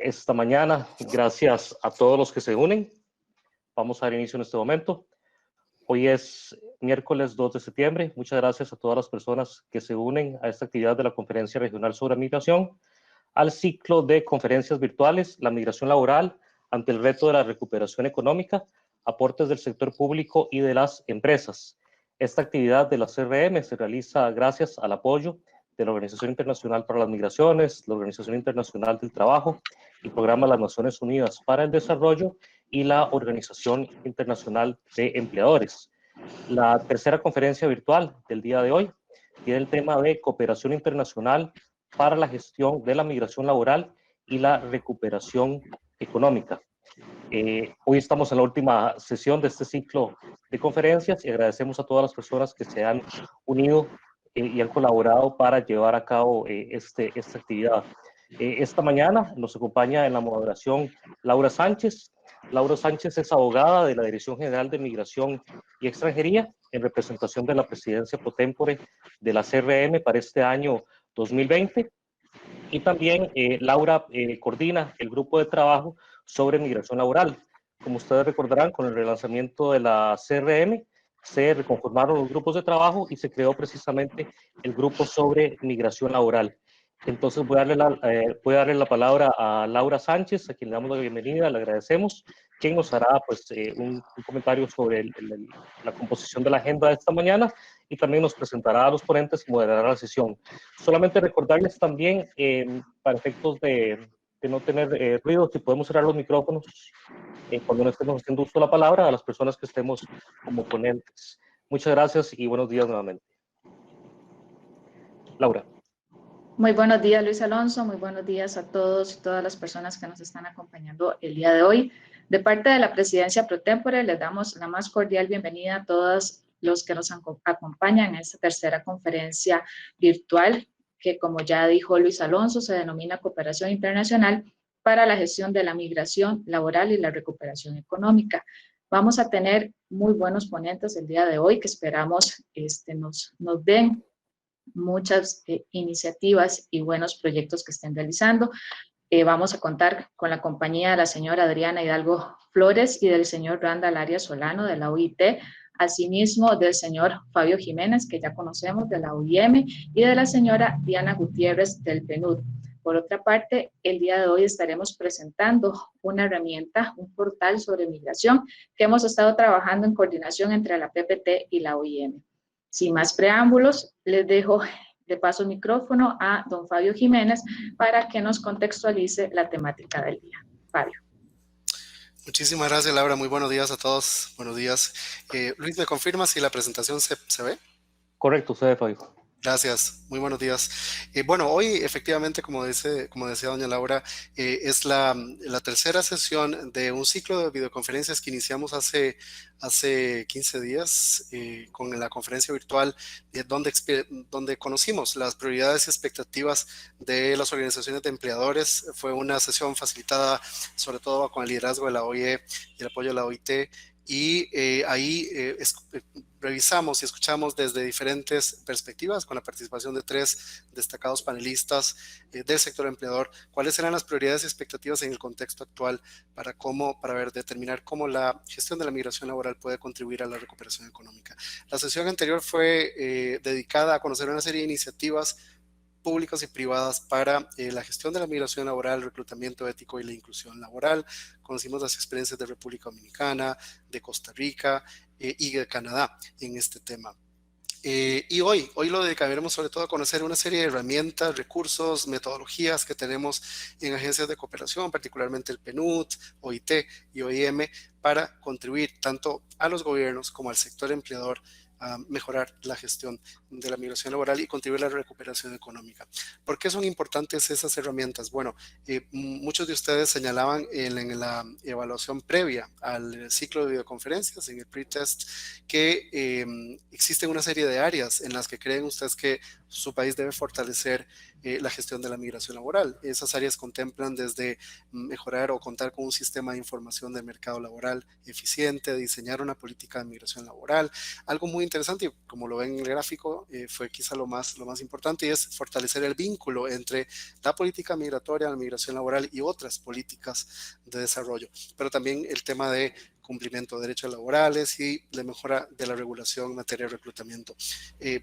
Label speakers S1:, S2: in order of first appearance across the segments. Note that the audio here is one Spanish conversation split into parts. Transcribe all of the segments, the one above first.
S1: esta mañana. Gracias a todos los que se unen. Vamos a dar inicio en este momento. Hoy es miércoles 2 de septiembre. Muchas gracias a todas las personas que se unen a esta actividad de la Conferencia Regional sobre Migración, al ciclo de conferencias virtuales, la migración laboral ante el reto de la recuperación económica, aportes del sector público y de las empresas. Esta actividad de la CRM se realiza gracias al apoyo de la Organización Internacional para las Migraciones, la Organización Internacional del Trabajo, el Programa de las Naciones Unidas para el Desarrollo y la Organización Internacional de Empleadores. La tercera conferencia virtual del día de hoy tiene el tema de cooperación internacional para la gestión de la migración laboral y la recuperación económica. Hoy estamos en la última sesión de este ciclo de conferencias y agradecemos a todas las personas que se han unido y han colaborado para llevar a cabo esta actividad. Esta mañana nos acompaña en la moderación Laura Sánchez. Laura Sánchez es abogada de la Dirección General de Migración y Extranjería en representación de la presidencia pro tempore de la CRM para este año 2020. Y también Laura coordina el grupo de trabajo sobre migración laboral. Como ustedes recordarán, con el relanzamiento de la CRM, se reconformaron los grupos de trabajo y se creó precisamente el grupo sobre migración laboral. Entonces voy a darle la palabra a Laura Sánchez, a quien le damos la bienvenida, le agradecemos, quien nos hará pues, un comentario sobre la composición de la agenda de esta mañana y también nos presentará a los ponentes y moderará la sesión. Solamente recordarles también, para efectos de no tener ruido, si podemos cerrar los micrófonos cuando no estemos haciendo uso de la palabra a las personas que estemos como ponentes. Muchas gracias y buenos días nuevamente. Laura.
S2: Muy buenos días, Luis Alonso. Muy buenos días a todos y todas las personas que nos están acompañando el día de hoy. De parte de la Presidencia pro tempore, les damos la más cordial bienvenida a todos los que nos acompañan en esta tercera conferencia virtual, que como ya dijo Luis Alonso, se denomina Cooperación Internacional para la Gestión de la Migración Laboral y la Recuperación Económica. Vamos a tener muy buenos ponentes el día de hoy que esperamos nos den muchas iniciativas y buenos proyectos que estén realizando. Vamos a contar con la compañía de la señora Adriana Hidalgo Flores y del señor Randall Arias Solano de la OIT, asimismo del señor Fabio Jiménez, que ya conocemos de la OIM, y de la señora Diana Gutiérrez del PNUD. Por otra parte, el día de hoy estaremos presentando una herramienta, un portal sobre migración que hemos estado trabajando en coordinación entre la PPT y la OIM. Sin más preámbulos, les dejo de paso el micrófono a don Fabio Jiménez para que nos contextualice la temática del día. Fabio.
S3: Muchísimas gracias, Laura. Muy buenos días a todos. Buenos días. Luis, ¿me confirma si la presentación se ve?
S1: Correcto, se ve, Fabio.
S3: Gracias, muy buenos días. Bueno, hoy efectivamente, como decía doña Laura, es la tercera sesión de un ciclo de videoconferencias que iniciamos hace 15 días con la conferencia virtual donde conocimos las prioridades y expectativas de las organizaciones de empleadores. Fue una sesión facilitada sobre todo con el liderazgo de la OIE y el apoyo de la OIT. Y ahí revisamos y escuchamos desde diferentes perspectivas con la participación de 3 destacados panelistas del sector empleador cuáles eran las prioridades y expectativas en el contexto actual para determinar cómo la gestión de la migración laboral puede contribuir a la recuperación económica. La sesión anterior fue dedicada a conocer una serie de iniciativas públicas y privadas para la gestión de la migración laboral, el reclutamiento ético y la inclusión laboral. Conocimos las experiencias de República Dominicana, de Costa Rica y de Canadá en este tema. Y hoy lo dedicaremos sobre todo a conocer una serie de herramientas, recursos, metodologías que tenemos en agencias de cooperación, particularmente el PNUD, OIT y OIM, para contribuir tanto a los gobiernos como al sector empleador a mejorar la gestión de la migración laboral y contribuir a la recuperación económica. ¿Por qué son importantes esas herramientas? Bueno, muchos de ustedes señalaban en la evaluación previa al ciclo de videoconferencias, en el pre-test, que existen una serie de áreas en las que creen ustedes que su país debe fortalecer la gestión de la migración laboral. Esas áreas contemplan desde mejorar o contar con un sistema de información del mercado laboral eficiente, diseñar una política de migración laboral. Algo muy interesante, y como lo ven en el gráfico, fue quizá lo más importante, y es fortalecer el vínculo entre la política migratoria, la migración laboral y otras políticas de desarrollo. Pero también el tema de cumplimiento de derechos laborales y la mejora de la regulación en materia de reclutamiento.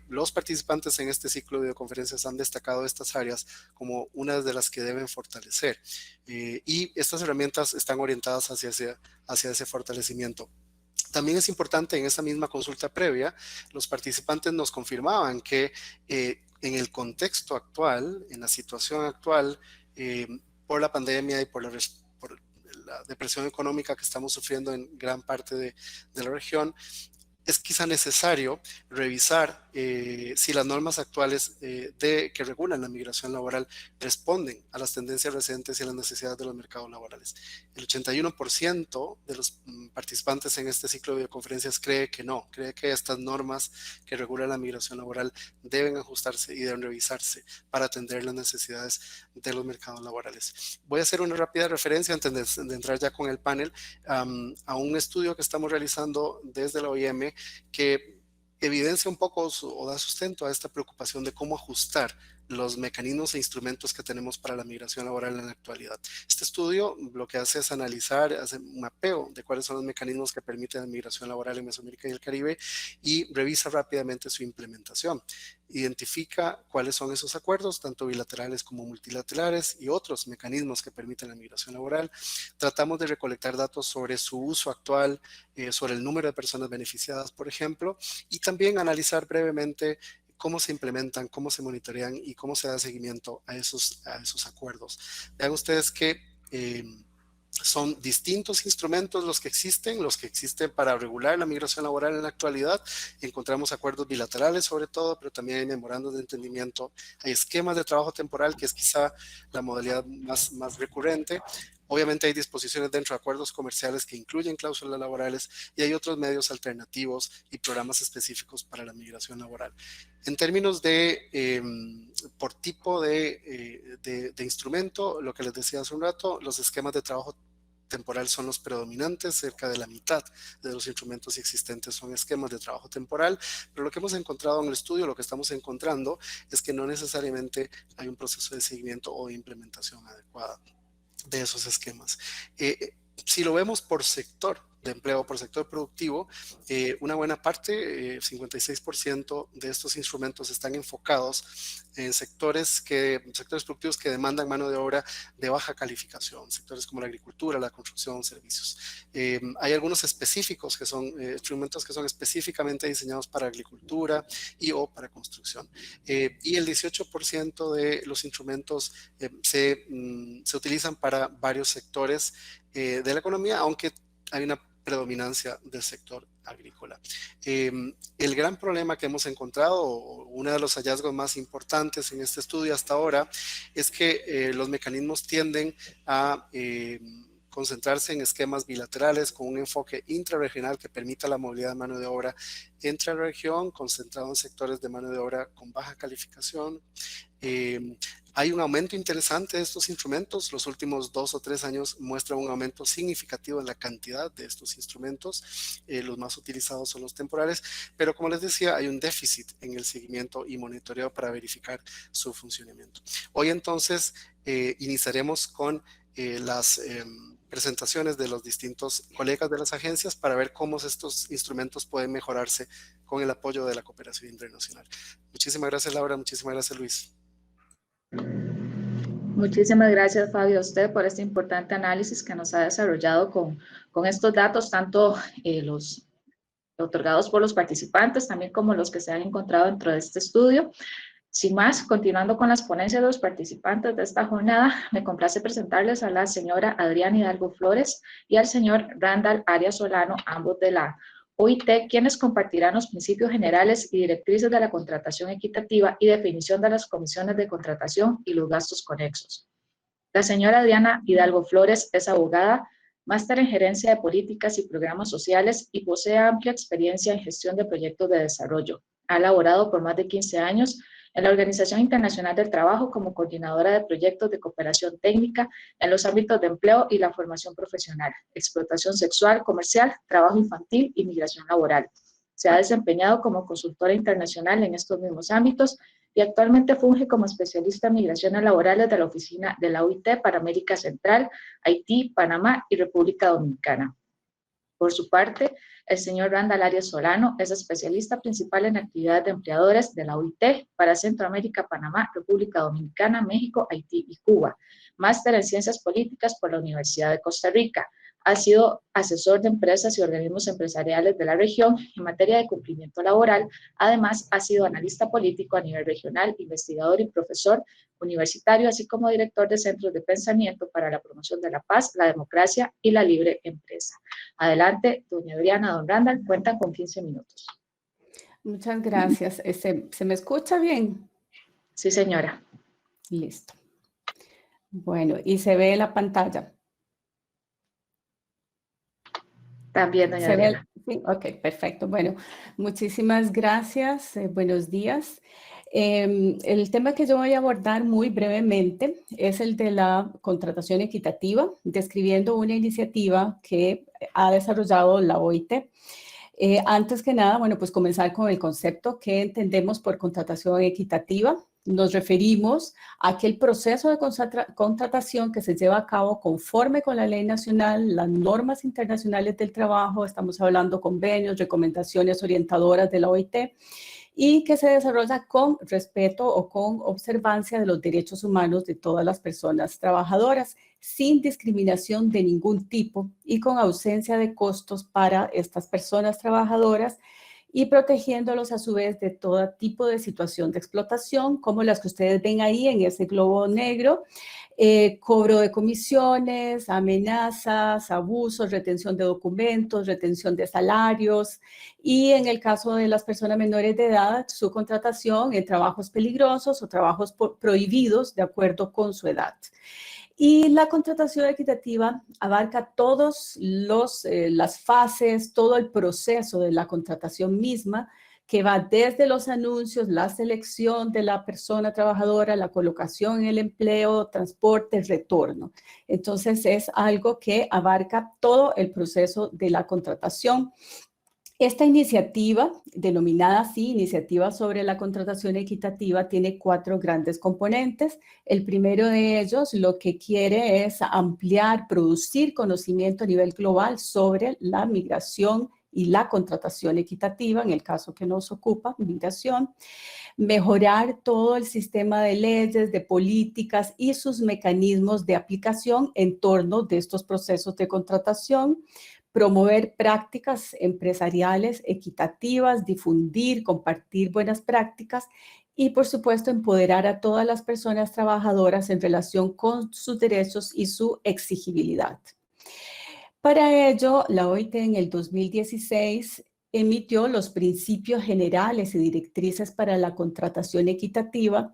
S3: Los participantes en este ciclo de videoconferencias han destacado estas áreas como una de las que deben fortalecer, y estas herramientas están orientadas hacia ese fortalecimiento. También es importante, en esa misma consulta previa, los participantes nos confirmaban que en el contexto actual, en la situación actual, por la pandemia y por la depresión económica que estamos sufriendo en gran parte de la región, es quizá necesario revisar si las normas actuales que regulan la migración laboral responden a las tendencias recientes y a las necesidades de los mercados laborales. El 81% de los participantes en este ciclo de videoconferencias cree que no, cree que estas normas que regulan la migración laboral deben ajustarse y deben revisarse para atender las necesidades de los mercados laborales. Voy a hacer una rápida referencia antes de entrar ya con el panel a un estudio que estamos realizando desde la OIM que evidencia un poco o da sustento a esta preocupación de cómo ajustar los mecanismos e instrumentos que tenemos para la migración laboral en la actualidad. Este estudio lo que hace es analizar, hace un mapeo de cuáles son los mecanismos que permiten la migración laboral en Mesoamérica y el Caribe y revisa rápidamente su implementación. Identifica cuáles son esos acuerdos, tanto bilaterales como multilaterales, y otros mecanismos que permiten la migración laboral. Tratamos de recolectar datos sobre su uso actual, sobre el número de personas beneficiadas, por ejemplo, y también analizar brevemente cómo se implementan, cómo se monitorean y cómo se da seguimiento a esos acuerdos. Vean ustedes que son distintos instrumentos los que existen para regular la migración laboral en la actualidad. Encontramos acuerdos bilaterales sobre todo, pero también hay memorandos de entendimiento, hay esquemas de trabajo temporal, que es quizá la modalidad más recurrente. Obviamente hay disposiciones dentro de acuerdos comerciales que incluyen cláusulas laborales, y hay otros medios alternativos y programas específicos para la migración laboral. En términos de por tipo de instrumento, lo que les decía hace un rato, los esquemas de trabajo temporal son los predominantes. Cerca de la mitad de los instrumentos existentes son esquemas de trabajo temporal, pero lo que hemos encontrado en el estudio, lo que estamos encontrando, es que no necesariamente hay un proceso de seguimiento o de implementación adecuada de esos esquemas. Si lo vemos por sector de empleo, por sector productivo, una buena parte, 56% de estos instrumentos están enfocados en sectores productivos que demandan mano de obra de baja calificación, sectores como la agricultura, la construcción, servicios. Hay algunos específicos que son instrumentos que son específicamente diseñados para agricultura y o para construcción. Y el 18% de los instrumentos se utilizan para varios sectores de la economía, aunque hay una predominancia del sector agrícola. El gran problema que hemos encontrado, uno de los hallazgos más importantes en este estudio hasta ahora, es que los mecanismos tienden a concentrarse en esquemas bilaterales con un enfoque intrarregional que permita la movilidad de mano de obra entre la región, concentrado en sectores de mano de obra con baja calificación. Hay un aumento interesante de estos instrumentos. Los últimos 2 o 3 años muestran un aumento significativo en la cantidad de estos instrumentos. Los más utilizados son los temporales, pero como les decía, hay un déficit en el seguimiento y monitoreo para verificar su funcionamiento. Hoy entonces iniciaremos con las presentaciones de los distintos colegas de las agencias para ver cómo estos instrumentos pueden mejorarse con el apoyo de la cooperación internacional. Muchísimas gracias, Laura. Muchísimas gracias, Luis.
S2: Muchísimas gracias, Fabio, a usted por este importante análisis que nos ha desarrollado con estos datos, tanto los otorgados por los participantes, también como los que se han encontrado dentro de este estudio. Sin más, continuando con las ponencias de los participantes de esta jornada, me complace presentarles a la señora Adriana Hidalgo Flores y al señor Randall Arias Solano, ambos de la OIT, quienes compartirán los principios generales y directrices de la contratación equitativa y definición de las comisiones de contratación y los gastos conexos. La señora Adriana Hidalgo Flores es abogada, máster en gerencia de políticas y programas sociales y posee amplia experiencia en gestión de proyectos de desarrollo. Ha laborado por más de 15 años en la Organización Internacional del Trabajo como coordinadora de proyectos de cooperación técnica en los ámbitos de empleo y la formación profesional, explotación sexual, comercial, trabajo infantil y migración laboral. Se ha desempeñado como consultora internacional en estos mismos ámbitos y actualmente funge como especialista en migraciones laborales de la oficina de la OIT para América Central, Haití, Panamá y República Dominicana. Por su parte, el señor Randall Arias Solano es especialista principal en actividades de empleadores de la OIT para Centroamérica, Panamá, República Dominicana, México, Haití y Cuba. Máster en Ciencias Políticas por la Universidad de Costa Rica. Ha sido asesor de empresas y organismos empresariales de la región en materia de cumplimiento laboral. Además, ha sido analista político a nivel regional, investigador y profesor universitario, así como director de centros de pensamiento para la promoción de la paz, la democracia y la libre empresa. Adelante, doña Adriana, don Randall, cuentan con 15 minutos.
S4: Muchas gracias. ¿Se me escucha bien?
S2: Sí, señora.
S4: Listo. Bueno, ¿y se ve la pantalla?
S2: También, doña Adriana.
S4: Sí, ok, perfecto. Bueno, muchísimas gracias. Buenos días. El tema que yo voy a abordar muy brevemente es el de la contratación equitativa, describiendo una iniciativa que ha desarrollado la OIT. Antes que nada, bueno, pues comenzar con el concepto que entendemos por contratación equitativa. Nos referimos a aquel proceso de contratación que se lleva a cabo conforme con la ley nacional, las normas internacionales del trabajo, estamos hablando convenios, recomendaciones orientadoras de la OIT, y que se desarrolla con respeto o con observancia de los derechos humanos de todas las personas trabajadoras, sin discriminación de ningún tipo y con ausencia de costos para estas personas trabajadoras, y protegiéndolos a su vez de todo tipo de situación de explotación, como las que ustedes ven ahí en ese globo negro, cobro de comisiones, amenazas, abusos, retención de documentos, retención de salarios, y en el caso de las personas menores de edad, su contratación en trabajos peligrosos o trabajos prohibidos de acuerdo con su edad. Y la contratación equitativa abarca todas las fases, todo el proceso de la contratación misma, que va desde los anuncios, la selección de la persona trabajadora, la colocación en el empleo, transporte, retorno. Entonces, es algo que abarca todo el proceso de la contratación. Esta iniciativa, denominada así, Iniciativa sobre la Contratación Equitativa, tiene 4 grandes componentes. El primero de ellos lo que quiere es ampliar, producir conocimiento a nivel global sobre la migración y la contratación equitativa, en el caso que nos ocupa, migración, mejorar todo el sistema de leyes, de políticas y sus mecanismos de aplicación en torno de estos procesos de contratación, promover prácticas empresariales equitativas, difundir, compartir buenas prácticas y, por supuesto, empoderar a todas las personas trabajadoras en relación con sus derechos y su exigibilidad. Para ello, la OIT en el 2016 emitió los principios generales y directrices para la contratación equitativa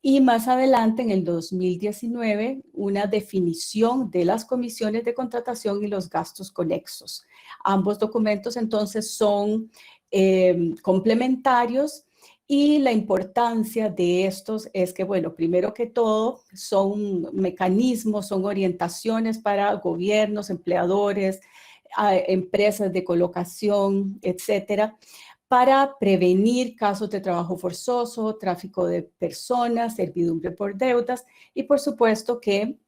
S4: y más adelante, en el 2019, una definición de las comisiones de contratación y los gastos conexos. Ambos documentos, entonces, son complementarios, y la importancia de estos es que, bueno, primero que todo, son mecanismos, son orientaciones para gobiernos, empleadores, empresas de colocación, etcétera, para prevenir casos de trabajo forzoso, tráfico de personas, servidumbre por deudas, y por supuesto que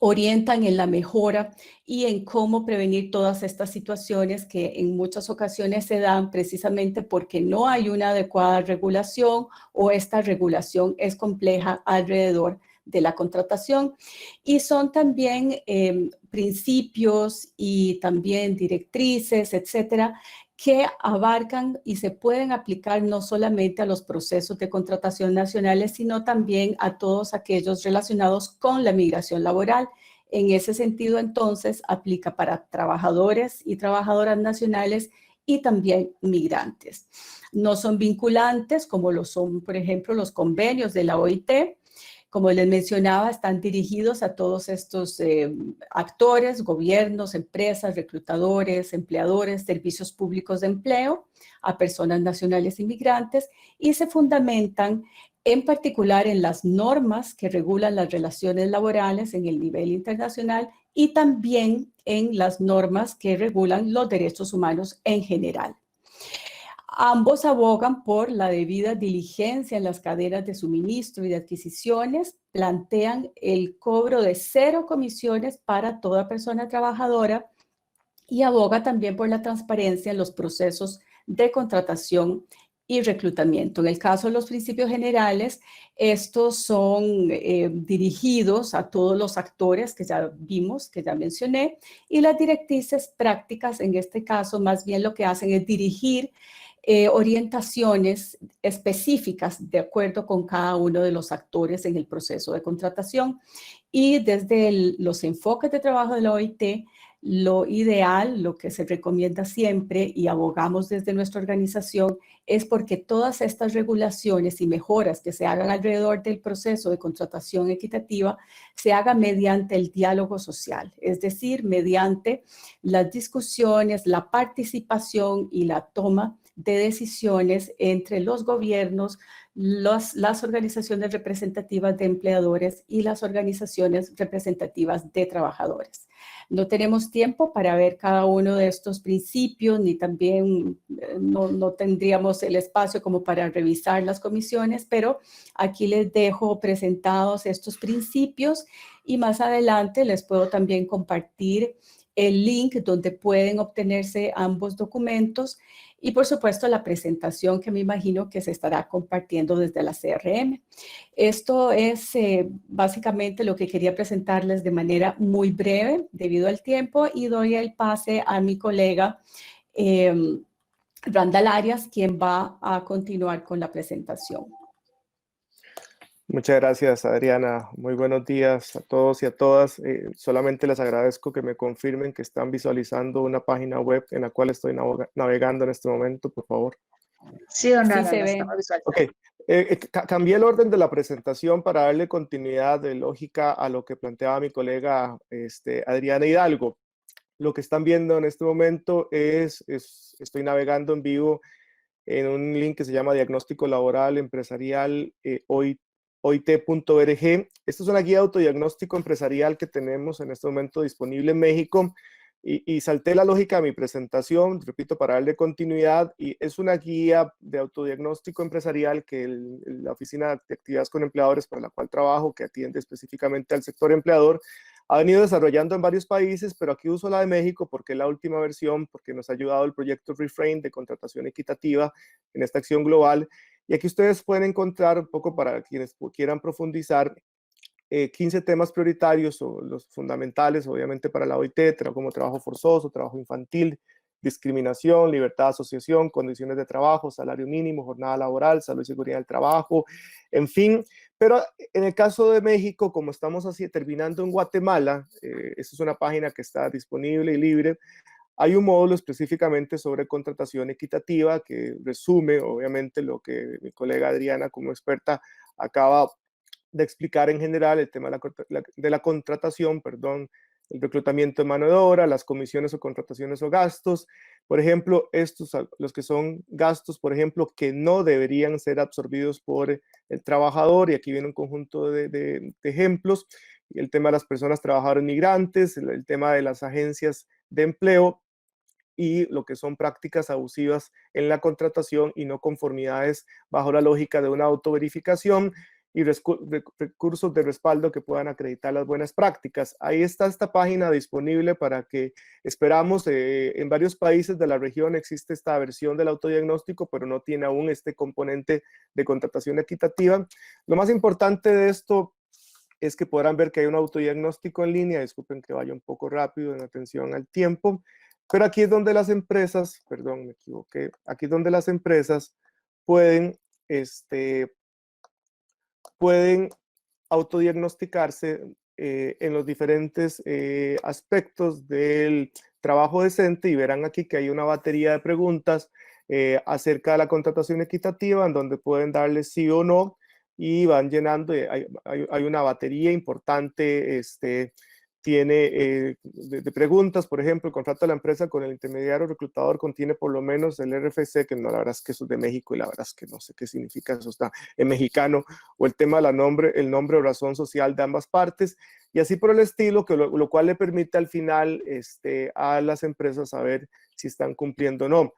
S4: orientan en la mejora y en cómo prevenir todas estas situaciones que en muchas ocasiones se dan precisamente porque no hay una adecuada regulación o esta regulación es compleja alrededor de la contratación. Y son también principios y también directrices, etcétera, que abarcan y se pueden aplicar no solamente a los procesos de contratación nacionales, sino también a todos aquellos relacionados con la migración laboral. En ese sentido, entonces, aplica para trabajadores y trabajadoras nacionales y también migrantes. No son vinculantes, como lo son, por ejemplo, los convenios de la OIT. Como les mencionaba, están dirigidos a todos estos actores, gobiernos, empresas, reclutadores, empleadores, servicios públicos de empleo, a personas nacionales inmigrantes, y se fundamentan en particular en las normas que regulan las relaciones laborales en el nivel internacional y también en las normas que regulan los derechos humanos en general. Ambos abogan por la debida diligencia en las cadenas de suministro y de adquisiciones, plantean el cobro de 0 comisiones para toda persona trabajadora y aboga también por la transparencia en los procesos de contratación y reclutamiento. En el caso de los principios generales, estos son dirigidos a todos los actores que ya vimos, que ya mencioné, y las directrices prácticas, en este caso, más bien lo que hacen es dirigir orientaciones específicas de acuerdo con cada uno de los actores en el proceso de contratación. Y desde los enfoques de trabajo de la OIT, lo ideal, lo que se recomienda siempre y abogamos desde nuestra organización es porque todas estas regulaciones y mejoras que se hagan alrededor del proceso de contratación equitativa se hagan mediante el diálogo social, es decir, mediante las discusiones, la participación y la toma de decisiones entre los gobiernos, las organizaciones representativas de empleadores y las organizaciones representativas de trabajadores. No tenemos tiempo para ver cada uno de estos principios, ni también no tendríamos el espacio como para revisar las comisiones, pero aquí les dejo presentados estos principios y más adelante les puedo también compartir el link donde pueden obtenerse ambos documentos y por supuesto la presentación que me imagino que se estará compartiendo desde la CRM. Esto es básicamente lo que quería presentarles de manera muy breve debido al tiempo y doy el pase a mi colega Randall Arias, quien va a continuar con la presentación.
S5: Muchas gracias, Adriana. Muy buenos días a todos y a todas. Solamente les agradezco que me confirmen que están visualizando una página web en la cual estoy navegando en este momento, por favor.
S2: Sí, don Randall,
S4: Sí, se ve.
S2: estamos visualizando.
S5: Ok. Cambié el orden de la presentación para darle continuidad de lógica a lo que planteaba mi colega Adriana Hidalgo. Lo que están viendo en este momento estoy navegando en vivo en un link que se llama Diagnóstico Laboral Empresarial OIT.org. Esta es una guía de autodiagnóstico empresarial que tenemos en este momento disponible en México y salté la lógica de mi presentación, repito, para darle continuidad, y es una guía de autodiagnóstico empresarial que la Oficina de Actividades con Empleadores para la cual trabajo, que atiende específicamente al sector empleador, ha venido desarrollando en varios países, pero aquí uso la de México porque es la última versión, porque nos ha ayudado el proyecto Reframe de contratación equitativa en esta acción global. Y aquí ustedes pueden encontrar un poco para quienes quieran profundizar 15 temas prioritarios o los fundamentales, obviamente para la OIT, como trabajo forzoso, trabajo infantil, discriminación, libertad de asociación, condiciones de trabajo, salario mínimo, jornada laboral, salud y seguridad del trabajo, en fin. Pero en el caso de México, como estamos así terminando en Guatemala, esta es una página que está disponible y libre. Hay un módulo específicamente sobre contratación equitativa que resume, obviamente, lo que mi colega Adriana, como experta, acaba de explicar en general, el tema de la contratación, el reclutamiento de mano de obra, las comisiones o contrataciones o gastos. Por ejemplo, estos, los que son gastos, por ejemplo, que no deberían ser absorbidos por el trabajador, y aquí viene un conjunto de ejemplos, el tema de las personas trabajadoras migrantes, el tema de las agencias de empleo, y lo que son prácticas abusivas en la contratación y no conformidades bajo la lógica de una autoverificación y recursos de respaldo que puedan acreditar las buenas prácticas. Ahí está esta página disponible para que esperamos, en varios países de la región existe esta versión del autodiagnóstico, pero no tiene aún este componente de contratación equitativa. Lo más importante de esto es que podrán ver que hay un autodiagnóstico en línea. Disculpen que vaya un poco rápido en atención al tiempo, pero aquí es donde las empresas, perdón, me equivoqué, aquí es donde las empresas pueden autodiagnosticarse en los diferentes aspectos del trabajo decente, y verán aquí que hay una batería de preguntas acerca de la contratación equitativa en donde pueden darle sí o no y van llenando. Hay una batería importante tiene de preguntas, por ejemplo, el contrato de la empresa con el intermediario reclutador contiene por lo menos el RFC, que no, la verdad es que eso es de México y la verdad es que no sé qué significa, eso está en mexicano, o el tema de el nombre o razón social de ambas partes, y así por el estilo, que lo cual le permite al final a las empresas saber si están cumpliendo o no.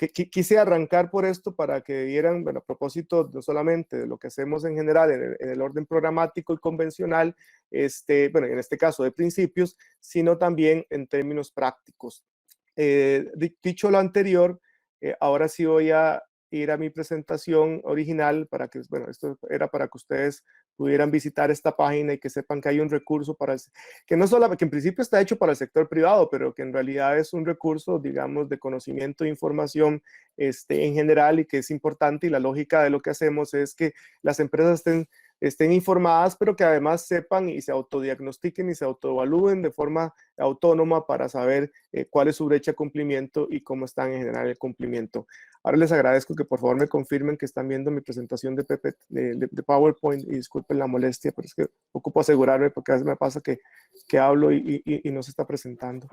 S5: Quise arrancar por esto para que vieran, bueno, a propósito no solamente de lo que hacemos en general en el orden programático y convencional, bueno, en este caso de principios, sino también en términos prácticos. Dicho lo anterior, ahora sí voy a ir a mi presentación original para que, bueno, esto era para que ustedes pudieran visitar esta página y que sepan que hay un recurso que no solamente, que en principio está hecho para el sector privado, pero que en realidad es un recurso, digamos, de conocimiento e información en general y que es importante, y la lógica de lo que hacemos es que las empresas estén informadas, pero que además sepan y se autodiagnostiquen y se autoevalúen de forma autónoma para saber cuál es su brecha de cumplimiento y cómo están en general el cumplimiento. Ahora les agradezco que por favor me confirmen que están viendo mi presentación de PowerPoint, y disculpen la molestia, pero es que ocupo asegurarme porque a veces me pasa que hablo y no se está presentando.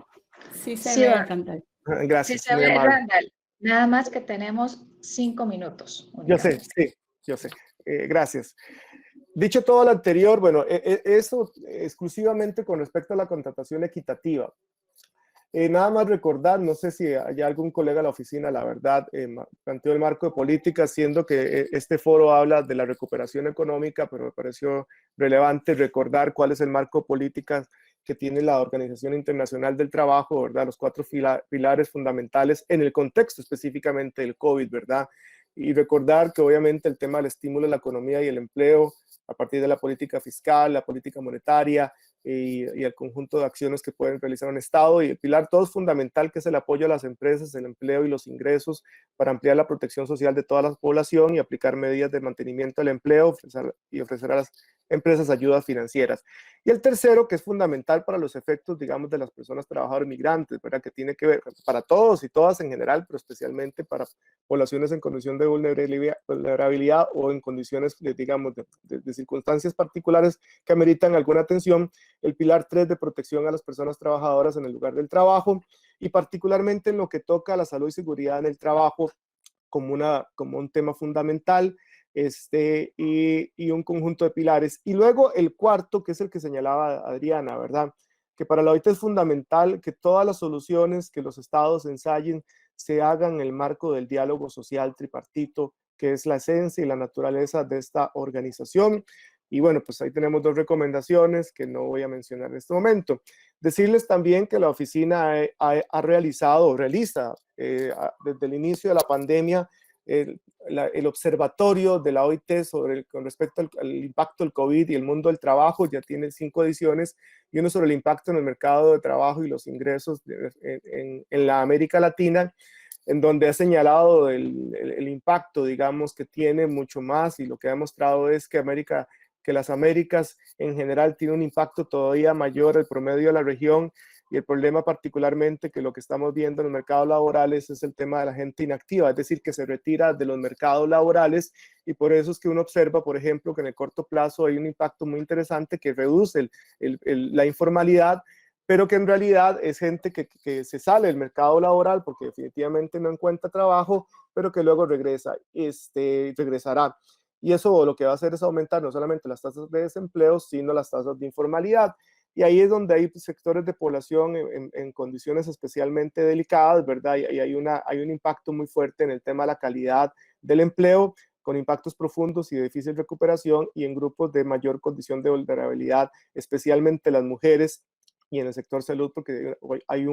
S4: Sí, se ve en pantalla.
S5: Gracias.
S2: Sí, se ve, Randall. Nada más que tenemos 5 minutos.
S5: Yo sé, sí, yo sé. Gracias. Dicho todo lo anterior, bueno, eso exclusivamente con respecto a la contratación equitativa. Nada más recordar, no sé si hay algún colega de la oficina, la verdad, planteó el marco de políticas, siendo que este foro habla de la recuperación económica, pero me pareció relevante recordar cuál es el marco de políticas que tiene la Organización Internacional del Trabajo, ¿verdad? Los 4 pilares fundamentales en el contexto específicamente del COVID, ¿verdad? Y recordar que obviamente el tema del estímulo de la economía y el empleo, a partir de la política fiscal, la política monetaria y el conjunto de acciones que pueden realizar un Estado, y el pilar todo es fundamental, que es el apoyo a las empresas, el empleo y los ingresos para ampliar la protección social de toda la población y aplicar medidas de mantenimiento del empleo ofrecer a las empresas ayudas financieras. Y el tercero, que es fundamental para los efectos, digamos, de las personas trabajadoras migrantes, ¿verdad? Que tiene que ver para todos y todas en general, pero especialmente para poblaciones en condición de vulnerabilidad o en condiciones, digamos, de circunstancias particulares que ameritan alguna atención. El pilar 3 de protección a las personas trabajadoras en el lugar del trabajo, y particularmente en lo que toca a la salud y seguridad en el trabajo como un tema fundamental, y un conjunto de pilares. Y luego el cuarto, que es el que señalaba Adriana, ¿verdad? Que para la OIT es fundamental que todas las soluciones que los estados ensayen se hagan en el marco del diálogo social tripartito, que es la esencia y la naturaleza de esta organización. Y bueno, pues ahí tenemos 2 recomendaciones que no voy a mencionar en este momento. Decirles también que la oficina realiza desde el inicio de la pandemia el observatorio de la OIT con respecto al impacto del COVID y el mundo del trabajo. Ya tiene 5 ediciones, y uno sobre el impacto en el mercado de trabajo y los ingresos en la América Latina, en donde ha señalado el impacto, digamos, que tiene mucho más, y lo que ha demostrado es que las Américas en general tiene un impacto todavía mayor al promedio de la región, y el problema particularmente que lo que estamos viendo en los mercados laborales es el tema de la gente inactiva, es decir, que se retira de los mercados laborales, y por eso es que uno observa, por ejemplo, que en el corto plazo hay un impacto muy interesante que reduce la informalidad, pero que en realidad es gente que se sale del mercado laboral porque definitivamente no encuentra trabajo, pero que luego regresará. Y eso lo que va a hacer es aumentar no solamente las tasas de desempleo, sino las tasas de informalidad. Y ahí es donde hay sectores de población en condiciones especialmente delicadas, ¿verdad? Y hay un impacto muy fuerte en el tema de la calidad del empleo, con impactos profundos y de difícil recuperación, y en grupos de mayor condición de vulnerabilidad, especialmente las mujeres, y en el sector salud, porque hay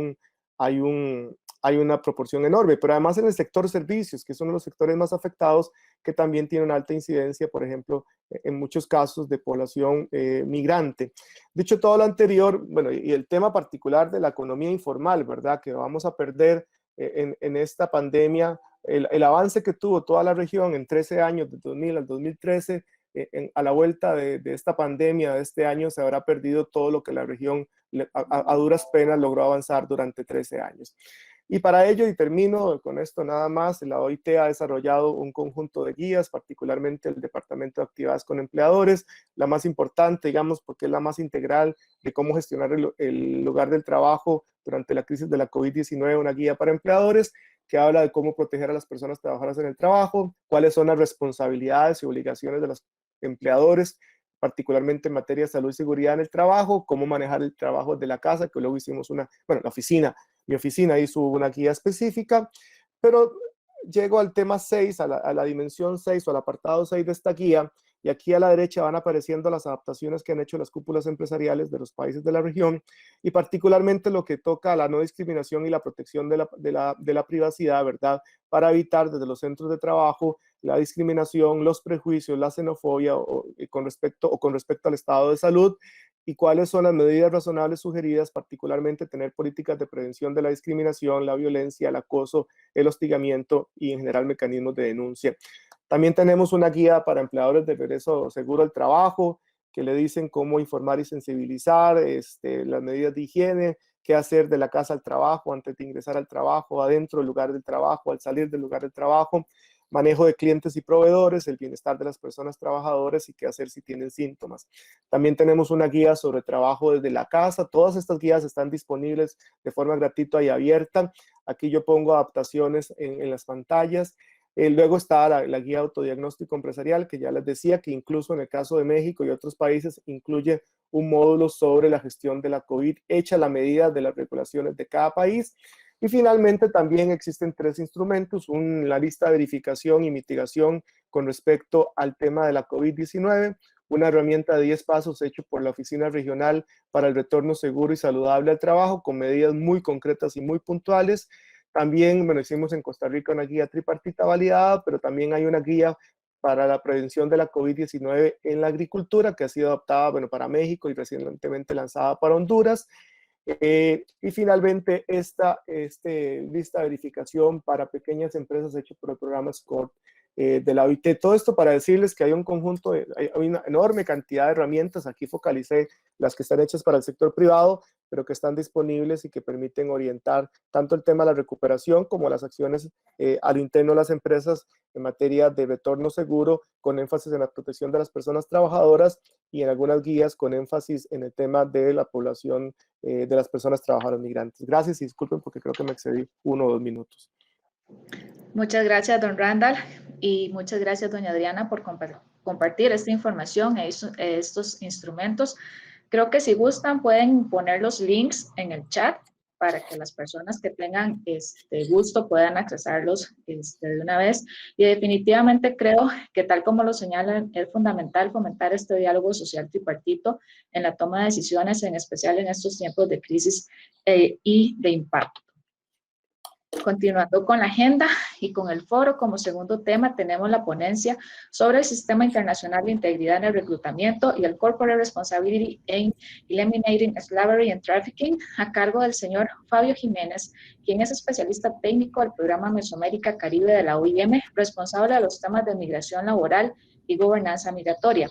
S5: una proporción enorme, pero además en el sector servicios, que son los sectores más afectados, que también tienen alta incidencia, por ejemplo, en muchos casos de población migrante. Dicho todo lo anterior, bueno, y el tema particular de la economía informal, ¿verdad? Que vamos a perder en esta pandemia, el avance que tuvo toda la región en 13 años, de 2000 al 2013, a la vuelta de esta pandemia de este año se habrá perdido todo lo que la región a duras penas logró avanzar durante 13 años. Y para ello, y termino con esto nada más, la OIT ha desarrollado un conjunto de guías, particularmente el Departamento de Actividades con Empleadores, la más importante, digamos, porque es la más integral de cómo gestionar el lugar del trabajo durante la crisis de la COVID-19, una guía para empleadores que habla de cómo proteger a las personas trabajadoras en el trabajo, cuáles son las responsabilidades y obligaciones de los empleadores, particularmente en materia de salud y seguridad en el trabajo, cómo manejar el trabajo de la casa, que luego hicimos la oficina, mi oficina hizo una guía específica, pero llego al tema 6, a la dimensión 6 o al apartado 6 de esta guía, y aquí a la derecha van apareciendo las adaptaciones que han hecho las cúpulas empresariales de los países de la región, y particularmente lo que toca a la no discriminación y la protección de la privacidad, ¿verdad? Para evitar desde los centros de trabajo la discriminación, los prejuicios, la xenofobia con respecto al estado de salud, y cuáles son las medidas razonables sugeridas, particularmente tener políticas de prevención de la discriminación, la violencia, el acoso, el hostigamiento y en general mecanismos de denuncia. También tenemos una guía para empleadores de regreso seguro al trabajo, que le dicen cómo informar y sensibilizar, las medidas de higiene, qué hacer de la casa al trabajo, antes de ingresar al trabajo, adentro del lugar del trabajo, al salir del lugar del trabajo, manejo de clientes y proveedores, el bienestar de las personas trabajadoras y qué hacer si tienen síntomas. También tenemos una guía sobre trabajo desde la casa. Todas estas guías están disponibles de forma gratuita y abierta. Aquí yo pongo adaptaciones en las pantallas. Luego está la guía autodiagnóstico empresarial, que ya les decía que incluso en el caso de México y otros países incluye un módulo sobre la gestión de la COVID hecha a la medida de las regulaciones de cada país. Y finalmente también existen 3 instrumentos, la lista de verificación y mitigación con respecto al tema de la COVID-19, una herramienta de 10 pasos hecho por la Oficina Regional para el Retorno Seguro y Saludable al Trabajo, con medidas muy concretas y muy puntuales. También, hicimos en Costa Rica una guía tripartita validada, pero también hay una guía para la prevención de la COVID-19 en la agricultura, que ha sido adaptada, para México y recientemente lanzada para Honduras. Y finalmente, esta lista de verificación para pequeñas empresas hecho por el programa SCORE de la OIT. Todo esto para decirles que hay un conjunto, hay una enorme cantidad de herramientas. Aquí focalicé las que están hechas para el sector privado, pero que están disponibles y que permiten orientar tanto el tema de la recuperación como las acciones a lo interno de las empresas en materia de retorno seguro, con énfasis en la protección de las personas trabajadoras y en algunas guías con énfasis en el tema de la población de las personas trabajadoras migrantes. Gracias y disculpen porque creo que me excedí 1 o 2 minutos.
S2: Muchas gracias, don Randall, y muchas gracias, doña Adriana, por compartir esta información e estos instrumentos. Creo que si gustan pueden poner los links en el chat para que las personas que tengan gusto puedan accesarlos de una vez. Y definitivamente creo que, tal como lo señalan, es fundamental fomentar este diálogo social tripartito en la toma de decisiones, en especial en estos tiempos de crisis y de impacto. Continuando con la agenda y con el foro, como segundo tema tenemos la ponencia sobre el Sistema Internacional de Integridad en el Reclutamiento y el Corporate Responsibility in Eliminating Slavery and Trafficking, a cargo del señor Fabio Jiménez, quien es especialista técnico del programa Mesoamérica Caribe de la OIM, responsable de los temas de migración laboral y gobernanza migratoria.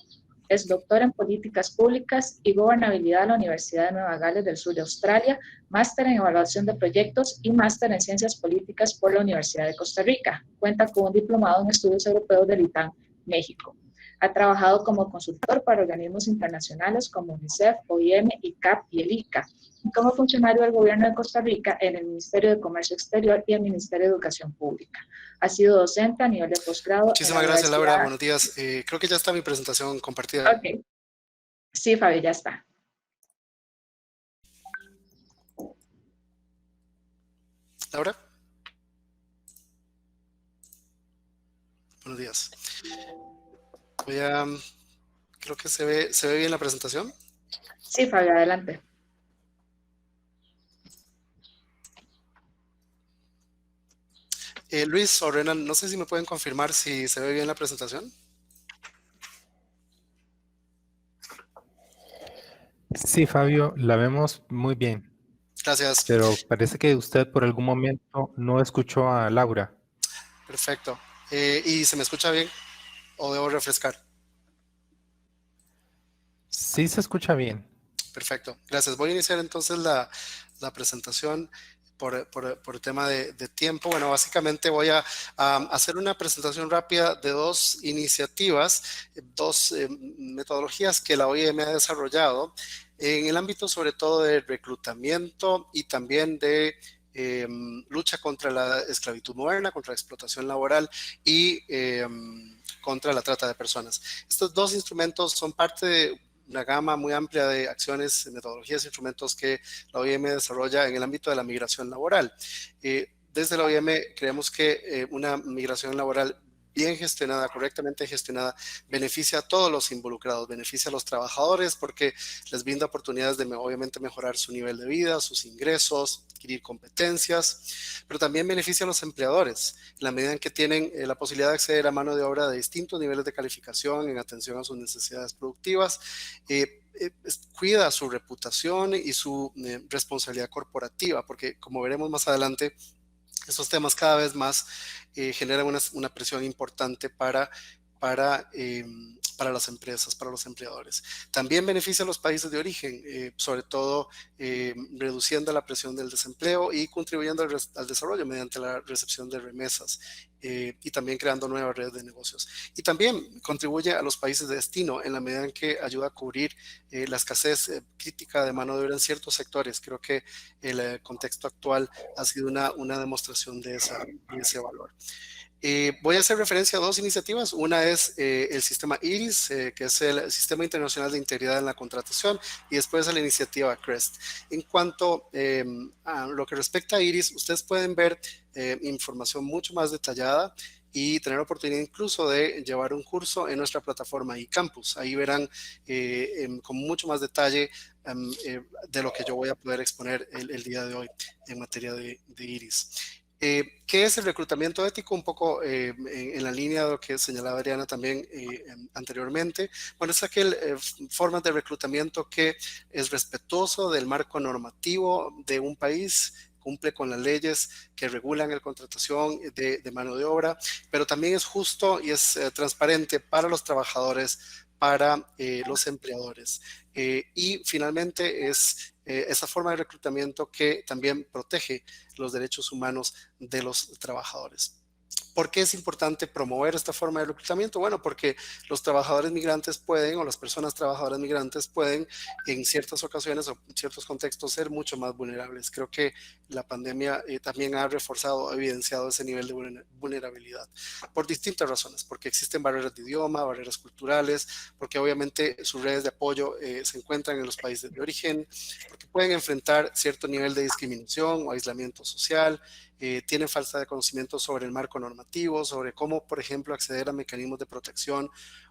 S2: Es doctor en Políticas Públicas y Gobernabilidad de la Universidad de Nueva Gales del Sur de Australia, máster en Evaluación de Proyectos y máster en Ciencias Políticas por la Universidad de Costa Rica. Cuenta con un diplomado en Estudios Europeos del ITAM, México. Ha trabajado como consultor para organismos internacionales como UNICEF, OIM, ICAP y el ICA, y como funcionario del Gobierno de Costa Rica en el Ministerio de Comercio Exterior y el Ministerio de Educación Pública. Ha sido docente a nivel de posgrado.
S3: Muchísimas gracias, Laura. Buenos días. Creo que ya está mi presentación compartida.
S2: Ok. Sí, Fabi, ya está.
S3: Laura. Buenos días. Creo que se ve bien la presentación.
S2: Sí, Fabi, adelante.
S3: Luis o Renan, no sé si me pueden confirmar si se ve bien la presentación.
S6: Sí, Fabio, la vemos muy bien.
S3: Gracias.
S6: Pero parece que usted por algún momento no escuchó a Laura.
S3: Perfecto. ¿Y se me escucha bien o debo refrescar?
S6: Sí, se escucha bien.
S3: Perfecto. Gracias. Voy a iniciar entonces la presentación. por tema de tiempo, bueno, básicamente voy a hacer una presentación rápida de dos iniciativas, dos metodologías que la OIM ha desarrollado en el ámbito sobre todo de reclutamiento y también de lucha contra la esclavitud moderna, contra la explotación laboral y contra la trata de personas. Estos dos instrumentos son parte de una gama muy amplia de acciones, metodologías e instrumentos que la OIM desarrolla en el ámbito de la migración laboral. Desde la OIM creemos que una migración laboral bien gestionada, correctamente gestionada, beneficia a todos los involucrados, beneficia a los trabajadores porque les brinda oportunidades de obviamente mejorar su nivel de vida, sus ingresos, adquirir competencias, pero también beneficia a los empleadores en la medida en que tienen la posibilidad de acceder a mano de obra de distintos niveles de calificación en atención a sus necesidades productivas. Cuida su reputación y su responsabilidad corporativa, porque como veremos más adelante, esos temas cada vez más generan una presión importante para las empresas, para los empleadores. También beneficia a los países de origen, sobre todo reduciendo la presión del desempleo y contribuyendo al desarrollo mediante la recepción de remesas y también creando nuevas redes de negocios. Y también contribuye a los países de destino en la medida en que ayuda a cubrir la escasez crítica de mano de obra en ciertos sectores. Creo que el contexto actual ha sido una demostración de ese valor. Voy a hacer referencia a dos iniciativas. Una es el sistema IRIS, que es el Sistema Internacional de Integridad en la Contratación, y después a la iniciativa CREST. En cuanto a lo que respecta a IRIS, ustedes pueden ver información mucho más detallada y tener oportunidad incluso de llevar un curso en nuestra plataforma eCampus. Ahí verán con mucho más detalle de lo que yo voy a poder exponer el día de hoy en materia de IRIS. ¿Qué es el reclutamiento ético? Un poco en la línea de lo que señalaba Adriana también anteriormente. Bueno, es aquel forma de reclutamiento que es respetuoso del marco normativo de un país, cumple con las leyes que regulan la contratación de mano de obra, pero también es justo y es transparente para los trabajadores, para los empleadores. Y finalmente es esa forma de reclutamiento que también protege los derechos humanos de los trabajadores. ¿Por qué es importante promover esta forma de reclutamiento? Bueno, porque los trabajadores migrantes pueden, o las personas trabajadoras migrantes pueden, en ciertas ocasiones o en ciertos contextos, ser mucho más vulnerables. Creo que la pandemia también ha reforzado, ha evidenciado ese nivel de vulnerabilidad por distintas razones, porque existen barreras de idioma, barreras culturales, porque obviamente sus redes de apoyo se encuentran en los países de origen, porque pueden enfrentar cierto nivel de discriminación o aislamiento social, tienen falta de conocimiento sobre el marco normativo, sobre cómo, por ejemplo, acceder a mecanismos de protección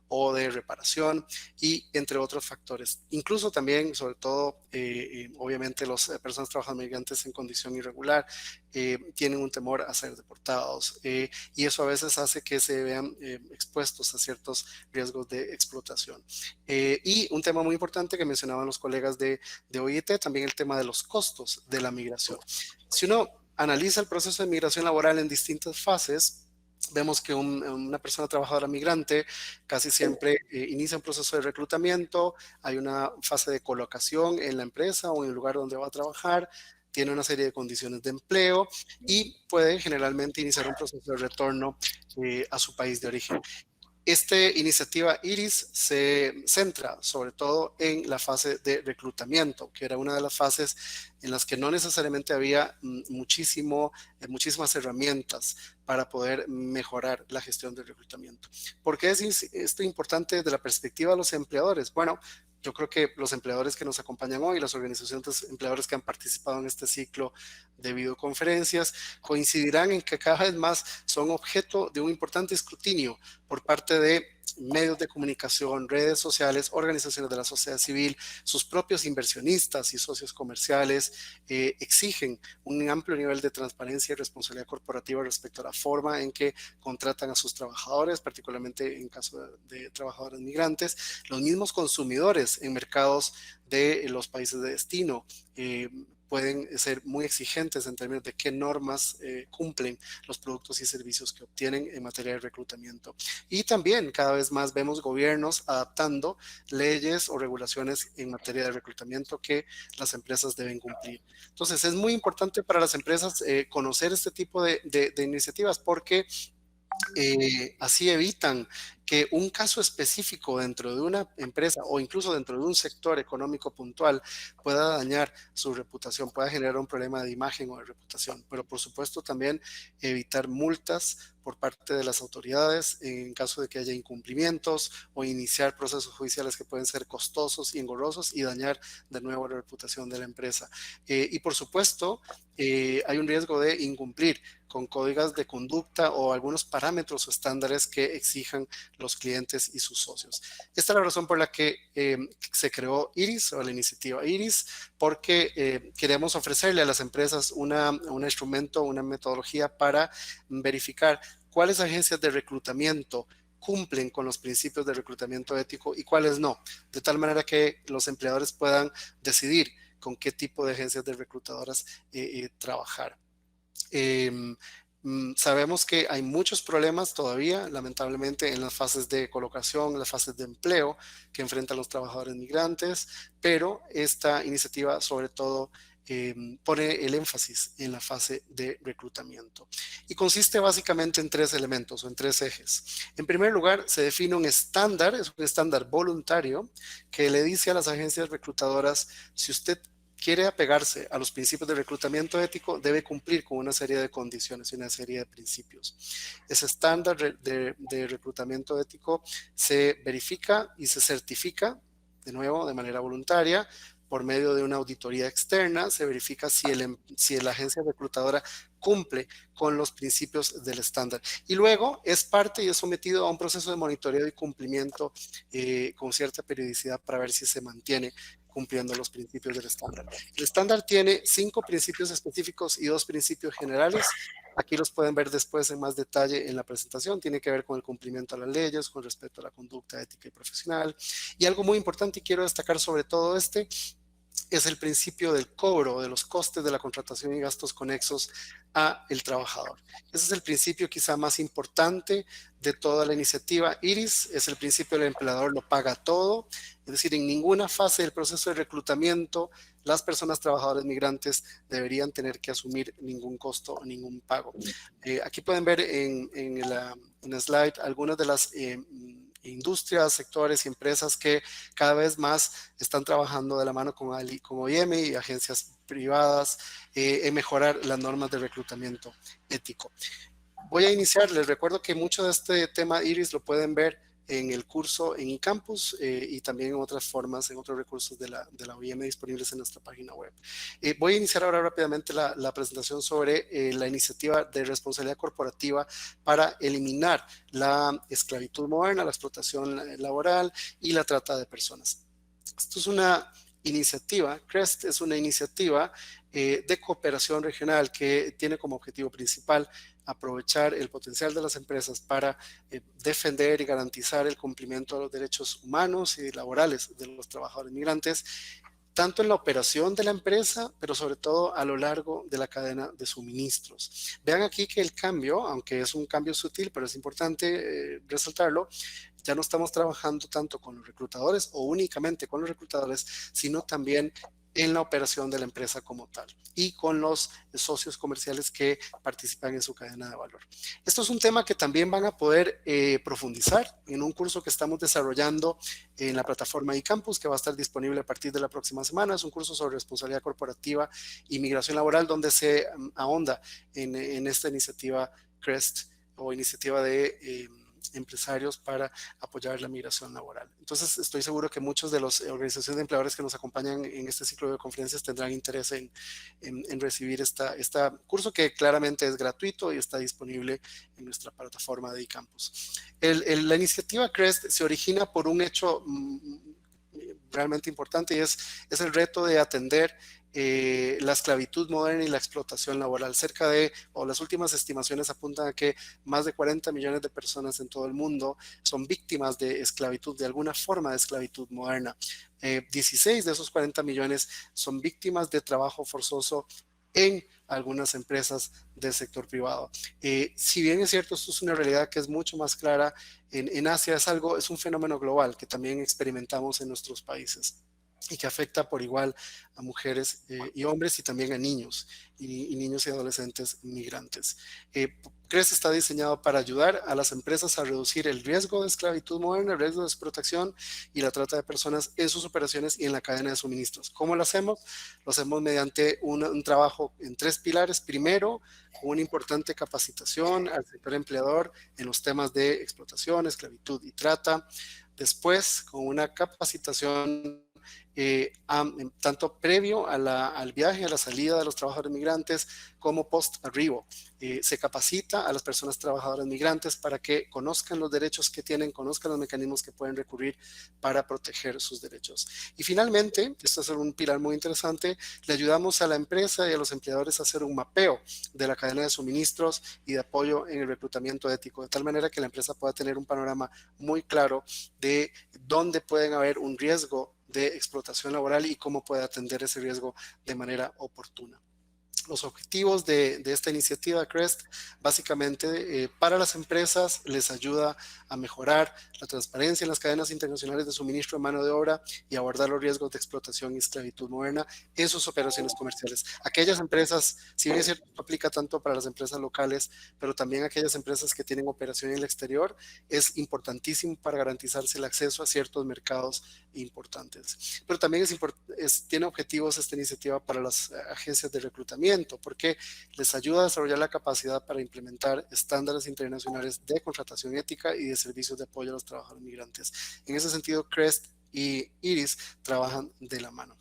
S3: o de reparación y entre otros factores. Incluso también, sobre todo, obviamente las personas trabajadoras migrantes en condición irregular tienen un temor a ser deportados y eso a veces hace que se vean expuestos a ciertos riesgos de explotación. Y un tema muy importante que mencionaban los colegas de OIT, también el tema de los costos de la migración. Si uno analiza el proceso de migración laboral en distintas fases, vemos que una persona trabajadora migrante casi siempre inicia un proceso de reclutamiento, hay una fase de colocación en la empresa o en el lugar donde va a trabajar, tiene una serie de condiciones de empleo y puede generalmente iniciar un proceso de retorno a su país de origen. Esta iniciativa IRIS se centra sobre todo en la fase de reclutamiento, que era una de las fases en las que no necesariamente había muchísimas herramientas para poder mejorar la gestión del reclutamiento. ¿Por qué es esto importante desde la perspectiva de los empleadores? Bueno, yo creo que los empleadores que nos acompañan hoy, las organizaciones de empleadores que han participado en este ciclo de videoconferencias, coincidirán en que cada vez más son objeto de un importante escrutinio por parte de medios de comunicación, redes sociales, organizaciones de la sociedad civil, sus propios inversionistas y socios comerciales exigen un amplio nivel de transparencia y responsabilidad corporativa respecto a la forma en que contratan a sus trabajadores, particularmente en caso de trabajadores migrantes, los mismos consumidores en mercados de los países de destino, pueden ser muy exigentes en términos de qué normas cumplen los productos y servicios que obtienen en materia de reclutamiento. Y también cada vez más vemos gobiernos adaptando leyes o regulaciones en materia de reclutamiento que las empresas deben cumplir. Entonces es muy importante para las empresas conocer este tipo de iniciativas porque así evitan que un caso específico dentro de una empresa o incluso dentro de un sector económico puntual pueda dañar su reputación, pueda generar un problema de imagen o de reputación, pero por supuesto también evitar multas por parte de las autoridades en caso de que haya incumplimientos o iniciar procesos judiciales que pueden ser costosos y engorrosos y dañar de nuevo la reputación de la empresa. Y por supuesto, hay un riesgo de incumplir con códigos de conducta o algunos parámetros o estándares que exijan los clientes y sus socios. Esta es la razón por la que se creó IRIS o la iniciativa IRIS, porque queremos ofrecerle a las empresas un instrumento, una metodología para verificar cuáles agencias de reclutamiento cumplen con los principios de reclutamiento ético y cuáles no, de tal manera que los empleadores puedan decidir con qué tipo de agencias de reclutadoras trabajar. Sabemos que hay muchos problemas todavía, lamentablemente, en las fases de colocación, en las fases de empleo que enfrentan los trabajadores migrantes, pero esta iniciativa sobre todo pone el énfasis en la fase de reclutamiento y consiste básicamente en 3 elementos o en 3 ejes. En primer lugar, se define un estándar, es un estándar voluntario que le dice a las agencias reclutadoras: si usted quiere apegarse a los principios de reclutamiento ético, debe cumplir con una serie de condiciones y una serie de principios. Ese estándar de reclutamiento ético se verifica y se certifica, de nuevo, de manera voluntaria, por medio de una auditoría externa. Se verifica si la agencia reclutadora cumple con los principios del estándar. Y luego es parte y es sometido a un proceso de monitoreo y cumplimiento con cierta periodicidad para ver si se mantiene cumpliendo los principios del estándar. El estándar tiene 5 principios específicos y 2 principios generales. Aquí los pueden ver después en más detalle en la presentación. Tiene que ver con el cumplimiento a las leyes, con respecto a la conducta ética y profesional. Y algo muy importante y quiero destacar sobre todo es el principio del cobro de los costes de la contratación y gastos conexos a el trabajador. Ese es el principio quizá más importante de toda la iniciativa IRIS, es el principio del empleador lo paga todo, es decir, en ninguna fase del proceso de reclutamiento las personas trabajadoras migrantes deberían tener que asumir ningún costo o ningún pago. Aquí pueden ver en el slide algunas de las industrias, sectores y empresas que cada vez más están trabajando de la mano con OIM y agencias privadas en mejorar las normas de reclutamiento ético. Voy a iniciar, les recuerdo que mucho de este tema IRIS lo pueden ver en el curso en eCampus y también en otras formas, en otros recursos de la OIM disponibles en nuestra página web. Voy a iniciar ahora rápidamente la presentación sobre la iniciativa de responsabilidad corporativa para eliminar la esclavitud moderna, la explotación laboral y la trata de personas. Esto es una iniciativa, CREST es una iniciativa de cooperación regional que tiene como objetivo principal aprovechar el potencial de las empresas para defender y garantizar el cumplimiento de los derechos humanos y laborales de los trabajadores migrantes, tanto en la operación de la empresa, pero sobre todo a lo largo de la cadena de suministros. Vean aquí que el cambio, aunque es un cambio sutil, pero es importante resaltarlo, ya no estamos trabajando tanto con los reclutadores o únicamente con los reclutadores, sino también en la operación de la empresa como tal y con los socios comerciales que participan en su cadena de valor. Esto es un tema que también van a poder profundizar en un curso que estamos desarrollando en la plataforma eCampus, que va a estar disponible a partir de la próxima semana. Es un curso sobre responsabilidad corporativa y migración laboral donde se ahonda en esta iniciativa CREST o iniciativa de empresarios para apoyar la migración laboral. Entonces, estoy seguro que muchos de las organizaciones de empleadores que nos acompañan en este ciclo de conferencias tendrán interés en recibir este curso que claramente es gratuito y está disponible en nuestra plataforma de eCampus. La iniciativa CREST se origina por un hecho realmente importante y es el reto de atender la esclavitud moderna y la explotación laboral. Las últimas estimaciones apuntan a que más de 40 millones de personas en todo el mundo son víctimas de esclavitud, de alguna forma de esclavitud moderna. 16 de esos 40 millones son víctimas de trabajo forzoso en algunas empresas del sector privado. Si bien es cierto, esto es una realidad que es mucho más clara en Asia, es un fenómeno global que también experimentamos en nuestros países y que afecta por igual a mujeres y hombres y también a niños y niños y adolescentes migrantes. CREST está diseñado para ayudar a las empresas a reducir el riesgo de esclavitud moderna, el riesgo de explotación y la trata de personas en sus operaciones y en la cadena de suministros. ¿Cómo lo hacemos? Lo hacemos mediante un trabajo en 3 pilares. Primero, con una importante capacitación al sector empleador en los temas de explotación, esclavitud y trata. Después, con una capacitación tanto previo al viaje, a la salida de los trabajadores migrantes, como post-arribo. Se capacita a las personas trabajadoras migrantes para que conozcan los derechos que tienen, conozcan los mecanismos que pueden recurrir para proteger sus derechos. Y finalmente, esto es un pilar muy interesante, le ayudamos a la empresa y a los empleadores a hacer un mapeo de la cadena de suministros y de apoyo en el reclutamiento ético, de tal manera que la empresa pueda tener un panorama muy claro de dónde pueden haber un riesgo de explotación laboral y cómo puede atender ese riesgo de manera oportuna. Los objetivos de esta iniciativa CREST, básicamente para las empresas les ayuda a mejorar la transparencia en las cadenas internacionales de suministro de mano de obra y abordar los riesgos de explotación y esclavitud moderna en sus operaciones comerciales. Aquellas empresas, si bien es cierto, aplica tanto para las empresas locales, pero también aquellas empresas que tienen operación en el exterior, es importantísimo para garantizarse el acceso a ciertos mercados importantes. Pero también tiene objetivos esta iniciativa para las agencias de reclutamiento, porque les ayuda a desarrollar la capacidad para implementar estándares internacionales de contratación ética y de servicios de apoyo a los trabajadores migrantes. En ese sentido, CREST y IRIS trabajan de la mano.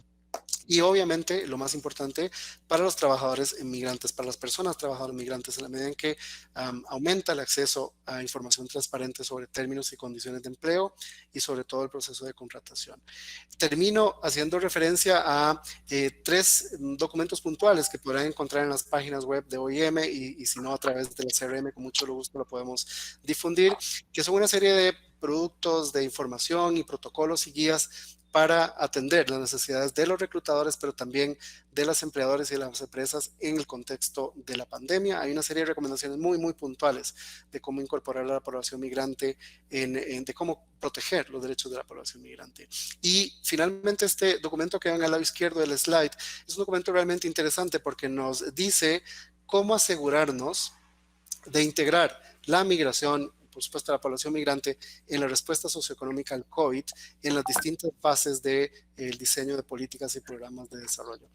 S3: Y obviamente, lo más importante, para los trabajadores migrantes, para las personas trabajadoras migrantes, en la medida en que aumenta el acceso a información transparente sobre términos y condiciones de empleo y sobre todo el proceso de contratación. Termino haciendo referencia a 3 documentos puntuales que podrán encontrar en las páginas web de OIM y si no a través del CRM, con mucho gusto lo podemos difundir, que son una serie de productos de información y protocolos y guías para atender las necesidades de los reclutadores, pero también de los empleadores y de las empresas en el contexto de la pandemia. Hay una serie de recomendaciones muy, muy puntuales de cómo incorporar a la población migrante, de cómo proteger los derechos de la población migrante. Y finalmente este documento que ven al lado izquierdo del slide es un documento realmente interesante porque nos dice cómo asegurarnos de integrar la migración, por supuesto, la población migrante en la respuesta socioeconómica al COVID en las distintas fases del diseño de políticas y programas de desarrollo.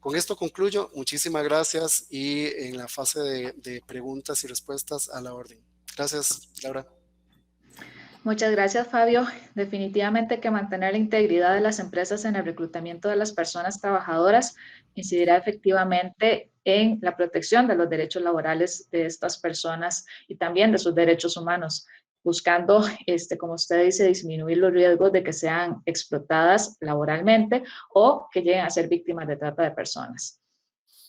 S3: Con esto concluyo. Muchísimas gracias y en la fase de preguntas y respuestas a la orden. Gracias, Laura.
S2: Muchas gracias, Fabio. Definitivamente que mantener la integridad de las empresas en el reclutamiento de las personas trabajadoras incidirá efectivamente en la protección de los derechos laborales de estas personas y también de sus derechos humanos, buscando, como usted dice, disminuir los riesgos de que sean explotadas laboralmente o que lleguen a ser víctimas de trata de personas.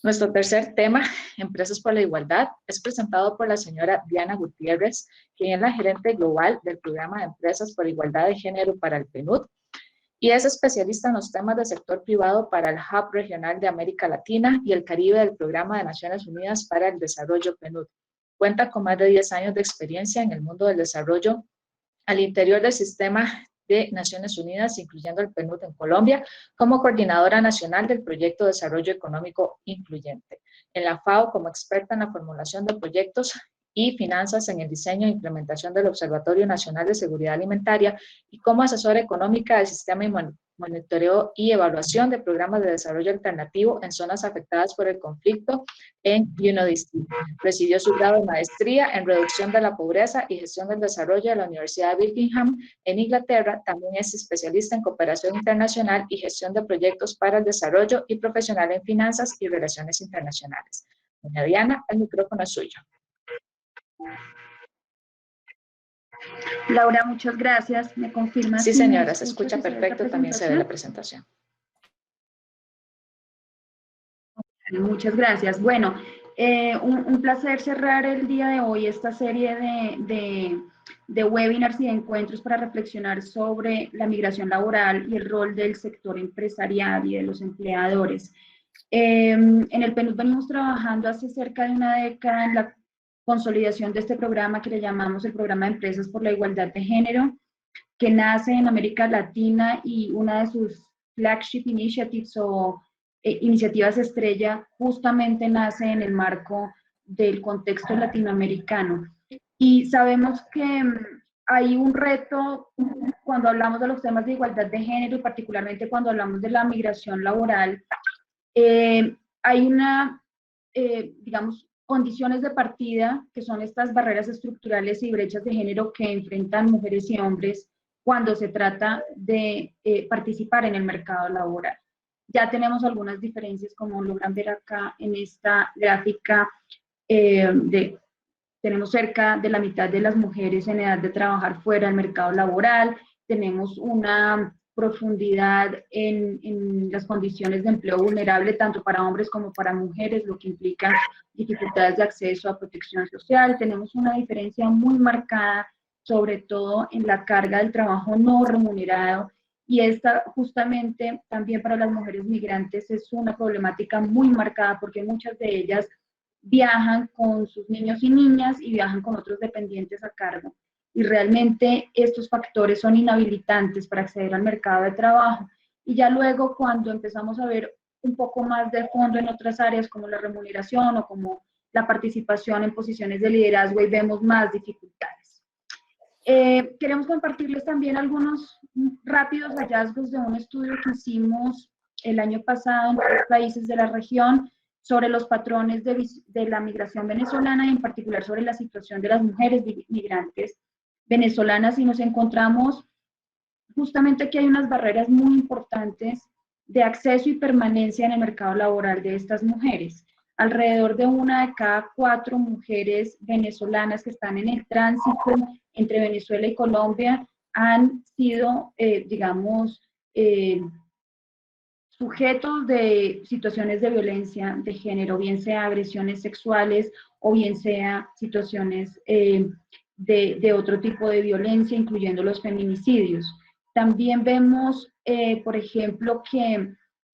S2: Nuestro tercer tema, Empresas por la Igualdad, es presentado por la señora Diana Gutiérrez, quien es la gerente global del Programa de Empresas por Igualdad de Género para el PNUD y es especialista en los temas del sector privado para el Hub Regional de América Latina y el Caribe del Programa de Naciones Unidas para el Desarrollo PNUD. Cuenta con más de 10 años de experiencia en el mundo del desarrollo al interior del sistema de Naciones Unidas, incluyendo el PNUD en Colombia, como coordinadora nacional del Proyecto de Desarrollo Económico Incluyente. En la FAO, como experta en la formulación de proyectos y finanzas en el diseño e implementación del Observatorio Nacional de Seguridad Alimentaria y como asesora económica del sistema de monitoreo y evaluación de programas de desarrollo alternativo en zonas afectadas por el conflicto en UNODC. Recibió su grado de maestría en reducción de la pobreza y gestión del desarrollo de la Universidad de Birmingham en Inglaterra. También es especialista en cooperación internacional y gestión de proyectos para el desarrollo y profesional en finanzas y relaciones internacionales. Doña Diana, el micrófono es suyo.
S7: Laura, muchas gracias. ¿Me confirma?
S2: Sí, señora, se escucha perfecto, también se ve la presentación.
S7: Muchas gracias. Bueno, un placer cerrar el día de hoy esta serie de webinars y de encuentros para reflexionar sobre la migración laboral y el rol del sector empresarial y de los empleadores. En el PNUD venimos trabajando hace cerca de una década en la consolidación de este programa que le llamamos el Programa de Empresas por la Igualdad de Género, que nace en América Latina y una de sus flagship initiatives o iniciativas estrella justamente nace en el marco del contexto latinoamericano. Y sabemos que hay un reto cuando hablamos de los temas de igualdad de género y particularmente cuando hablamos de la migración laboral. Hay digamos, condiciones de partida que son estas barreras estructurales y brechas de género que enfrentan mujeres y hombres cuando se trata de participar en el mercado laboral. Ya tenemos algunas diferencias, como logran ver acá en esta gráfica, tenemos cerca de la mitad de las mujeres en edad de trabajar fuera del mercado laboral, tenemos una profundidad en las condiciones de empleo vulnerable tanto para hombres como para mujeres, lo que implica dificultades de acceso a protección social. Tenemos una diferencia muy marcada, sobre todo en la carga del trabajo no remunerado, y esta justamente también para las mujeres migrantes es una problemática muy marcada porque muchas de ellas viajan con sus niños y niñas y viajan con otros dependientes a cargo. Y realmente estos factores son inhabilitantes para acceder al mercado de trabajo. Y ya luego cuando empezamos a ver un poco más de fondo en otras áreas como la remuneración o como la participación en posiciones de liderazgo, y vemos más dificultades. Queremos compartirles también algunos rápidos hallazgos de un estudio que hicimos el año pasado en varios países de la región sobre los patrones de la migración venezolana y en particular sobre la situación de las mujeres migrantes venezolanas, y nos encontramos justamente que hay unas barreras muy importantes de acceso y permanencia en el mercado laboral de estas mujeres. Alrededor de 1 de cada 4 mujeres venezolanas que están en el tránsito entre Venezuela y Colombia han sido, digamos, sujetos de situaciones de violencia de género, bien sea agresiones sexuales o bien sea situaciones de otro tipo de violencia, incluyendo los feminicidios. También vemos, por ejemplo, que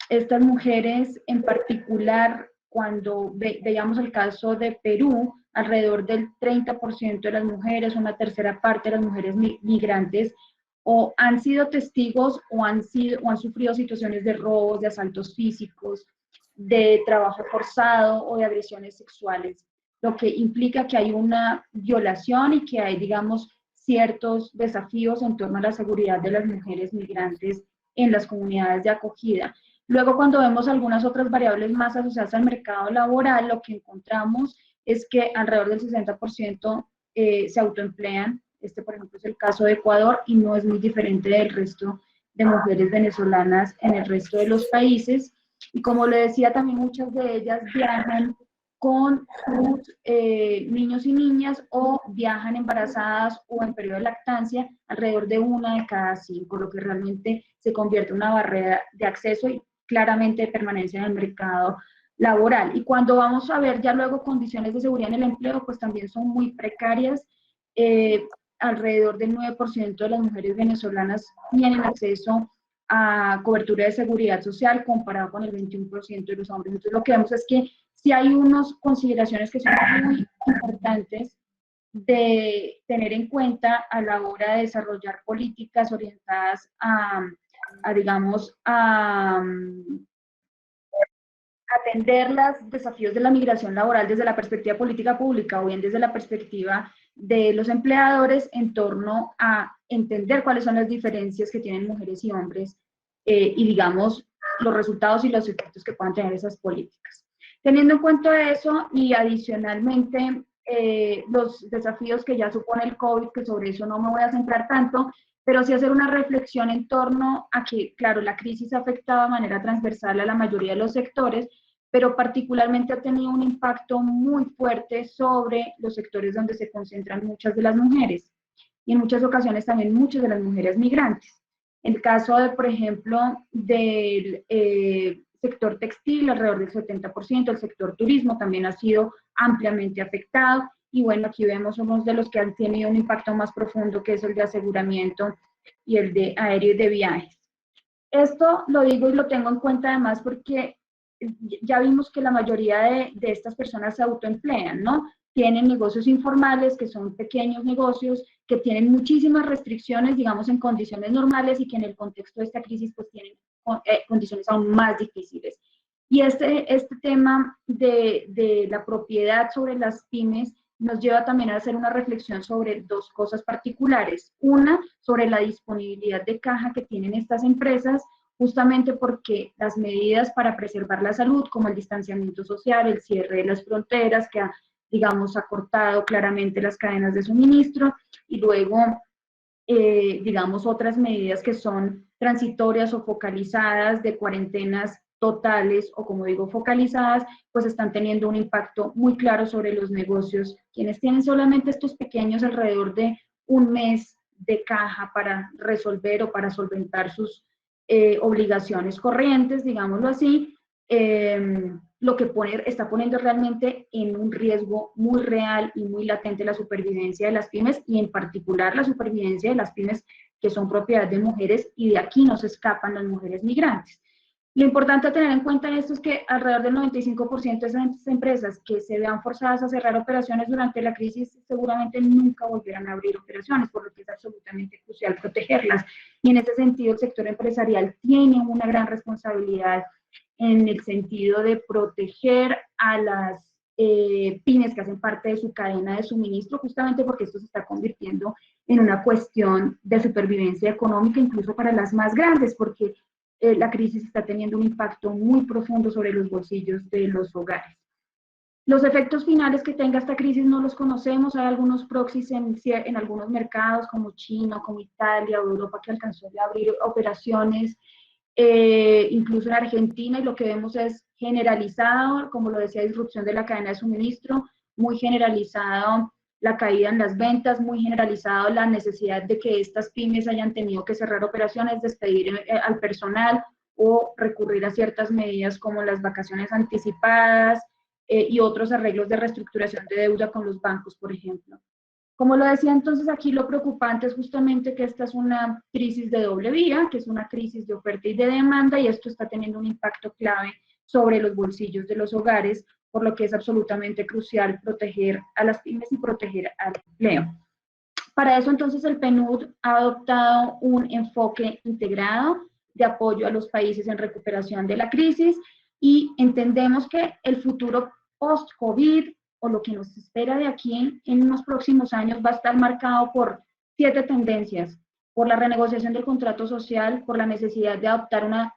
S7: estas mujeres en particular, cuando veíamos el caso de Perú, alrededor del 30% de las mujeres, una tercera parte de las mujeres migrantes, o han sido testigos o han sufrido situaciones de robos, de asaltos físicos, de trabajo forzado o de agresiones sexuales, lo que implica que hay una violación y que hay, digamos, ciertos desafíos en torno a la seguridad de las mujeres migrantes en las comunidades de acogida. Luego, cuando vemos algunas otras variables más asociadas al mercado laboral, lo que encontramos es que alrededor del 60% se autoemplean. Este, por ejemplo, es el caso de Ecuador y no es muy diferente del resto de mujeres venezolanas en el resto de los países. Y como le decía, también muchas de ellas viajan con sus niños y niñas o viajan embarazadas o en periodo de lactancia, alrededor de 1 de cada 5, lo que realmente se convierte en una barrera de acceso y claramente de permanencia en el mercado laboral. Y cuando vamos a ver ya luego condiciones de seguridad en el empleo, pues también son muy precarias. Alrededor del 9% de las mujeres venezolanas tienen acceso a cobertura de seguridad social comparado con el 21% de los hombres. Entonces lo que vemos es que sí hay unas consideraciones que son muy importantes de tener en cuenta a la hora de desarrollar políticas orientadas digamos, a atender los desafíos de la migración laboral desde la perspectiva política pública o bien desde la perspectiva de los empleadores en torno a entender cuáles son las diferencias que tienen mujeres y hombres y, digamos, los resultados y los efectos que puedan tener esas políticas. Teniendo en cuenta eso y adicionalmente los desafíos que ya supone el COVID, que sobre eso no me voy a centrar tanto, pero sí hacer una reflexión en torno a que, claro, la crisis ha afectado de manera transversal a la mayoría de los sectores, pero particularmente ha tenido un impacto muy fuerte sobre los sectores donde se concentran muchas de las mujeres, y en muchas ocasiones también muchas de las mujeres migrantes. En el caso de, por ejemplo, del sector textil, alrededor del 70%, el sector turismo también ha sido ampliamente afectado, y bueno, aquí vemos unos de los que han tenido un impacto más profundo, que es el de aseguramiento y el de aéreo y de viajes. Esto lo digo y lo tengo en cuenta además porque ya vimos que la mayoría de estas personas se autoemplean, ¿no? Tienen negocios informales, que son pequeños negocios, que tienen muchísimas restricciones, digamos, en condiciones normales, y que en el contexto de esta crisis pues tienen condiciones aún más difíciles. Y este tema de la propiedad sobre las pymes nos lleva también a hacer una reflexión sobre dos cosas particulares. Una, sobre la disponibilidad de caja que tienen estas empresas, justamente porque las medidas para preservar la salud, como el distanciamiento social, el cierre de las fronteras, que ha, digamos, acortado claramente las cadenas de suministro, y luego, digamos, otras medidas que son transitorias o focalizadas, de cuarentenas totales o, como digo, focalizadas, pues están teniendo un impacto muy claro sobre los negocios. Quienes tienen solamente estos pequeños, alrededor de un mes de caja para resolver o para solventar sus obligaciones corrientes, digámoslo así, lo que está poniendo realmente en un riesgo muy real y muy latente la supervivencia de las pymes, y en particular la supervivencia de las pymes que son propiedad de mujeres, y de aquí no se escapan las mujeres migrantes. Lo importante a tener en cuenta en esto es que alrededor del 95% de esas empresas que se vean forzadas a cerrar operaciones durante la crisis seguramente nunca volverán a abrir operaciones, por lo que es absolutamente crucial protegerlas. Y en ese sentido el sector empresarial tiene una gran responsabilidad en el sentido de proteger a las pymes que hacen parte de su cadena de suministro, justamente porque esto se está convirtiendo en una cuestión de supervivencia económica, incluso para las más grandes, porque la crisis está teniendo un impacto muy profundo sobre los bolsillos de los hogares. Los efectos finales que tenga esta crisis no los conocemos. Hay algunos proxies en algunos mercados como China, como Italia o Europa, que alcanzó a abrir operaciones, incluso en Argentina, y lo que vemos es generalizado, como lo decía, disrupción de la cadena de suministro, muy generalizado la caída en las ventas, muy generalizado la necesidad de que estas pymes hayan tenido que cerrar operaciones, despedir al personal o recurrir a ciertas medidas como las vacaciones anticipadas y otros arreglos de reestructuración de deuda con los bancos, por ejemplo. Como lo decía entonces, aquí lo preocupante es justamente que esta es una crisis de doble vía, que es una crisis de oferta y de demanda, y esto está teniendo un impacto clave sobre los bolsillos de los hogares, por lo que es absolutamente crucial proteger a las pymes y proteger al empleo. Para eso entonces el PNUD ha adoptado un enfoque integrado de apoyo a los países en recuperación de la crisis, y entendemos que el futuro post-COVID, o lo que nos espera de aquí en unos próximos años, va a estar marcado por 7 tendencias: por la renegociación del contrato social, por la necesidad de adoptar una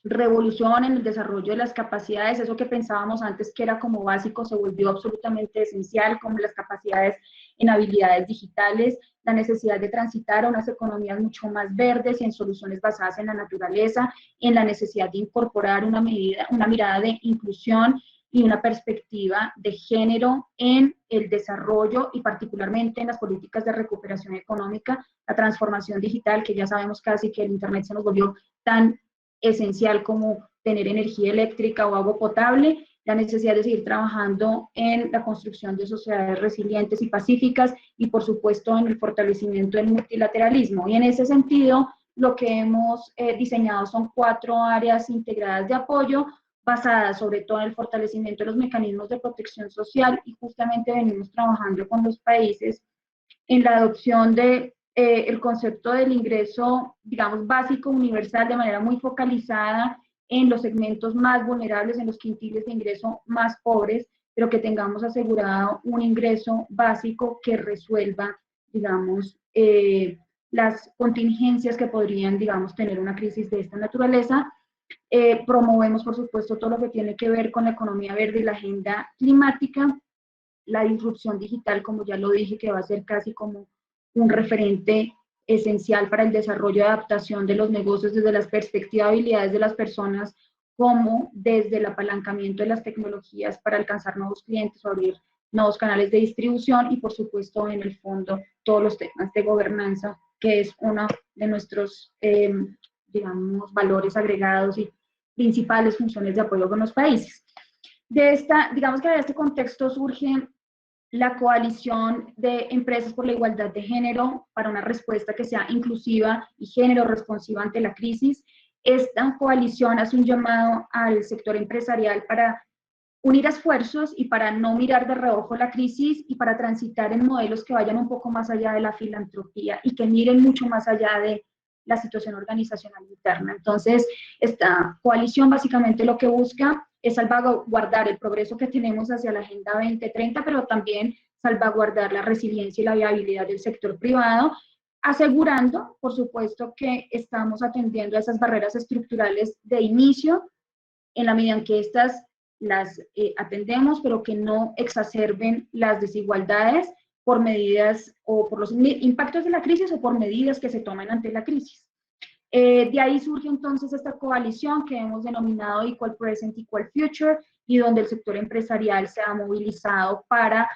S7: revolución en el desarrollo de las capacidades, eso que pensábamos antes que era como básico se volvió absolutamente esencial, como las capacidades en habilidades digitales, la necesidad de transitar a unas economías mucho más verdes y en soluciones basadas en la naturaleza, en la necesidad de incorporar una mirada de inclusión y una perspectiva de género en el desarrollo y particularmente en las políticas de recuperación económica, la transformación digital, que ya sabemos casi que el Internet se nos volvió tan esencial como tener energía eléctrica o agua potable, la necesidad de seguir trabajando en la construcción de sociedades resilientes y pacíficas, y por supuesto en el fortalecimiento del multilateralismo. Y en ese sentido, lo que hemos diseñado son 4 áreas integradas de apoyo, basadas sobre todo en el fortalecimiento de los mecanismos de protección social, y justamente venimos trabajando con los países en la adopción de el concepto del ingreso, digamos, básico universal, de manera muy focalizada en los segmentos más vulnerables, en los quintiles de ingreso más pobres, pero que tengamos asegurado un ingreso básico que resuelva, digamos, las contingencias que podrían, digamos, tener una crisis de esta naturaleza. Promovemos, por supuesto, todo lo que tiene que ver con la economía verde y la agenda climática, la disrupción digital, como ya lo dije, que va a ser casi como un referente esencial para el desarrollo y adaptación de los negocios desde las perspectivas de habilidades de las personas, como desde el apalancamiento de las tecnologías para alcanzar nuevos clientes o abrir nuevos canales de distribución, y por supuesto en el fondo todos los temas de gobernanza, que es uno de nuestros, digamos, valores agregados y principales funciones de apoyo con los países. Digamos que de este contexto surge la coalición de empresas por la igualdad de género para una respuesta que sea inclusiva y género responsiva ante la crisis. Esta coalición hace un llamado al sector empresarial para unir esfuerzos y para no mirar de reojo la crisis y para transitar en modelos que vayan un poco más allá de la filantropía y que miren mucho más allá de la situación organizacional interna. Entonces, esta coalición básicamente lo que busca es salvaguardar el progreso que tenemos hacia la Agenda 2030, pero también salvaguardar la resiliencia y la viabilidad del sector privado, asegurando, por supuesto, que estamos atendiendo a esas barreras estructurales de inicio, en la medida en que estas las atendemos, pero que no exacerben las desigualdades por medidas o por los impactos de la crisis o por medidas que se tomen ante la crisis. De ahí surge entonces esta coalición que hemos denominado Equal Present, Equal Future, y donde el sector empresarial se ha movilizado para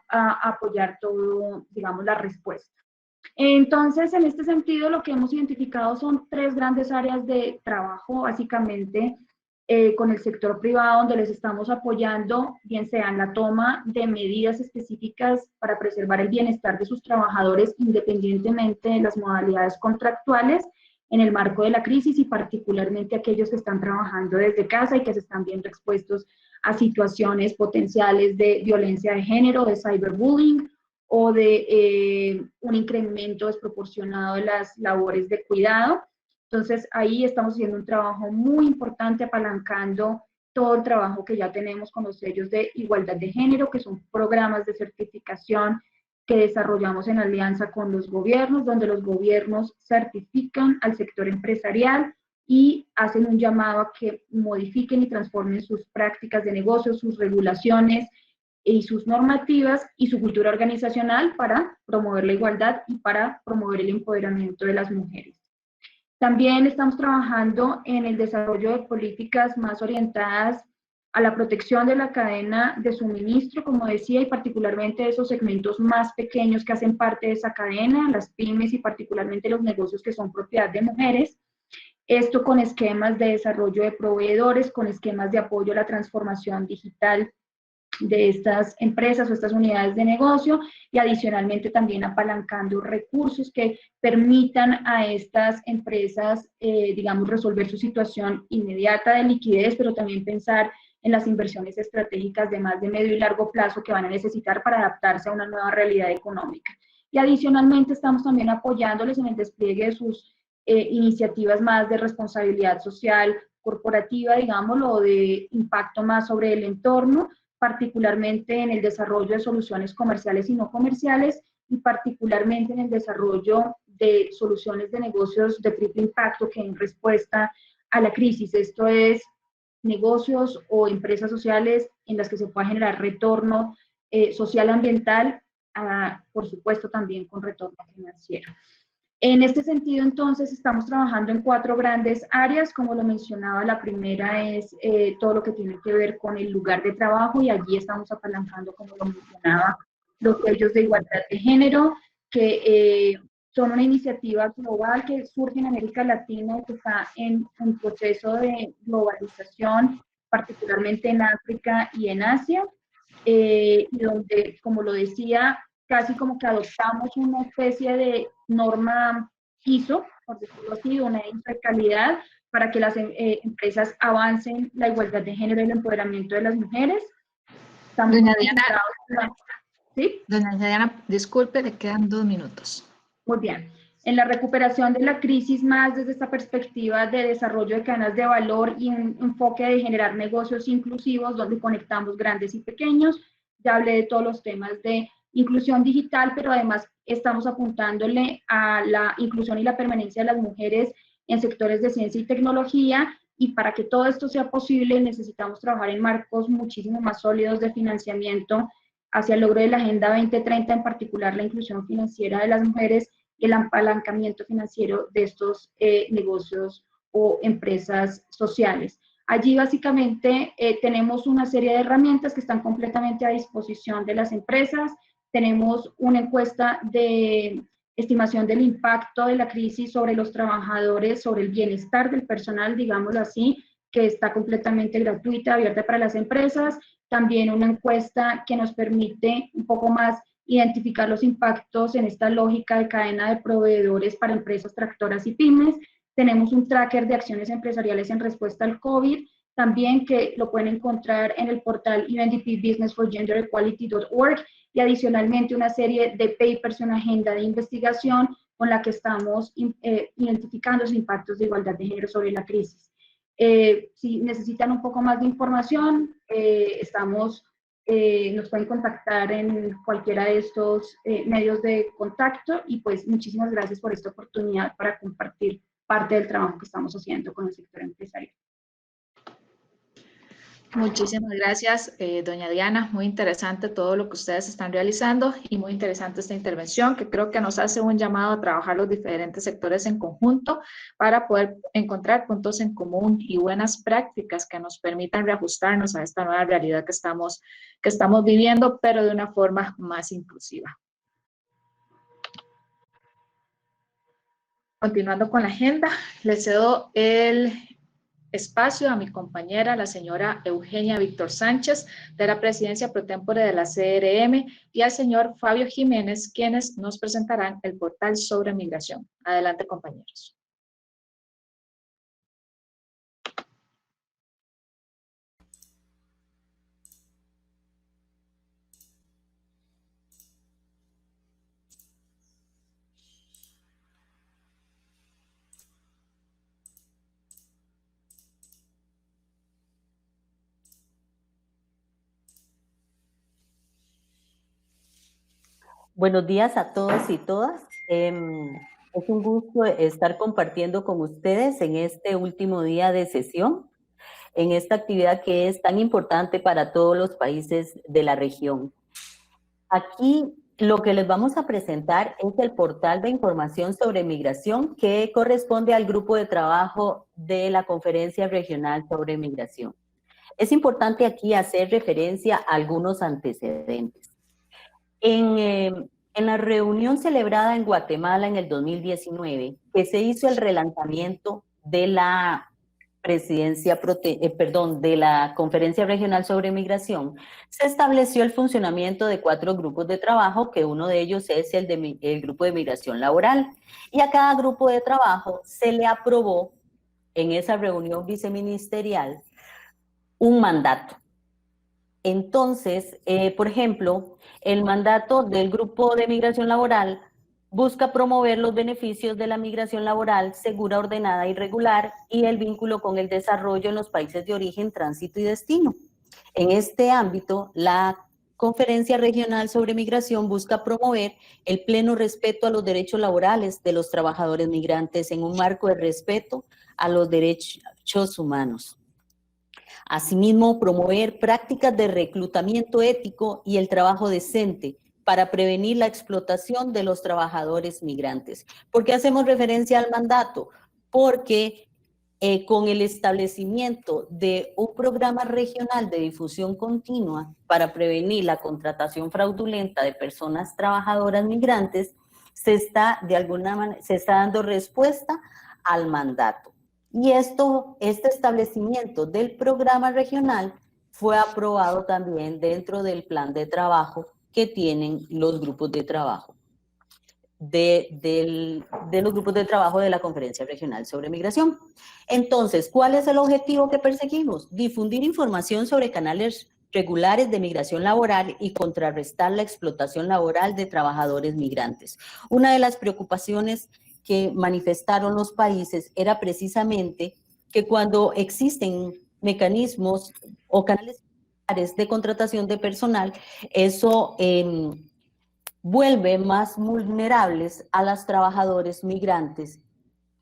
S7: apoyar todo, digamos, la respuesta. Entonces, en este sentido, lo que hemos identificado son 3 grandes áreas de trabajo, básicamente, con el sector privado, donde les estamos apoyando, bien sea en la toma de medidas específicas para preservar el bienestar de sus trabajadores, independientemente de las modalidades contractuales, en el marco de la crisis, y particularmente aquellos que están trabajando desde casa y que se están viendo expuestos a situaciones potenciales de violencia de género, de cyberbullying, o de un incremento desproporcionado de las labores de cuidado. Entonces, ahí estamos haciendo un trabajo muy importante apalancando todo el trabajo que ya tenemos con los sellos de igualdad de género, que son programas de certificación que desarrollamos en alianza con los gobiernos, donde los gobiernos certifican al sector empresarial y hacen un llamado a que modifiquen y transformen sus prácticas de negocio, sus regulaciones y sus normativas y su cultura organizacional para promover la igualdad y para promover el empoderamiento de las mujeres. También estamos trabajando en el desarrollo de políticas más orientadas a la protección de la cadena de suministro, como decía, y particularmente de esos segmentos más pequeños que hacen parte de esa cadena, las pymes y particularmente los negocios que son propiedad de mujeres. Esto con esquemas de desarrollo de proveedores, con esquemas de apoyo a la transformación digital de estas empresas o estas unidades de negocio, y adicionalmente también apalancando recursos que permitan a estas empresas, digamos, resolver su situación inmediata de liquidez, pero también pensar en las inversiones estratégicas de más de medio y largo plazo que van a necesitar para adaptarse a una nueva realidad económica. Y adicionalmente estamos también apoyándoles en el despliegue de sus iniciativas más de responsabilidad social corporativa, digámoslo, o de impacto más sobre el entorno, particularmente en el desarrollo de soluciones comerciales y no comerciales, y particularmente en el desarrollo de soluciones de negocios de triple impacto que en respuesta a la crisis. Esto es negocios o empresas sociales en las que se pueda generar retorno social ambiental, por supuesto también con retorno financiero. En este sentido, entonces, estamos trabajando en 4 grandes áreas. Como lo mencionaba, la primera es todo lo que tiene que ver con el lugar de trabajo, y allí estamos apalancando, como lo mencionaba, los sellos de igualdad de género, que son una iniciativa global que surge en América Latina y que está en un proceso de globalización, particularmente en África y en Asia, y donde, como lo decía, casi como que adoptamos una especie de norma ISO, por decirlo así, una ISO de calidad, para que las empresas avancen la igualdad de género y el empoderamiento de las mujeres.
S2: Doña Diana,
S7: ¿sí?
S2: Doña Diana, disculpe, le quedan 2 minutos.
S7: Muy bien. En la recuperación de la crisis, más desde esta perspectiva de desarrollo de cadenas de valor y un enfoque de generar negocios inclusivos donde conectamos grandes y pequeños. Ya hablé de todos los temas de inclusión digital, pero además estamos apuntándole a la inclusión y la permanencia de las mujeres en sectores de ciencia y tecnología, y para que todo esto sea posible necesitamos trabajar en marcos muchísimo más sólidos de financiamiento hacia el logro de la Agenda 2030, en particular la inclusión financiera de las mujeres y el apalancamiento financiero de estos negocios o empresas sociales. Allí básicamente tenemos una serie de herramientas que están completamente a disposición de las empresas. Tenemos una encuesta de estimación del impacto de la crisis sobre los trabajadores, sobre el bienestar del personal, digámoslo así, que está completamente gratuita, abierta para las empresas. También una encuesta que nos permite un poco más identificar los impactos en esta lógica de cadena de proveedores para empresas tractoras y pymes. Tenemos un tracker de acciones empresariales en respuesta al COVID, también que lo pueden encontrar en el portal UNDP-business-for-gender-equality.org, y adicionalmente una serie de papers, una agenda de investigación con la que estamos identificando los impactos de igualdad de género sobre la crisis. Si necesitan un poco más de información, nos pueden contactar en cualquiera de estos medios de contacto, y pues muchísimas gracias por esta oportunidad para compartir parte del trabajo que estamos haciendo con el sector empresarial.
S2: Muchísimas gracias, doña Diana. Muy interesante todo lo que ustedes están realizando y muy interesante esta intervención, que creo que nos hace un llamado a trabajar los diferentes sectores en conjunto para poder encontrar puntos en común y buenas prácticas que nos permitan reajustarnos a esta nueva realidad que estamos viviendo, pero de una forma más inclusiva. Continuando con la agenda, le cedo el espacio a mi compañera, la señora Eugenia Víctor Sánchez, de la Presidencia Pro Tempore de la CRM, y al señor Fabio Jiménez, quienes nos presentarán el portal sobre migración. Adelante, compañeros.
S8: Buenos días a todos y todas. Es un gusto estar compartiendo con ustedes en este último día de sesión, en esta actividad que es tan importante para todos los países de la región. Aquí lo que les vamos a presentar es el portal de información sobre migración, que corresponde al grupo de trabajo de la Conferencia Regional sobre Migración. Es importante aquí hacer referencia a algunos antecedentes. En la reunión celebrada en Guatemala en el 2019, que se hizo el relanzamiento de la de la Conferencia Regional sobre Migración, se estableció el funcionamiento de 4 grupos de trabajo, que uno de ellos es el grupo de migración laboral, y a cada grupo de trabajo se le aprobó en esa reunión viceministerial un mandato. Entonces, por ejemplo, el mandato del Grupo de Migración Laboral busca promover los beneficios de la migración laboral segura, ordenada y regular, y el vínculo con el desarrollo en los países de origen, tránsito y destino. En este ámbito, la Conferencia Regional sobre Migración busca promover el pleno respeto a los derechos laborales de los trabajadores migrantes en un marco de respeto a los derechos humanos. Asimismo, promover prácticas de reclutamiento ético y el trabajo decente para prevenir la explotación de los trabajadores migrantes. ¿Por qué hacemos referencia al mandato? Porque con el establecimiento de un programa regional de difusión continua para prevenir la contratación fraudulenta de personas trabajadoras migrantes, se está dando respuesta al mandato. Y este establecimiento del programa regional fue aprobado también dentro del plan de trabajo que tienen los grupos de trabajo de los grupos de trabajo de la Conferencia Regional sobre Migración. Entonces, ¿cuál es el objetivo que perseguimos? Difundir información sobre canales regulares de migración laboral y contrarrestar la explotación laboral de trabajadores migrantes. Una de las preocupaciones que manifestaron los países era precisamente que cuando existen mecanismos o canales de contratación de personal, eso vuelve más vulnerables a los trabajadores migrantes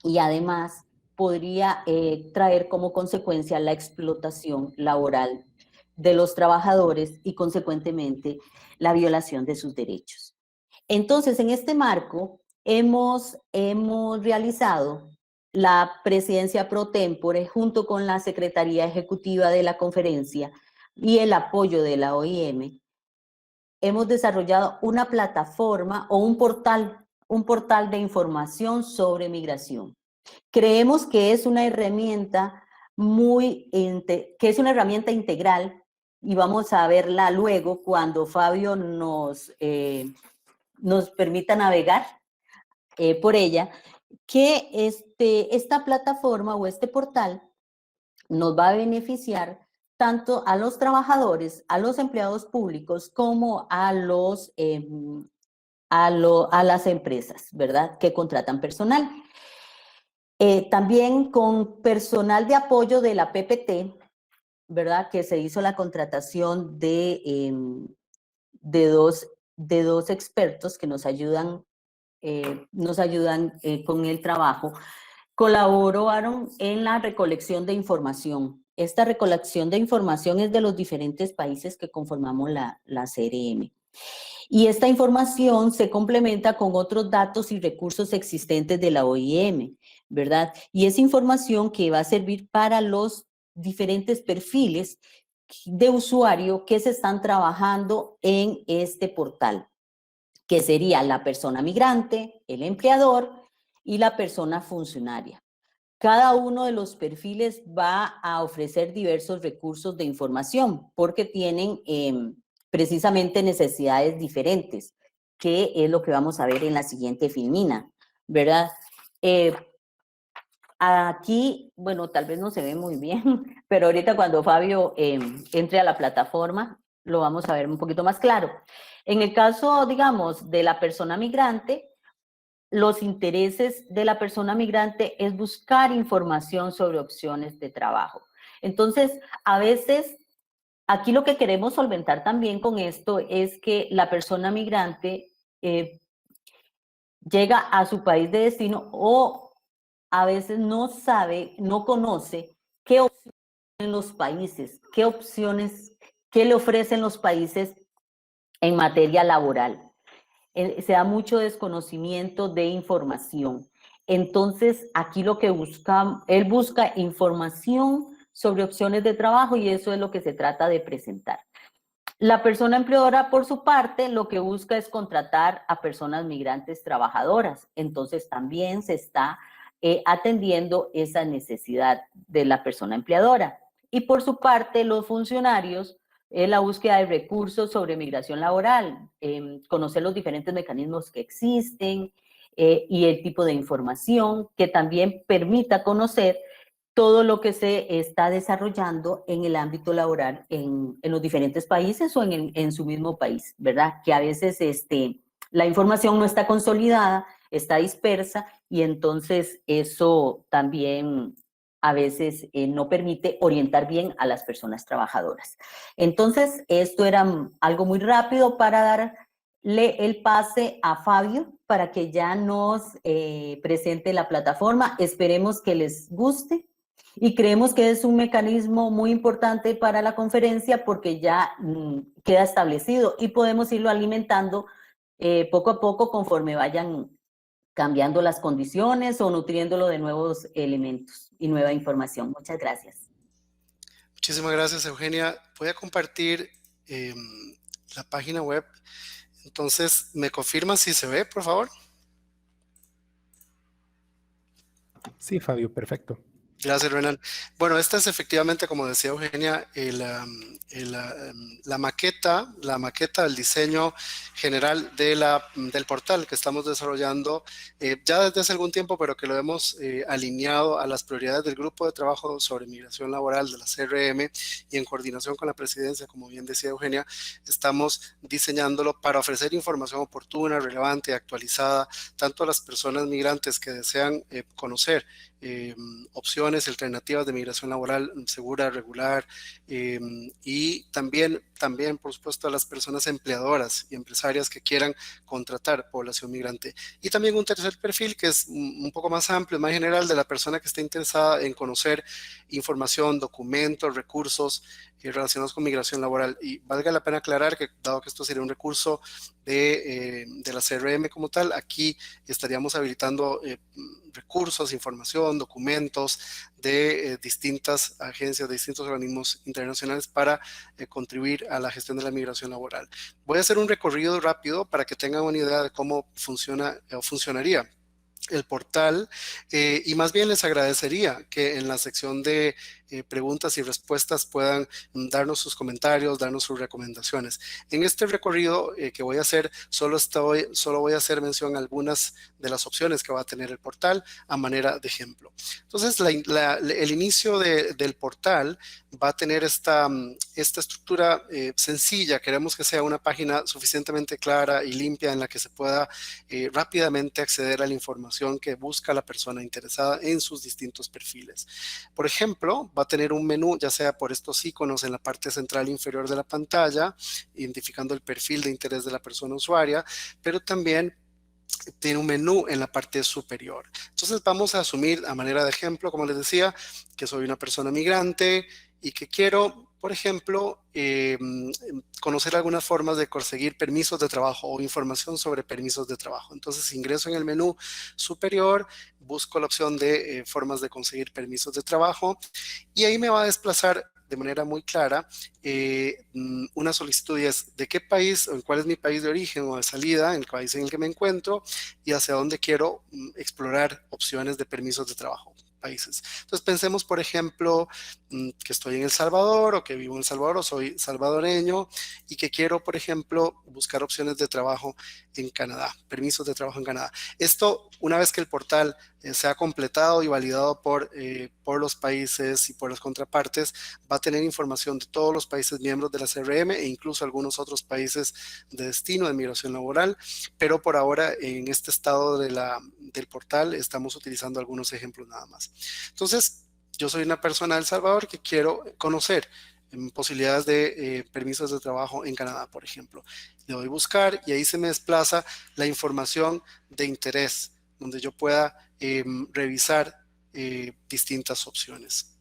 S8: y además podría traer como consecuencia la explotación laboral de los trabajadores y consecuentemente la violación de sus derechos. Entonces, en este marco, hemos realizado la Presidencia Pro Tempore junto con la Secretaría Ejecutiva de la Conferencia y el apoyo de la OIM. Hemos desarrollado una plataforma o un portal un portal de información sobre migración. Creemos que es una herramienta integral, y vamos a verla luego cuando Fabio nos permita navegar por ella, que esta plataforma o este portal nos va a beneficiar tanto a los trabajadores, a los empleados públicos, como a las empresas, ¿verdad?, que contratan personal. También con personal de apoyo de la PPT, ¿verdad?, que se hizo la contratación de dos expertos que nos ayudan con el trabajo. Colaboraron en la recolección de información. Esta recolección de información es de los diferentes países que conformamos la CRM. Y esta información se complementa con otros datos y recursos existentes de la OIM, ¿verdad? Y es información que va a servir para los diferentes perfiles de usuario que se están trabajando en este portal, que sería la persona migrante, el empleador y la persona funcionaria. Cada uno de los perfiles va a ofrecer diversos recursos de información porque tienen precisamente necesidades diferentes, que es lo que vamos a ver en la siguiente filmina, ¿verdad? Aquí, bueno, tal vez no se ve muy bien, pero ahorita cuando Fabio entre a la plataforma, lo vamos a ver un poquito más claro. En el caso, digamos, de la persona migrante, los intereses de la persona migrante es buscar información sobre opciones de trabajo. Entonces, a veces, aquí lo que queremos solventar también con esto es que la persona migrante llega a su país de destino o a veces no sabe, no conoce qué opciones en los países, qué le ofrecen los países en materia laboral. Se da mucho desconocimiento de información. Entonces, aquí lo que él busca información sobre opciones de trabajo y eso es lo que se trata de presentar. La persona empleadora, por su parte, lo que busca es contratar a personas migrantes trabajadoras. Entonces, también se está atendiendo esa necesidad de la persona empleadora. Y por su parte, los funcionarios, la búsqueda de recursos sobre migración laboral, conocer los diferentes mecanismos que existen y el tipo de información que también permita conocer todo lo que se está desarrollando en el ámbito laboral en los diferentes países o en su mismo país, ¿verdad? Que a veces la información no está consolidada, está dispersa y entonces eso también a veces no permite orientar bien a las personas trabajadoras. Entonces, esto era algo muy rápido para darle el pase a Fabio para que ya nos presente la plataforma. Esperemos que les guste y creemos que es un mecanismo muy importante para la conferencia porque ya queda establecido y podemos irlo alimentando poco a poco conforme vayan cambiando las condiciones o nutriéndolo de nuevos elementos y nueva información. Muchas gracias.
S3: Muchísimas gracias, Eugenia. Voy a compartir la página web. Entonces, ¿me confirman si se ve, por favor?
S6: Sí, Fabio, perfecto.
S3: Gracias, Renan. Bueno, esta es efectivamente, como decía Eugenia, la maqueta, el diseño general del portal que estamos desarrollando ya desde hace algún tiempo, pero que lo hemos alineado a las prioridades del Grupo de Trabajo sobre Migración Laboral de la CRM y en coordinación con la presidencia, como bien decía Eugenia, estamos diseñándolo para ofrecer información oportuna, relevante y actualizada, tanto a las personas migrantes que desean conocer opciones alternativas de migración laboral segura, regular y también por supuesto a las personas empleadoras y empresarias que quieran contratar población migrante. Y también un tercer perfil que es un poco más amplio, más general, de la persona que está interesada en conocer información, documentos, recursos relacionados con migración laboral. Y valga la pena aclarar que dado que esto sería un recurso de la CRM como tal, aquí estaríamos habilitando recursos, información, documentos, de distintas agencias, de distintos organismos internacionales para contribuir a la gestión de la migración laboral. Voy a hacer un recorrido rápido para que tengan una idea de cómo funciona o funcionaría el portal, y más bien les agradecería que en la sección de preguntas y respuestas puedan darnos sus comentarios, darnos sus recomendaciones. En este recorrido que voy a hacer, solo voy a hacer mención a algunas de las opciones que va a tener el portal a manera de ejemplo. Entonces, el inicio del portal va a tener esta estructura sencilla. Queremos que sea una página suficientemente clara y limpia en la que se pueda rápidamente acceder a la información que busca la persona interesada en sus distintos perfiles. Por ejemplo, va a tener un menú, ya sea por estos iconos en la parte central inferior de la pantalla, identificando el perfil de interés de la persona usuaria, pero también tiene un menú en la parte superior. Entonces vamos a asumir a manera de ejemplo, como les decía, que soy una persona migrante y que quiero, por ejemplo, conocer algunas formas de conseguir permisos de trabajo o información sobre permisos de trabajo. Entonces ingreso en el menú superior, busco la opción de formas de conseguir permisos de trabajo y ahí me va a desplazar de manera muy clara una solicitud, y es de qué país o en cuál es mi país de origen o de salida, en el país en el que me encuentro y hacia dónde quiero explorar opciones de permisos de trabajo. Países. Entonces pensemos, por ejemplo, que estoy en El Salvador o que vivo en El Salvador o soy salvadoreño y que quiero, por ejemplo, buscar opciones de trabajo en Canadá, permisos de trabajo en Canadá. Esto, una vez que el portal sea completado y validado por los países y por las contrapartes, va a tener información de todos los países miembros de la CRM e incluso algunos otros países de destino de migración laboral, pero por ahora en este estado del portal estamos utilizando algunos ejemplos nada más. Entonces, yo soy una persona de El Salvador que quiero conocer posibilidades de permisos de trabajo en Canadá, por ejemplo. Le doy buscar y ahí se me desplaza la información de interés, donde yo pueda revisar distintas opciones.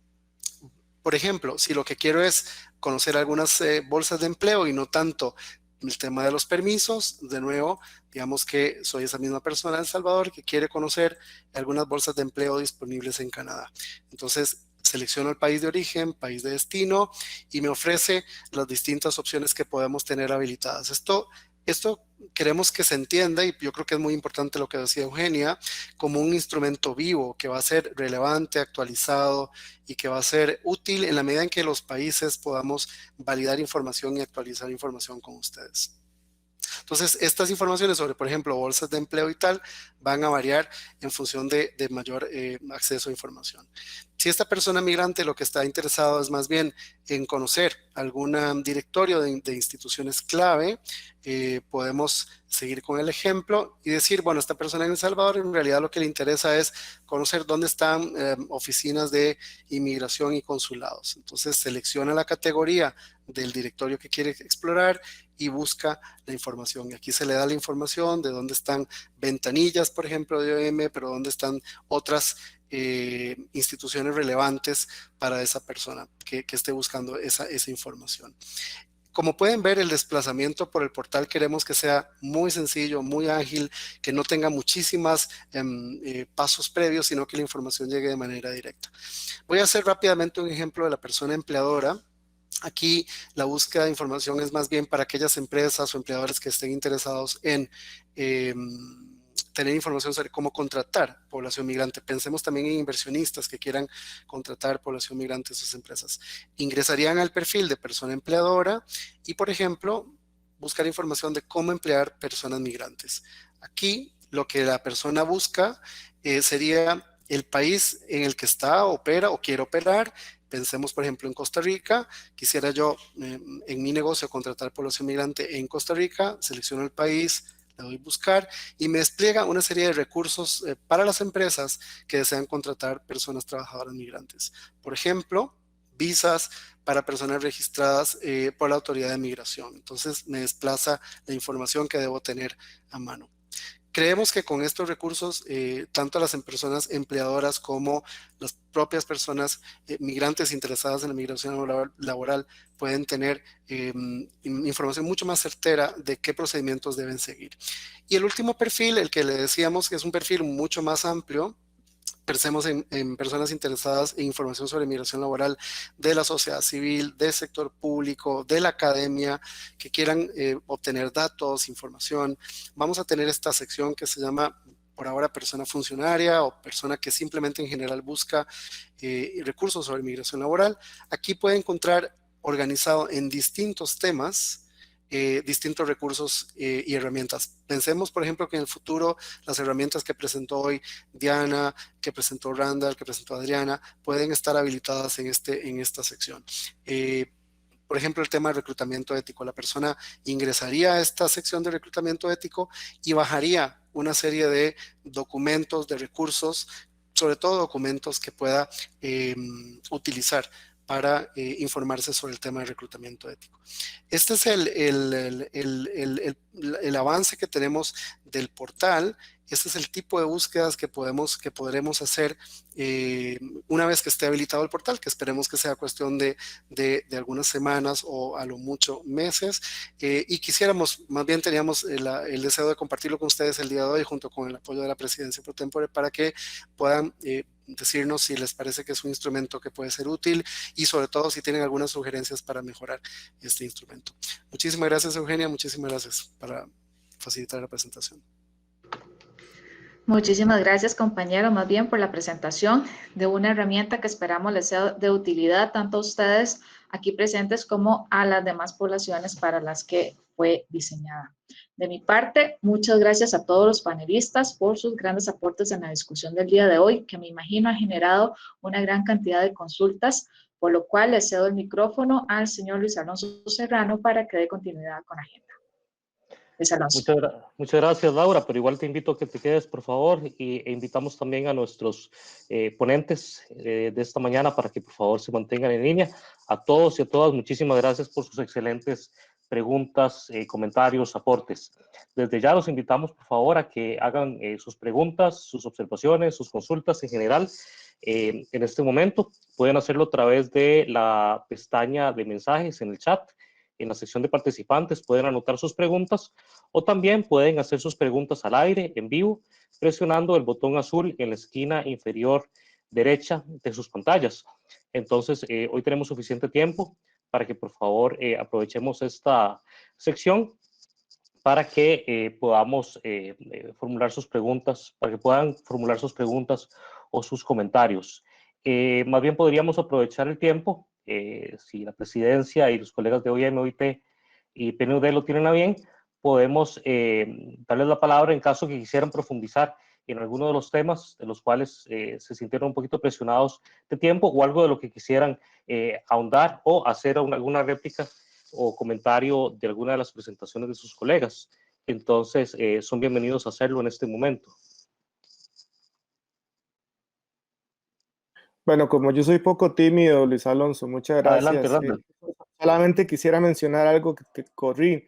S3: Por ejemplo, si lo que quiero es conocer algunas bolsas de empleo y no tanto el tema de los permisos, de nuevo, digamos que soy esa misma persona de El Salvador que quiere conocer algunas bolsas de empleo disponibles en Canadá. Entonces, selecciono el país de origen, país de destino y me ofrece las distintas opciones que podemos tener habilitadas. Esto queremos que se entienda, y yo creo que es muy importante lo que decía Eugenia, como un instrumento vivo que va a ser relevante, actualizado y que va a ser útil en la medida en que los países podamos validar información y actualizar información con ustedes. Entonces, estas informaciones sobre, por ejemplo, bolsas de empleo y tal, van a variar en función de mayor acceso a información. Si esta persona migrante lo que está interesado es más bien en conocer algún directorio de instituciones clave, podemos seguir con el ejemplo y decir, bueno, esta persona en El Salvador en realidad lo que le interesa es conocer dónde están oficinas de inmigración y consulados. Entonces selecciona la categoría del directorio que quiere explorar y busca la información. Y aquí se le da la información de dónde están ventanillas, por ejemplo, de OIM, pero dónde están otras instituciones relevantes para esa persona que esté buscando esa información. Como pueden ver, el desplazamiento por el portal queremos que sea muy sencillo, muy ágil, que no tenga muchísimas pasos previos, sino que la información llegue de manera directa. Voy a hacer rápidamente un ejemplo de la persona empleadora. Aquí la búsqueda de información es más bien para aquellas empresas o empleadores que estén interesados en tener información sobre cómo contratar población migrante. Pensemos también en inversionistas que quieran contratar población migrante en sus empresas. Ingresarían al perfil de persona empleadora y, por ejemplo, buscar información de cómo emplear personas migrantes. Aquí lo que la persona busca sería el país en el que está, opera o quiere operar. Pensemos, por ejemplo, en Costa Rica. Quisiera yo en mi negocio contratar población migrante en Costa Rica. Selecciono el país, le doy buscar y me despliega una serie de recursos para las empresas que desean contratar personas trabajadoras migrantes. Por ejemplo, visas para personas registradas por la Autoridad de Migración. Entonces me desplaza la información que debo tener a mano. Creemos que con estos recursos, tanto las personas empleadoras como las propias personas migrantes interesadas en la migración laboral pueden tener información mucho más certera de qué procedimientos deben seguir. Y el último perfil, el que le decíamos que es un perfil mucho más amplio, pensemos en personas interesadas en información sobre migración laboral de la sociedad civil, del sector público, de la academia, que quieran obtener datos, información. Vamos a tener esta sección que se llama, por ahora, persona funcionaria o persona que simplemente en general busca recursos sobre migración laboral. Aquí puede encontrar organizado en distintos temas, distintos recursos y herramientas. Pensemos, por ejemplo, que en el futuro las herramientas que presentó hoy Diana, que presentó Randall, que presentó Adriana, pueden estar habilitadas en esta sección. Por ejemplo, el tema de reclutamiento ético. La persona ingresaría a esta sección de reclutamiento ético y bajaría una serie de documentos, de recursos, sobre todo documentos que pueda utilizar para informarse sobre el tema de reclutamiento ético. Este es el avance que tenemos del portal. Este es el tipo de búsquedas que podremos hacer una vez que esté habilitado el portal, que esperemos que sea cuestión de algunas semanas o a lo mucho meses. Y quisiéramos, más bien teníamos el deseo de compartirlo con ustedes el día de hoy, junto con el apoyo de la Presidencia Pro Tempore, para que puedan decirnos si les parece que es un instrumento que puede ser útil y sobre todo si tienen algunas sugerencias para mejorar este instrumento. Muchísimas gracias, Eugenia, muchísimas gracias para facilitar la presentación.
S2: Muchísimas gracias, compañero, más bien por la presentación de una herramienta que esperamos les sea de utilidad tanto a ustedes aquí presentes como a las demás poblaciones para las que fue diseñada. De mi parte, muchas gracias a todos los panelistas por sus grandes aportes en la discusión del día de hoy, que me imagino ha generado una gran cantidad de consultas, por lo cual le cedo el micrófono al señor Luis Alonso Serrano para que dé continuidad con la agenda.
S1: Muchas gracias, Laura, pero igual te invito a que te quedes, por favor, e invitamos también a nuestros ponentes de esta mañana para que por favor se mantengan en línea. A todos y a todas, muchísimas gracias por sus excelentes preguntas, comentarios, aportes. Desde ya los invitamos, por favor, a que hagan sus preguntas, sus observaciones, sus consultas en general. En este momento pueden hacerlo a través de la pestaña de mensajes en el chat. En la sección de participantes pueden anotar sus preguntas o también pueden hacer sus preguntas al aire, en vivo, presionando el botón azul en la esquina inferior derecha de sus pantallas. Entonces, hoy tenemos suficiente tiempo para que por favor aprovechemos esta sección para que podamos formular sus preguntas, para que puedan formular sus preguntas o sus comentarios. Más bien podríamos aprovechar el tiempo, si la presidencia y los colegas de OIM, OIT y PNUD lo tienen a bien, podemos darles la palabra en caso que quisieran profundizar en alguno de los temas de los cuales se sintieron un poquito presionados de tiempo o algo de lo que quisieran ahondar o hacer alguna réplica o comentario de alguna de las presentaciones de sus colegas. Entonces, son bienvenidos a hacerlo en este momento.
S5: Bueno, como yo soy poco tímido, Luis Alonso, muchas gracias.
S1: Adelante, Randall.
S5: Solamente quisiera mencionar algo que corrí.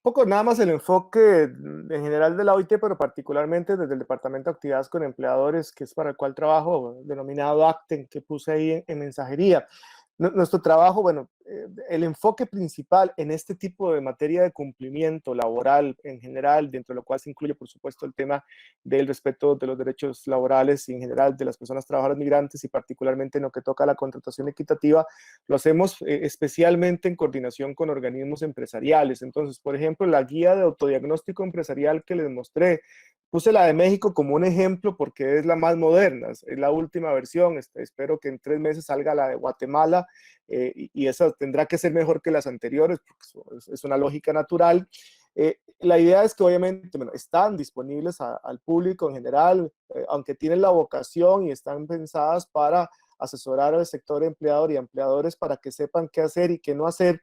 S5: Poco nada más el enfoque en general de la OIT, pero particularmente desde el Departamento de Actividades con Empleadores, que es para el cual trabajo, denominado ACTEN, que puse ahí en mensajería. Nuestro trabajo, bueno, el enfoque principal en este tipo de materia de cumplimiento laboral en general, dentro de lo cual se incluye, por supuesto, el tema del respeto de los derechos laborales y en general de las personas trabajadoras migrantes y particularmente en lo que toca a la contratación equitativa, lo hacemos especialmente en coordinación con organismos empresariales. Entonces, por ejemplo, la guía de autodiagnóstico empresarial que les mostré, puse la de México como un ejemplo porque es la más moderna, es la última versión. Espero que en 3 meses salga la de Guatemala y esa tendrá que ser mejor que las anteriores porque es una lógica natural. La idea es que obviamente bueno, están disponibles al público en general, aunque tienen la vocación y están pensadas para asesorar al sector empleador y empleadores para que sepan qué hacer y qué no hacer.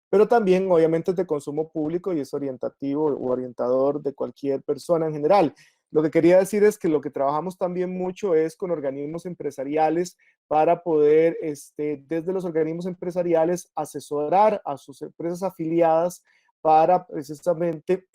S5: Pero también obviamente es de consumo público y es orientativo o orientador de cualquier persona en general. Lo que quería decir es que lo que trabajamos también mucho es con organismos empresariales para poder, desde los organismos empresariales, asesorar a sus empresas afiliadas para precisamente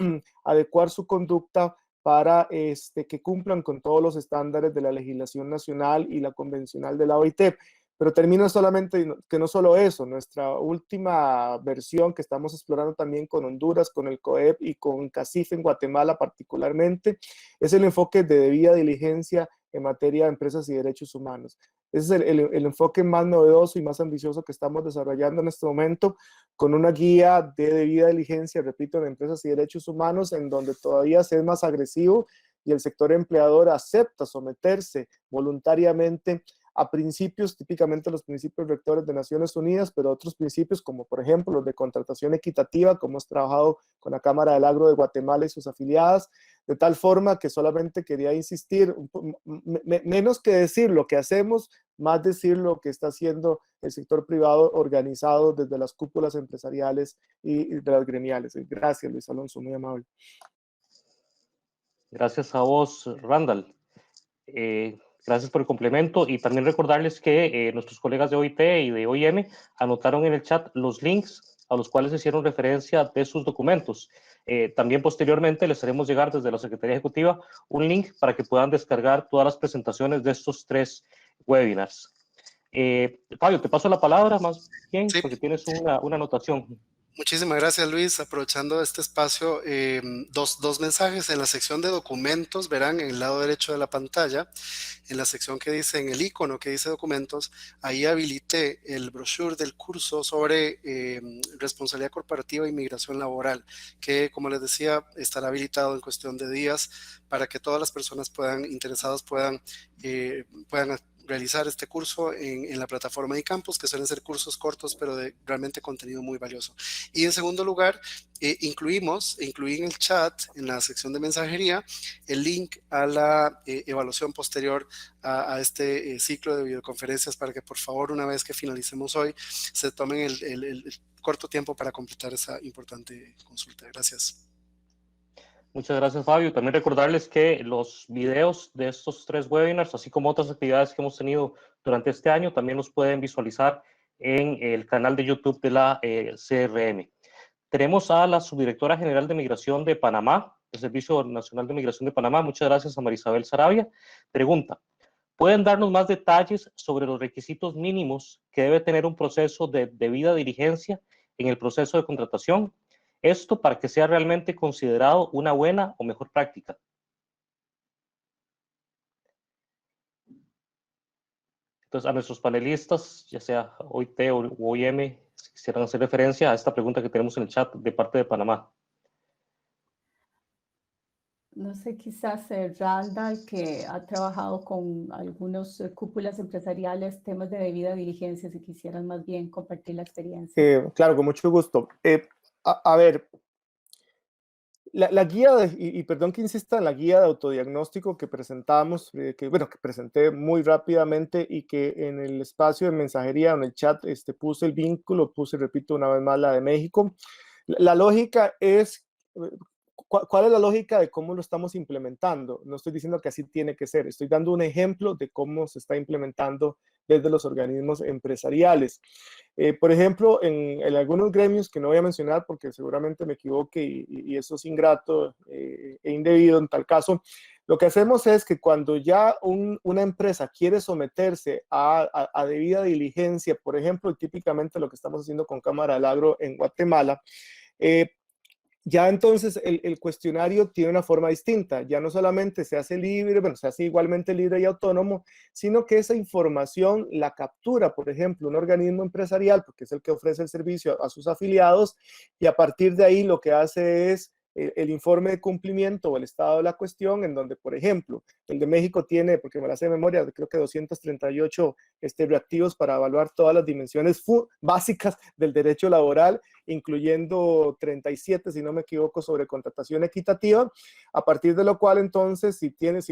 S5: adecuar su conducta para que cumplan con todos los estándares de la legislación nacional y la convencional de la OIT. Pero termino solamente que no solo eso, nuestra última versión que estamos explorando también con Honduras, con el COEP y con CACIF en Guatemala particularmente, es el enfoque de debida diligencia en materia de empresas y derechos humanos. Ese es el enfoque más novedoso y más ambicioso que estamos desarrollando en este momento, con una guía de debida diligencia, repito, en empresas y derechos humanos, en donde todavía se es más agresivo y el sector empleador acepta someterse voluntariamente a principios, típicamente los principios rectores de Naciones Unidas, pero otros principios como por ejemplo los de contratación equitativa, como hemos trabajado con la Cámara del Agro de Guatemala y sus afiliadas, de tal forma que solamente quería insistir, menos que decir lo que hacemos, más decir lo que está haciendo el sector privado organizado desde las cúpulas empresariales y de las gremiales. Gracias, Luis Alonso, muy amable.
S1: Gracias a vos, Randall. Gracias por el complemento y también recordarles que nuestros colegas de OIT y de OIM anotaron en el chat los links a los cuales hicieron referencia de sus documentos. También posteriormente les haremos llegar desde la Secretaría Ejecutiva un link para que puedan descargar todas las presentaciones de estos 3 webinars. Fabio, te paso la palabra más bien, sí, porque tienes una anotación.
S3: Muchísimas gracias, Luis. Aprovechando este espacio, dos mensajes. En la sección de documentos, verán en el lado derecho de la pantalla, en la sección que dice, en el icono que dice documentos, ahí habilité el brochure del curso sobre responsabilidad corporativa e inmigración laboral, que, como les decía, estará habilitado en cuestión de días para que todas las personas interesadas puedan realizar este curso en la plataforma de Campus, que suelen ser cursos cortos, pero de realmente contenido muy valioso. Y en segundo lugar, incluí en el chat, en la sección de mensajería, el link a la evaluación posterior a este ciclo de videoconferencias para que por favor, una vez que finalicemos hoy, se tomen el corto tiempo para completar esa importante consulta. Gracias.
S1: Muchas gracias, Fabio. También recordarles que los videos de estos 3 webinars, así como otras actividades que hemos tenido durante este año, también los pueden visualizar en el canal de YouTube de la CRM. Tenemos a la Subdirectora General de Migración de Panamá, el Servicio Nacional de Migración de Panamá. Muchas gracias a Marisabel Sarabia. Pregunta, ¿pueden darnos más detalles sobre los requisitos mínimos que debe tener un proceso de debida diligencia en el proceso de contratación? Esto para que sea realmente considerado una buena o mejor práctica. Entonces, a nuestros panelistas, ya sea OIT o OIM, si quisieran hacer referencia a esta pregunta que tenemos en el chat de parte de Panamá.
S4: No sé, quizás Randall, que ha trabajado con algunos cúpulas empresariales, temas de debida diligencia, si quisieran más bien compartir la experiencia.
S5: Claro, con mucho gusto. A ver, la guía, y perdón que insista en la guía de autodiagnóstico que presentamos, que presenté muy rápidamente y que en el espacio de mensajería, en el chat, puse el vínculo, repito una vez más, la de México. La lógica es, ¿cuál es la lógica de cómo lo estamos implementando? No estoy diciendo que así tiene que ser, estoy dando un ejemplo de cómo se está implementando desde los organismos empresariales. Por ejemplo, en algunos gremios que no voy a mencionar porque seguramente me equivoque y eso es ingrato e indebido en tal caso, lo que hacemos es que cuando ya una empresa quiere someterse a debida diligencia, por ejemplo, típicamente lo que estamos haciendo con Cámara del Agro en Guatemala, ya entonces el cuestionario tiene una forma distinta, ya no solamente se hace libre, se hace igualmente libre y autónomo, sino que esa información la captura, por ejemplo, un organismo empresarial, porque es el que ofrece el servicio a sus afiliados, y a partir de ahí lo que hace es el informe de cumplimiento o el estado de la cuestión, en donde, por ejemplo, el de México tiene, porque me la sé de memoria, creo que 238 reactivos para evaluar todas las dimensiones básicas del derecho laboral, incluyendo 37, si no me equivoco, sobre contratación equitativa, a partir de lo cual entonces,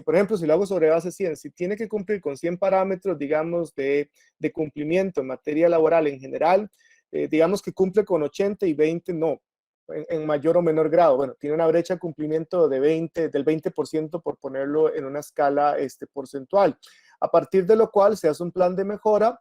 S5: por ejemplo, si lo hago sobre base 100, si tiene que cumplir con 100 parámetros, digamos, de cumplimiento en materia laboral en general, digamos que cumple con 80 y 20 no, en mayor o menor grado. Bueno, tiene una brecha de cumplimiento del 20% por ponerlo en una escala porcentual. A partir de lo cual se hace un plan de mejora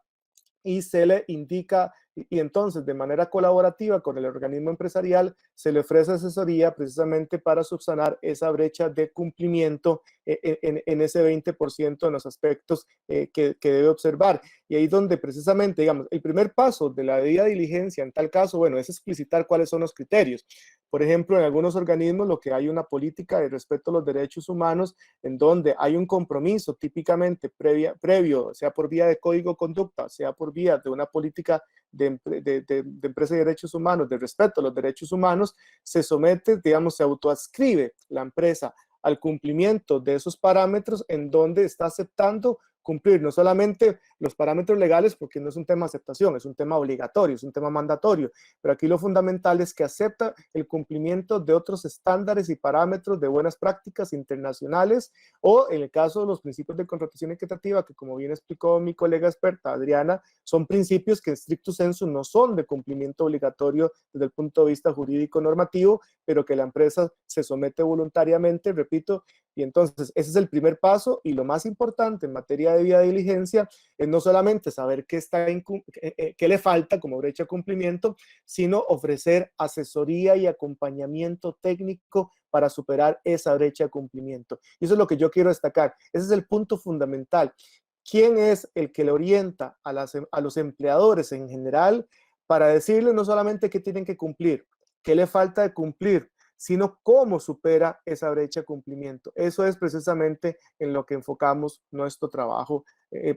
S5: y se le indica y entonces de manera colaborativa con el organismo empresarial se le ofrece asesoría precisamente para subsanar esa brecha de cumplimiento en ese 20% en los aspectos que debe observar. Y ahí donde precisamente, digamos, el primer paso de la debida diligencia en tal caso, bueno, es explicitar cuáles son los criterios. Por ejemplo, en algunos organismos lo que hay una política de respeto a los derechos humanos en donde hay un compromiso típicamente previo, sea por vía de código de conducta, sea por vía de una política de empresa de derechos humanos, de respeto a los derechos humanos, se somete, digamos, se autoadscribe la empresa al cumplimiento de esos parámetros en donde está aceptando cumplir no solamente los parámetros legales, porque no es un tema de aceptación, es un tema obligatorio, es un tema mandatorio, pero aquí lo fundamental es que acepta el cumplimiento de otros estándares y parámetros de buenas prácticas internacionales, o en el caso de los principios de contratación equitativa, que como bien explicó mi colega experta Adriana, son principios que en stricto sensu no son de cumplimiento obligatorio desde el punto de vista jurídico normativo, pero que la empresa se somete voluntariamente, repito, y entonces ese es el primer paso, y lo más importante en materia de debida diligencia es no solamente saber qué le falta como brecha de cumplimiento, sino ofrecer asesoría y acompañamiento técnico para superar esa brecha de cumplimiento. Y eso es lo que yo quiero destacar. Ese es el punto fundamental. ¿Quién es el que le orienta a los empleadores en general para decirles no solamente qué tienen que cumplir, qué le falta de cumplir, sino cómo supera esa brecha de cumplimiento? Eso es precisamente en lo que enfocamos nuestro trabajo,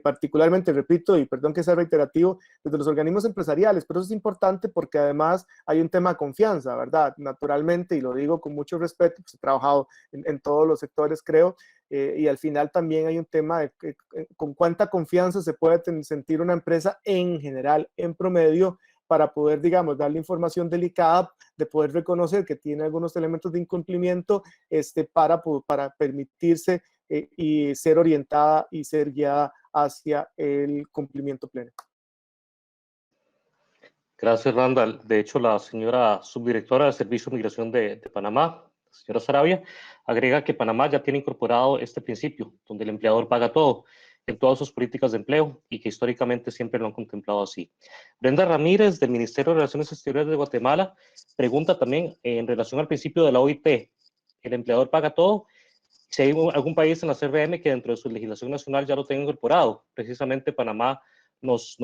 S5: particularmente, repito, y perdón que sea reiterativo, desde los organismos empresariales, pero eso es importante porque además hay un tema de confianza, ¿verdad? Naturalmente, y lo digo con mucho respeto, pues he trabajado en todos los sectores, creo, y al final también hay un tema de con cuánta confianza se puede sentir una empresa en general, en promedio, para poder, digamos, darle información delicada, de poder reconocer que tiene algunos elementos de incumplimiento para permitirse y ser orientada y ser guiada hacia el cumplimiento pleno.
S1: Gracias, Randall. De hecho, la señora subdirectora de Servicio de Migración de Panamá, la señora Sarabia, agrega que Panamá ya tiene incorporado este principio, donde el empleador paga todo en todas sus políticas de empleo, y que históricamente siempre lo han contemplado así. Brenda Ramírez, del Ministerio de Relaciones Exteriores de Guatemala, pregunta también en relación al principio de la OIT, ¿el empleador paga todo? Si hay algún país en la CRM que dentro de su legislación nacional ya lo tenga incorporado. Precisamente Panamá nos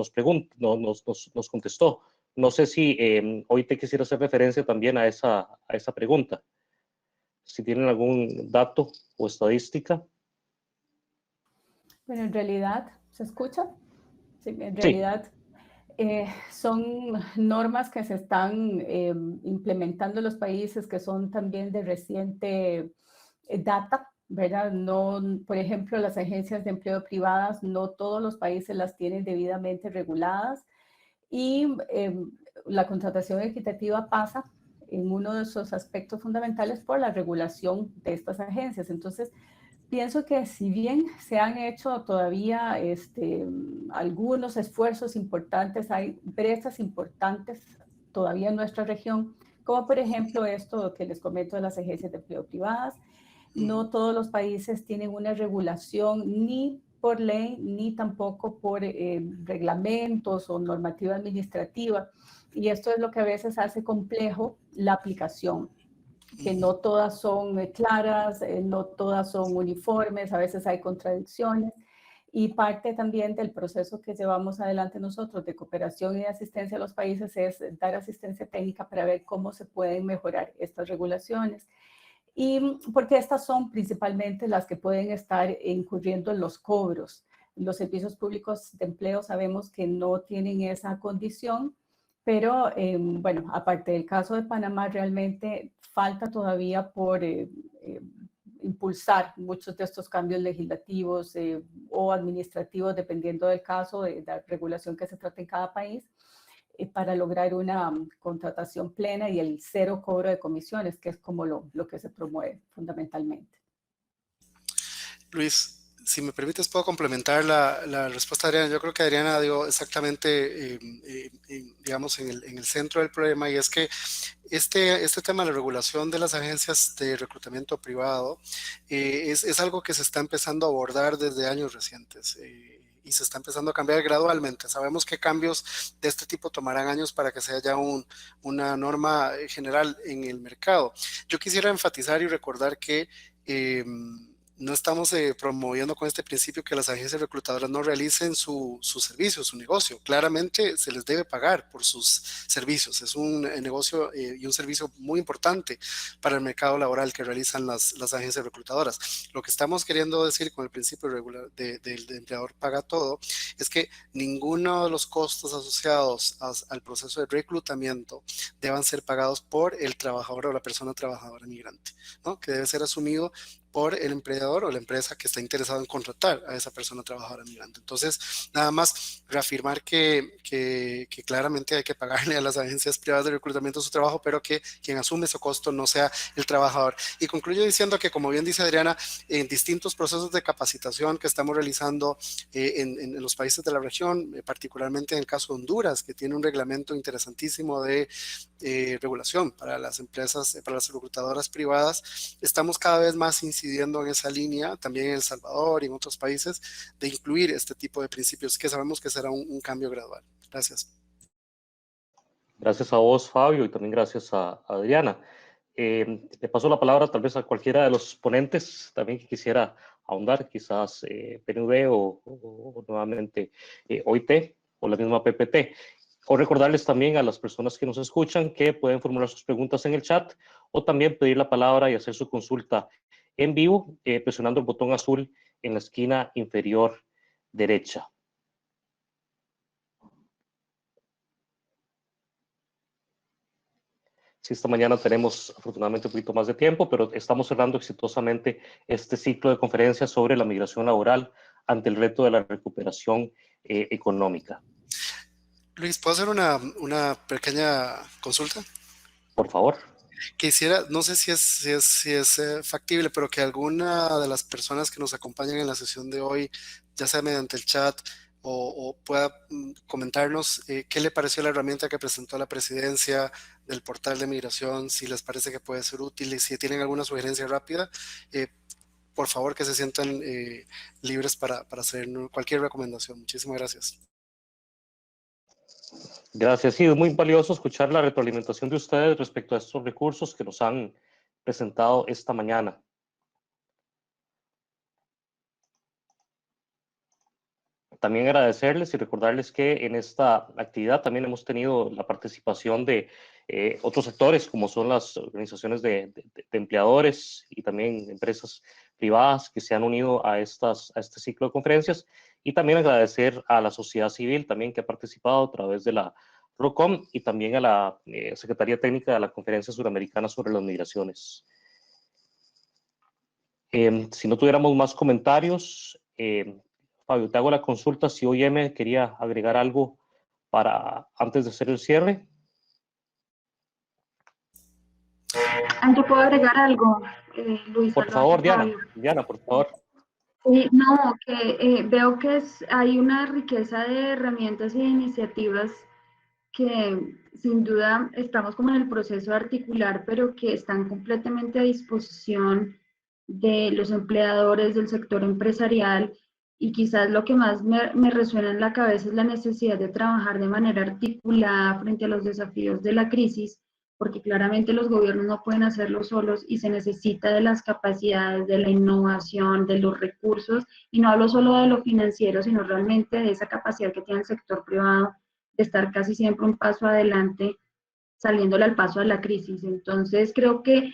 S1: contestó. No sé si OIT quisiera hacer referencia también a esa pregunta. Si tienen algún dato o estadística.
S4: Bueno, en realidad, ¿se escucha? Sí, en realidad son normas que se están implementando en los países que son también de reciente data, ¿verdad? No, por ejemplo, las agencias de empleo privadas, no todos los países las tienen debidamente reguladas, y la contratación equitativa pasa en uno de sus aspectos fundamentales por la regulación de estas agencias. Entonces, pienso que si bien se han hecho todavía algunos esfuerzos importantes, hay brechas importantes todavía en nuestra región, como por ejemplo esto que les comento de las agencias de empleo privadas. No todos los países tienen una regulación ni por ley, ni tampoco por reglamentos o normativa administrativa. Y esto es lo que a veces hace complejo la aplicación, que no todas son claras, no todas son uniformes, a veces hay contradicciones, y parte también del proceso que llevamos adelante nosotros de cooperación y de asistencia a los países es dar asistencia técnica para ver cómo se pueden mejorar estas regulaciones. Y porque estas son principalmente las que pueden estar incurriendo en los cobros. Los servicios públicos de empleo sabemos que no tienen esa condición, pero bueno, aparte del caso de Panamá, realmente falta todavía por impulsar muchos de estos cambios legislativos o administrativos, dependiendo del caso, de la regulación que se trate en cada país, para lograr una contratación plena y el cero cobro de comisiones, que es como lo que se promueve fundamentalmente.
S3: Luis, si me permites, puedo complementar la respuesta de Adriana. Yo creo que Adriana dio exactamente, digamos, en el centro del problema, y es que este tema de la regulación de las agencias de reclutamiento privado es algo que se está empezando a abordar desde años recientes. y se está empezando a cambiar gradualmente. Sabemos que cambios de este tipo tomarán años para que sea ya una norma general en el mercado. Yo quisiera enfatizar y recordar que no estamos promoviendo con este principio que las agencias reclutadoras no realicen su servicio, su negocio. Claramente se les debe pagar por sus servicios. Es un negocio y un servicio muy importante para el mercado laboral que realizan las agencias reclutadoras. Lo que estamos queriendo decir con el principio regular del empleador paga todo es que ninguno de los costos asociados al proceso de reclutamiento deban ser pagados por el trabajador o la persona trabajadora migrante, ¿no? Que debe ser asumido por el empleador o la empresa que está interesado en contratar a esa persona trabajadora migrante. Entonces, nada más reafirmar que claramente hay que pagarle a las agencias privadas de reclutamiento su trabajo, pero que quien asume ese costo no sea el trabajador. Y concluyo diciendo que, como bien dice Adriana, en distintos procesos de capacitación que estamos realizando en los países de la región, particularmente en el caso de Honduras, que tiene un reglamento interesantísimo de regulación para las empresas, para las reclutadoras privadas, estamos cada vez más incidiendo en esa línea, también en El Salvador y en otros países, de incluir este tipo de principios que sabemos que será un cambio gradual. Gracias.
S1: Gracias a vos, Fabio, y también gracias a Adriana. Le paso la palabra tal vez a cualquiera de los ponentes también que quisiera ahondar, quizás PNUD o nuevamente OIT o la misma PPT. O recordarles también a las personas que nos escuchan que pueden formular sus preguntas en el chat o también pedir la palabra y hacer su consulta en vivo presionando el botón azul en la esquina inferior derecha. Sí, esta mañana tenemos afortunadamente un poquito más de tiempo, pero estamos cerrando exitosamente este ciclo de conferencias sobre la migración laboral ante el reto de la recuperación económica.
S3: Luis, ¿puedo hacer una pequeña consulta?
S1: Por favor.
S3: Quisiera, no sé si es factible, pero que alguna de las personas que nos acompañan en la sesión de hoy, ya sea mediante el chat o pueda comentarnos qué le pareció la herramienta que presentó la presidencia del portal de migración, si les parece que puede ser útil y si tienen alguna sugerencia rápida, por favor que se sientan libres para hacer cualquier recomendación. Muchísimas gracias.
S1: Gracias. Sí, es muy valioso escuchar la retroalimentación de ustedes respecto a estos recursos que nos han presentado esta mañana. También agradecerles y recordarles que en esta actividad también hemos tenido la participación de otros sectores, como son las organizaciones de empleadores y también empresas privadas que se han unido a este ciclo de conferencias, y también agradecer a la sociedad civil también que ha participado a través de la ROCOM y también a la Secretaría Técnica de la Conferencia Suramericana sobre las Migraciones. Si no tuviéramos más comentarios, Fabio, te hago la consulta si OIM quería agregar algo antes de hacer el cierre.
S7: ¿Yo puedo agregar algo, Luis?
S1: Por favor, Diana. Diana, por favor.
S7: Sí, no, que veo que hay una riqueza de herramientas e iniciativas que sin duda estamos como en el proceso de articular, pero que están completamente a disposición de los empleadores del sector empresarial, y quizás lo que más me resuena en la cabeza es la necesidad de trabajar de manera articulada frente a los desafíos de la crisis, porque claramente los gobiernos no pueden hacerlo solos y se necesita de las capacidades, de la innovación, de los recursos, y no hablo solo de lo financiero, sino realmente de esa capacidad que tiene el sector privado de estar casi siempre un paso adelante, saliéndole al paso a la crisis. Entonces, creo que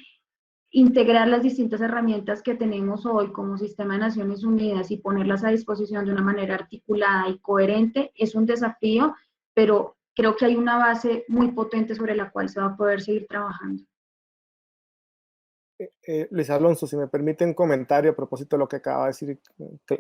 S7: integrar las distintas herramientas que tenemos hoy como Sistema de Naciones Unidas y ponerlas a disposición de una manera articulada y coherente es un desafío, pero creo que hay una base muy potente sobre la cual se va a poder seguir trabajando.
S5: Luis Alonso, si me permite un comentario a propósito de lo que acaba de decir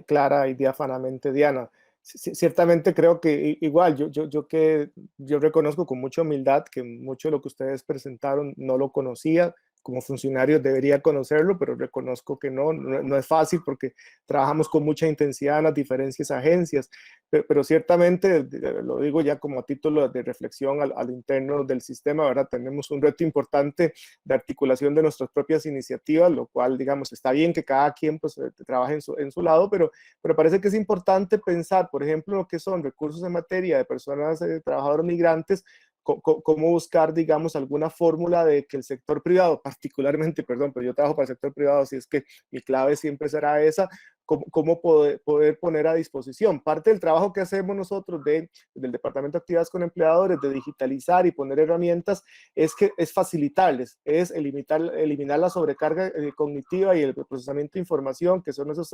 S5: clara y diáfanamente Diana. Ciertamente creo que igual yo reconozco con mucha humildad que mucho de lo que ustedes presentaron no lo conocía, como funcionario debería conocerlo, pero reconozco que no es fácil porque trabajamos con mucha intensidad en las diferentes agencias, pero ciertamente, lo digo ya como a título de reflexión al interno del sistema, ¿verdad? Tenemos un reto importante de articulación de nuestras propias iniciativas, lo cual, digamos, está bien que cada quien pues trabaje en su lado, pero parece que es importante pensar, por ejemplo, lo que son recursos en materia de personas, trabajadores migrantes, cómo buscar, digamos, alguna fórmula de que el sector privado, particularmente, perdón, pero yo trabajo para el sector privado, así es que mi clave siempre será esa, cómo poder poner a disposición. Parte del trabajo que hacemos nosotros del Departamento de Actividades con Empleadores, de digitalizar y poner herramientas, es facilitarles, es eliminar la sobrecarga cognitiva y el procesamiento de información, que son esos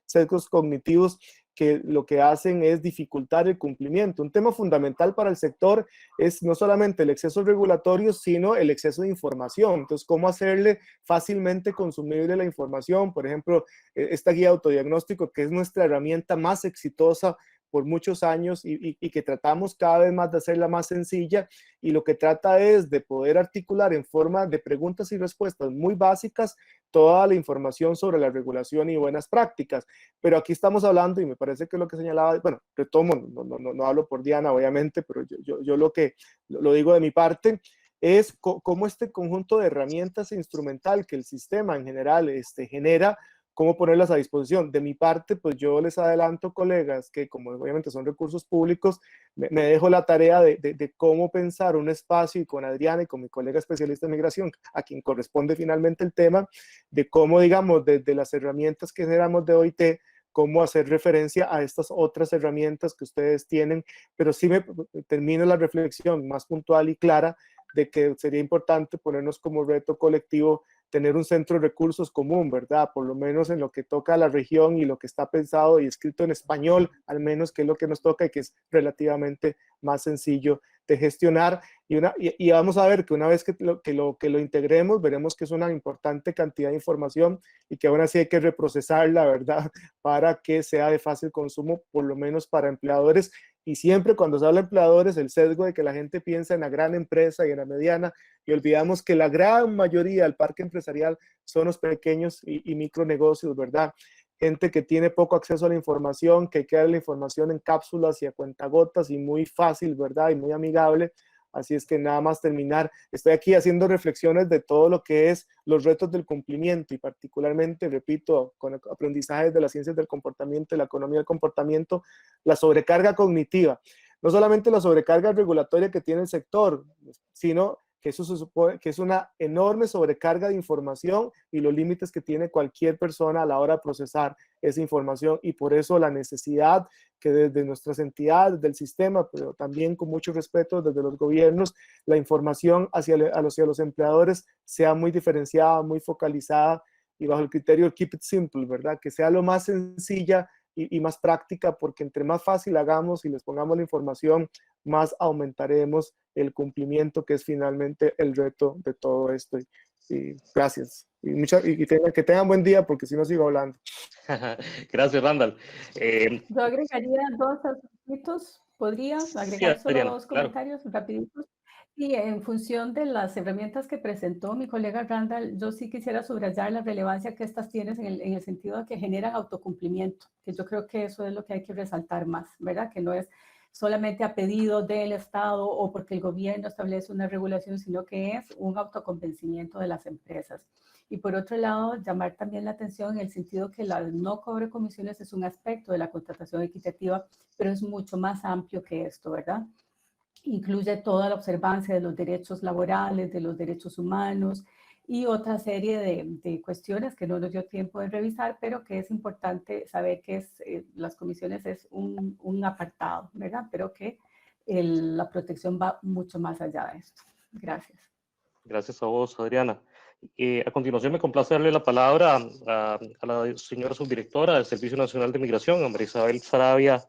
S5: sesgos cognitivos que lo que hacen es dificultar el cumplimiento. Un tema fundamental para el sector es no solamente el exceso regulatorio, sino el exceso de información. Entonces, ¿cómo hacerle fácilmente consumible la información? Por ejemplo, esta guía de autodiagnóstico, que es nuestra herramienta más exitosa por muchos años y que tratamos cada vez más de hacerla más sencilla, y lo que trata es de poder articular en forma de preguntas y respuestas muy básicas toda la información sobre la regulación y buenas prácticas. Pero aquí estamos hablando, y me parece que lo que señalaba, bueno, retomo, no hablo por Diana, obviamente, pero yo lo digo de mi parte, es cómo este conjunto de herramientas instrumental que el sistema en general genera, cómo ponerlas a disposición. De mi parte, pues yo les adelanto, colegas, que como obviamente son recursos públicos, me dejo la tarea de cómo pensar un espacio, y con Adriana y con mi colega especialista en migración, a quien corresponde finalmente el tema, de cómo, digamos, desde las herramientas que generamos de OIT, cómo hacer referencia a estas otras herramientas que ustedes tienen, pero sí me termino la reflexión más puntual y clara de que sería importante ponernos como reto colectivo tener un centro de recursos común, ¿verdad? Por lo menos en lo que toca a la región y lo que está pensado y escrito en español, al menos, que es lo que nos toca y que es relativamente más sencillo de gestionar. Y vamos a ver que una vez que lo integremos, veremos que es una importante cantidad de información y que aún así hay que reprocesarla, ¿verdad? Para que sea de fácil consumo, por lo menos para empleadores. Y siempre cuando se habla de empleadores, el sesgo de que la gente piensa en la gran empresa y en la mediana, y olvidamos que la gran mayoría del parque empresarial son los pequeños y micronegocios, ¿verdad? Gente que tiene poco acceso a la información, que queda la información en cápsulas y a cuentagotas y muy fácil, ¿verdad? Y muy amigable. Así es que nada más terminar, estoy aquí haciendo reflexiones de todo lo que es los retos del cumplimiento y particularmente, repito, con aprendizajes de las ciencias del comportamiento y la economía del comportamiento, la sobrecarga cognitiva. No solamente la sobrecarga regulatoria que tiene el sector, sino que eso se supone que es una enorme sobrecarga de información y los límites que tiene cualquier persona a la hora de procesar esa información, y por eso la necesidad que desde nuestras entidades, del sistema, pero también con mucho respeto desde los gobiernos, la información hacia los empleadores sea muy diferenciada, muy focalizada y bajo el criterio keep it simple, ¿verdad? Que sea lo más sencilla y más práctica, porque entre más fácil hagamos y les pongamos la información, más aumentaremos el cumplimiento, que es finalmente el reto de todo esto. Y gracias. Que tengan buen día, porque si no sigo hablando.
S1: Gracias, Randall.
S4: Yo agregaría dos asuntos. ¿Podría agregar solo
S1: Adriana,
S4: dos comentarios rapiditos? Y en función de las herramientas que presentó mi colega Randall, yo sí quisiera subrayar la relevancia que estas tienen en el sentido de que generan autocumplimiento, que yo creo que eso es lo que hay que resaltar más, ¿verdad? Que no es solamente a pedido del Estado o porque el gobierno establece una regulación, sino que es un autoconvencimiento de las empresas. Y por otro lado, llamar también la atención en el sentido que la no cobre comisiones es un aspecto de la contratación equitativa, pero es mucho más amplio que esto, ¿verdad? Incluye toda la observancia de los derechos laborales, de los derechos humanos y otra serie de cuestiones que no nos dio tiempo de revisar, pero que es importante saber que las comisiones es un apartado, ¿verdad? Pero que la protección va mucho más allá de esto. Gracias.
S1: Gracias a vos, Adriana. A continuación me complace darle la palabra a la señora subdirectora del Servicio Nacional de Migración, a María Isabel Saravia,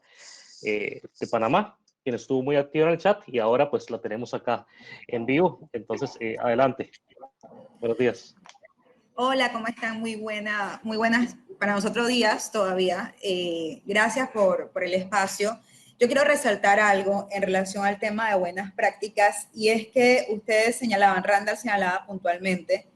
S1: de Panamá, quien estuvo muy activa en el chat y ahora pues la tenemos acá en vivo. Entonces, adelante. Buenos días.
S9: Hola, ¿cómo están? Muy buenas para nosotros días todavía. Gracias por el espacio. Yo quiero resaltar algo en relación al tema de buenas prácticas, y es que ustedes señalaban, Randall señalaba puntualmente,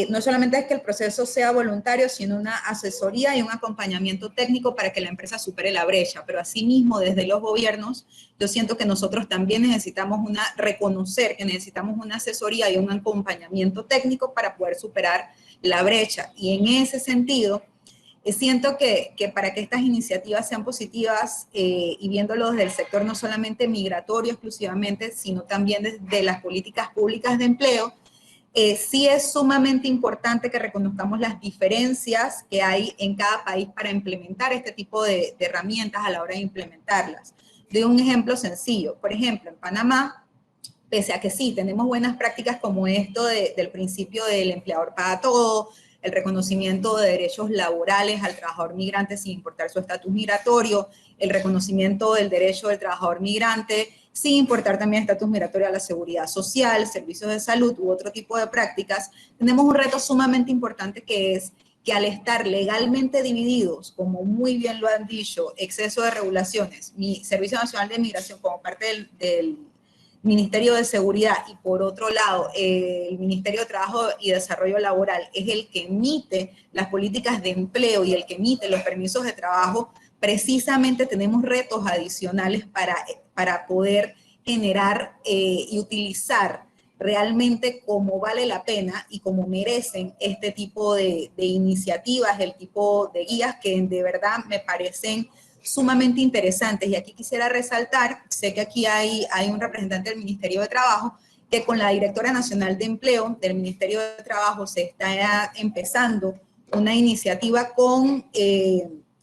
S9: no solamente es que el proceso sea voluntario, sino una asesoría y un acompañamiento técnico para que la empresa supere la brecha. Pero asimismo, desde los gobiernos, yo siento que nosotros también necesitamos reconocer que necesitamos una asesoría y un acompañamiento técnico para poder superar la brecha. Y en ese sentido, siento que para que estas iniciativas sean positivas y viéndolo desde el sector no solamente migratorio exclusivamente, sino también desde las políticas públicas de empleo, sí es sumamente importante que reconozcamos las diferencias que hay en cada país para implementar este tipo de herramientas a la hora de implementarlas. Doy un ejemplo sencillo. Por ejemplo, en Panamá, pese a que sí, tenemos buenas prácticas como esto del principio del empleador paga todo, el reconocimiento de derechos laborales al trabajador migrante sin importar su estatus migratorio, el reconocimiento del derecho del trabajador migrante sin importar también estatus migratorio a la seguridad social, servicios de salud u otro tipo de prácticas, tenemos un reto sumamente importante que es que al estar legalmente divididos, como muy bien lo han dicho, exceso de regulaciones, mi Servicio Nacional de Migración como parte del Ministerio de Seguridad y por otro lado el Ministerio de Trabajo y Desarrollo Laboral es el que emite las políticas de empleo y el que emite los permisos de trabajo, precisamente tenemos retos adicionales para poder generar y utilizar realmente como vale la pena y como merecen este tipo de iniciativas, el tipo de guías que de verdad me parecen sumamente interesantes. Y aquí quisiera resaltar, sé que aquí hay un representante del Ministerio de Trabajo, que con la Directora Nacional de Empleo del Ministerio de Trabajo se está empezando una iniciativa con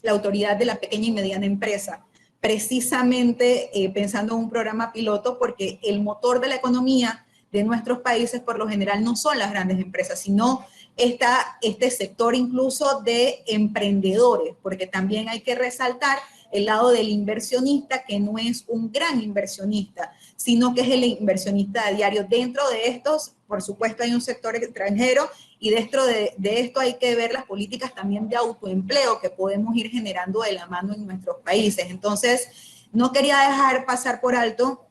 S9: la Autoridad de la Pequeña y Mediana Empresa, precisamente pensando en un programa piloto, porque el motor de la economía de nuestros países por lo general no son las grandes empresas, sino este sector incluso de emprendedores, porque también hay que resaltar el lado del inversionista, que no es un gran inversionista, sino que es el inversionista a diario. Dentro de estos, por supuesto, hay un sector extranjero y dentro de esto hay que ver las políticas también de autoempleo que podemos ir generando de la mano en nuestros países. Entonces, no quería dejar pasar por alto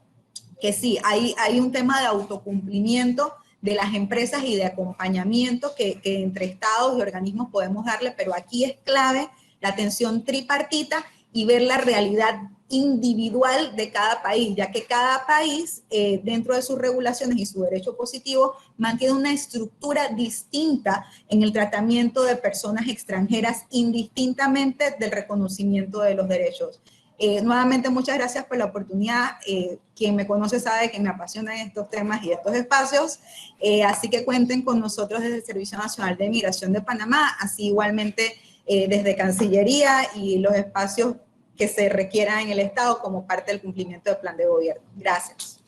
S9: que sí, hay un tema de autocumplimiento de las empresas y de acompañamiento que entre estados y organismos podemos darle, pero aquí es clave la atención tripartita y ver la realidad individual de cada país, ya que cada país, dentro de sus regulaciones y su derecho positivo, mantiene una estructura distinta en el tratamiento de personas extranjeras, indistintamente del reconocimiento de los derechos. Nuevamente, muchas gracias por la oportunidad. Quien me conoce sabe que me apasionan estos temas y estos espacios, así que cuenten con nosotros desde el Servicio Nacional de Migración de Panamá, así igualmente desde Cancillería y los espacios que se requieran en el Estado como parte del cumplimiento del plan de gobierno. Gracias.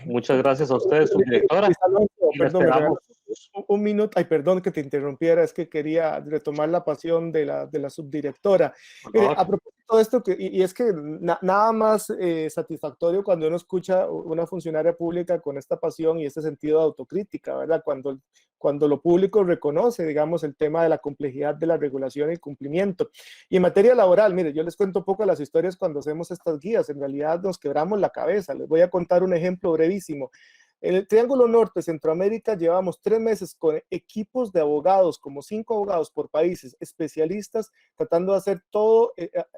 S1: Muchas gracias a ustedes, subdirectora.
S5: Perdón, un minuto, ay, perdón que te interrumpiera, es que quería retomar la pasión de la subdirectora. Mire, a propósito de esto, y es que nada más satisfactorio cuando uno escucha una funcionaria pública con esta pasión y este sentido de autocrítica, ¿verdad? Cuando lo público reconoce, digamos, el tema de la complejidad de la regulación y cumplimiento. Y en materia laboral, mire, yo les cuento un poco las historias cuando hacemos estas guías, en realidad nos quebramos la cabeza. Les voy a contar un ejemplo brevísimo. En el Triángulo Norte, Centroamérica, llevamos 3 meses con equipos de abogados, como 5 abogados por países, especialistas, tratando de hacer todo,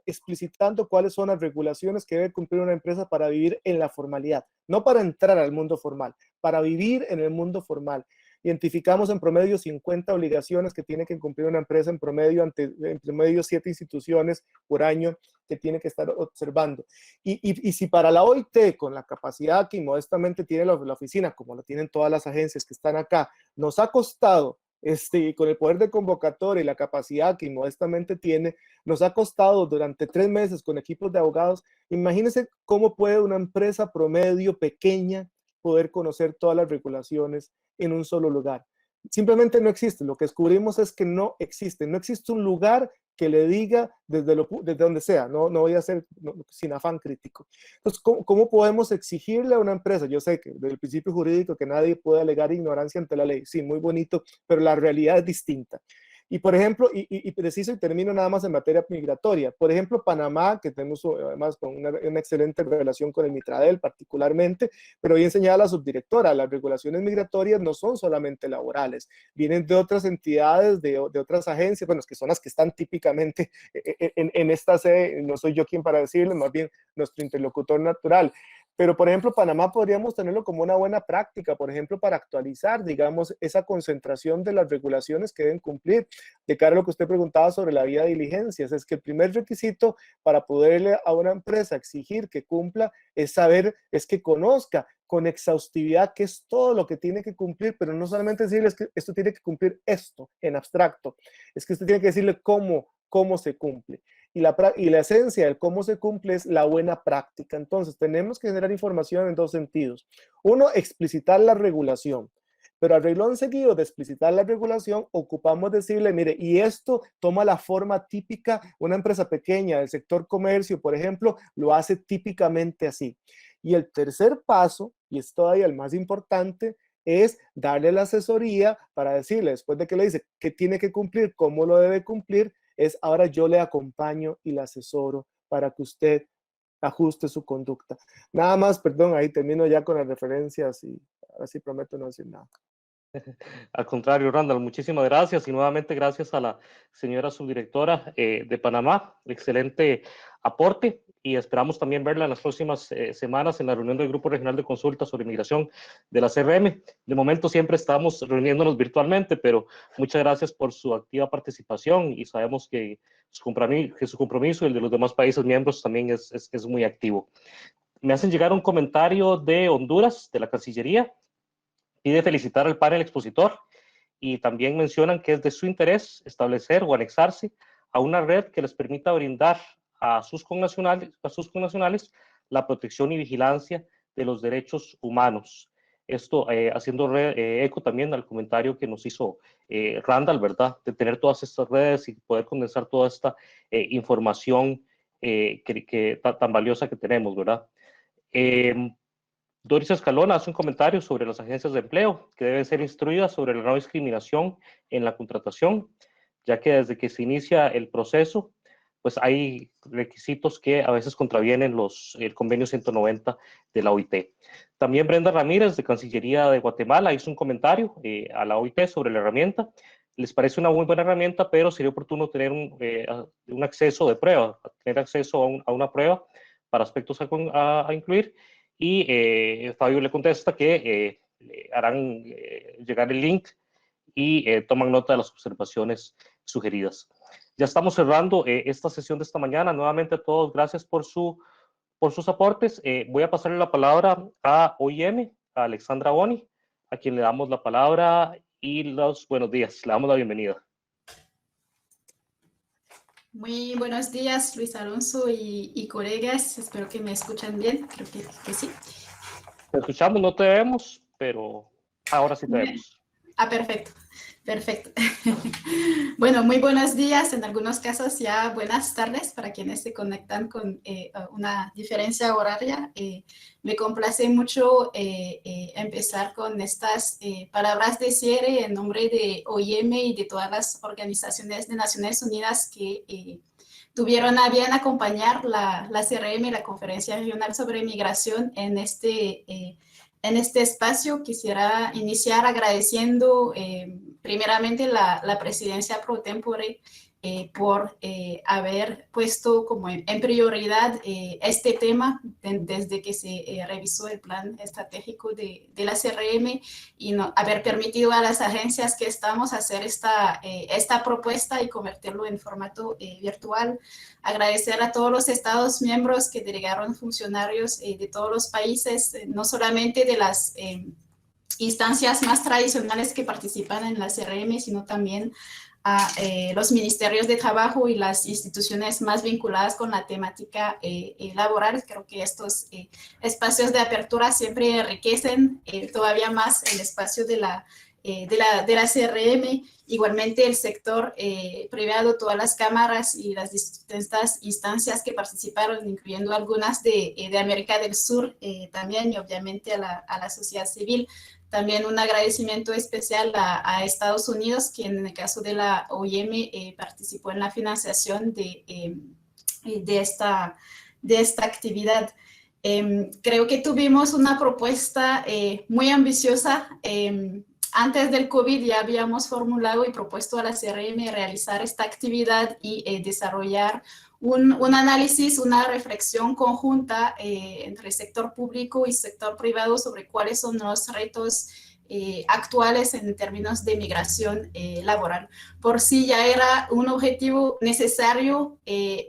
S5: explicitando cuáles son las regulaciones que debe cumplir una empresa para vivir en la formalidad, no para entrar al mundo formal, para vivir en el mundo formal. Identificamos en promedio 50 obligaciones que tiene que cumplir una empresa en promedio 7 instituciones por año que tiene que estar observando. Y si para la OIT, con la capacidad que modestamente tiene la oficina, como lo tienen todas las agencias que están acá, nos ha costado, con el poder de convocatoria y la capacidad que modestamente tiene, nos ha costado durante 3 meses con equipos de abogados. Imagínense cómo puede una empresa promedio pequeña poder conocer todas las regulaciones en un solo lugar. Simplemente no existe. Lo que descubrimos es que no existe. No existe un lugar que le diga desde donde sea. No voy a ser sin afán crítico. Entonces, ¿cómo podemos exigirle a una empresa? Yo sé que desde el principio jurídico que nadie puede alegar ignorancia ante la ley. Sí, muy bonito, pero la realidad es distinta. Y por ejemplo, y preciso y termino nada más en materia migratoria. Por ejemplo, Panamá, que tenemos además con una excelente relación con el Mitradel particularmente, pero hoy enseñaba a la subdirectora, las regulaciones migratorias no son solamente laborales, vienen de otras entidades, de otras agencias, bueno, que son las que están típicamente en esta sede, no soy yo quien para decirles, más bien nuestro interlocutor natural. Pero, por ejemplo, Panamá podríamos tenerlo como una buena práctica, por ejemplo, para actualizar, digamos, esa concentración de las regulaciones que deben cumplir. De cara a lo que usted preguntaba sobre la vía de diligencias, es que el primer requisito para poderle a una empresa exigir que cumpla es saber, es que conozca con exhaustividad qué es todo lo que tiene que cumplir, pero no solamente decirles que esto tiene que cumplir esto en abstracto, es que usted tiene que decirle cómo se cumple. Y la esencia del cómo se cumple es la buena práctica. Entonces, tenemos que generar información en dos sentidos. Uno, explicitar la regulación. Pero al renglón seguido de explicitar la regulación, ocupamos decirle, mire, y esto toma la forma típica, una empresa pequeña del sector comercio, por ejemplo, lo hace típicamente así. Y el tercer paso, y es todavía el más importante, es darle la asesoría para decirle, después de que le dice qué tiene que cumplir, cómo lo debe cumplir, es ahora yo le acompaño y le asesoro para que usted ajuste su conducta. Nada más, perdón, ahí termino ya con las referencias y ahora sí prometo no decir nada.
S1: Al contrario, Randall, muchísimas gracias y nuevamente gracias a la señora subdirectora de Panamá. Excelente aporte y esperamos también verla en las próximas semanas en la reunión del Grupo Regional de Consulta sobre Migración de la CRM. De momento siempre estamos reuniéndonos virtualmente, pero muchas gracias por su activa participación y sabemos que su compromiso y el de los demás países miembros también es muy activo. Me hacen llegar un comentario de Honduras, de la Cancillería. Pide felicitar al panel expositor y también mencionan que es de su interés establecer o anexarse a una red que les permita brindar a sus connacionales la protección y vigilancia de los derechos humanos. Esto haciendo eco también al comentario que nos hizo Randall, ¿verdad? De tener todas estas redes y poder condensar toda esta información tan valiosa que tenemos, ¿verdad? Doris Escalona hace un comentario sobre las agencias de empleo que deben ser instruidas sobre la no discriminación en la contratación, ya que desde que se inicia el proceso, pues hay requisitos que a veces contravienen el convenio 190 de la OIT. También Brenda Ramírez de Cancillería de Guatemala hizo un comentario a la OIT sobre la herramienta. Les parece una muy buena herramienta, pero sería oportuno tener un acceso de prueba, tener acceso a una prueba para aspectos a incluir. Y Fabio le contesta que le harán llegar el link y toman nota de las observaciones sugeridas. Ya estamos cerrando esta sesión de esta mañana. Nuevamente a todos, gracias por sus aportes. Voy a pasarle la palabra a OIM, a Alexandra Boni, a quien le damos la palabra y los buenos días. Le damos la bienvenida.
S10: Muy buenos días, Luis Alonso y colegas. Espero que me escuchan bien. Creo que sí.
S1: Te escuchamos, no te vemos, pero ahora sí te vemos.
S10: Perfecto. Perfecto. Bueno, muy buenos días. En algunos casos ya buenas tardes para quienes se conectan con una diferencia horaria. Me complace mucho empezar con estas palabras de cierre en nombre de OIM y de todas las organizaciones de Naciones Unidas que tuvieron a bien acompañar la CRM, la Conferencia Regional sobre Migración, en este espacio. Quisiera iniciar agradeciendo primeramente la presidencia pro tempore por haber puesto como en prioridad este tema desde que se revisó el plan estratégico de la CRM y haber permitido a las agencias que estamos hacer esta propuesta y convertirlo en formato virtual. Agradecer a todos los estados miembros que delegaron funcionarios de todos los países, no solamente de las instancias más tradicionales que participan en la CRM, sino también a los ministerios de trabajo y las instituciones más vinculadas con la temática laboral. Creo que estos espacios de apertura siempre enriquecen todavía más el espacio de la CRM. Igualmente el sector privado, todas las cámaras y las distintas instancias que participaron, incluyendo algunas de América del Sur también, y obviamente a la sociedad civil. También un agradecimiento especial a Estados Unidos, quien en el caso de la OIM participó en la financiación de esta actividad. Creo que tuvimos una propuesta muy ambiciosa. Antes del COVID ya habíamos formulado y propuesto a la CRM realizar esta actividad y desarrollar un análisis, una reflexión conjunta entre sector público y sector privado sobre cuáles son los retos actuales en términos de migración laboral. Por sí ya era un objetivo necesario,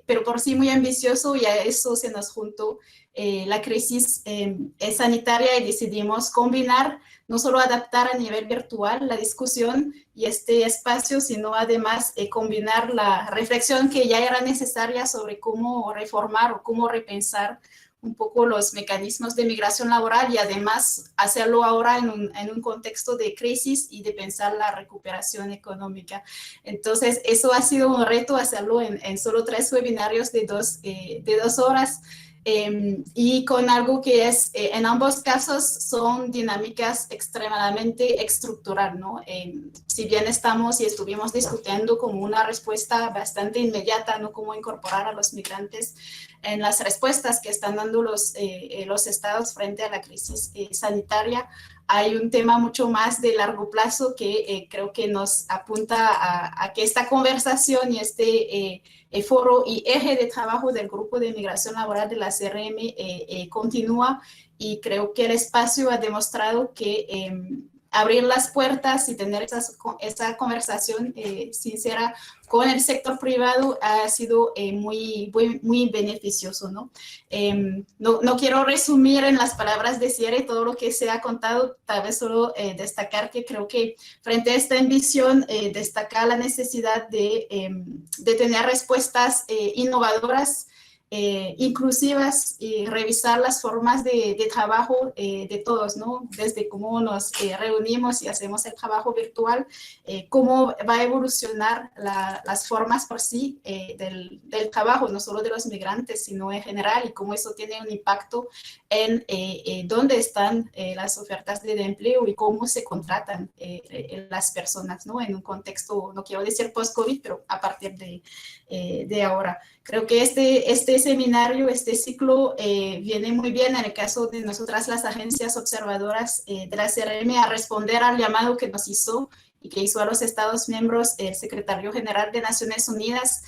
S10: pero por sí muy ambicioso, y a eso se nos juntó la crisis sanitaria y decidimos combinar, no solo adaptar a nivel virtual la discusión y este espacio, sino además combinar la reflexión que ya era necesaria sobre cómo reformar o cómo repensar un poco los mecanismos de migración laboral y además hacerlo ahora en un contexto de crisis y de pensar la recuperación económica. Entonces, eso ha sido un reto hacerlo en solo 3 webinarios de 2 horas. Y con algo que es, en ambos casos, son dinámicas extremadamente estructural, ¿no? Si bien estuvimos discutiendo como una respuesta bastante inmediata, ¿no? Cómo incorporar a los migrantes en las respuestas que están dando los estados frente a la crisis sanitaria, hay un tema mucho más de largo plazo que creo que nos apunta a que esta conversación y este foro y eje de trabajo del Grupo de Migración Laboral de la CRM continúa, y creo que el espacio ha demostrado que abrir las puertas y tener esa conversación sincera con el sector privado ha sido muy beneficioso, ¿no? No quiero resumir en las palabras de cierre todo lo que se ha contado, tal vez solo destacar que creo que frente a esta ambición destaca la necesidad de tener respuestas innovadoras, inclusivas, y revisar las formas de trabajo de todos, ¿no? Desde cómo nos reunimos y hacemos el trabajo virtual, cómo va a evolucionar las formas por sí del trabajo, no solo de los migrantes, sino en general, y cómo eso tiene un impacto en dónde están las ofertas de empleo y cómo se contratan las personas, ¿no? En un contexto, no quiero decir post-COVID, pero a partir de ahora. Creo que este seminario, este ciclo viene muy bien en el caso de nosotras las agencias observadoras de la CRM a responder al llamado que nos hizo y que hizo a los Estados miembros el secretario general de Naciones Unidas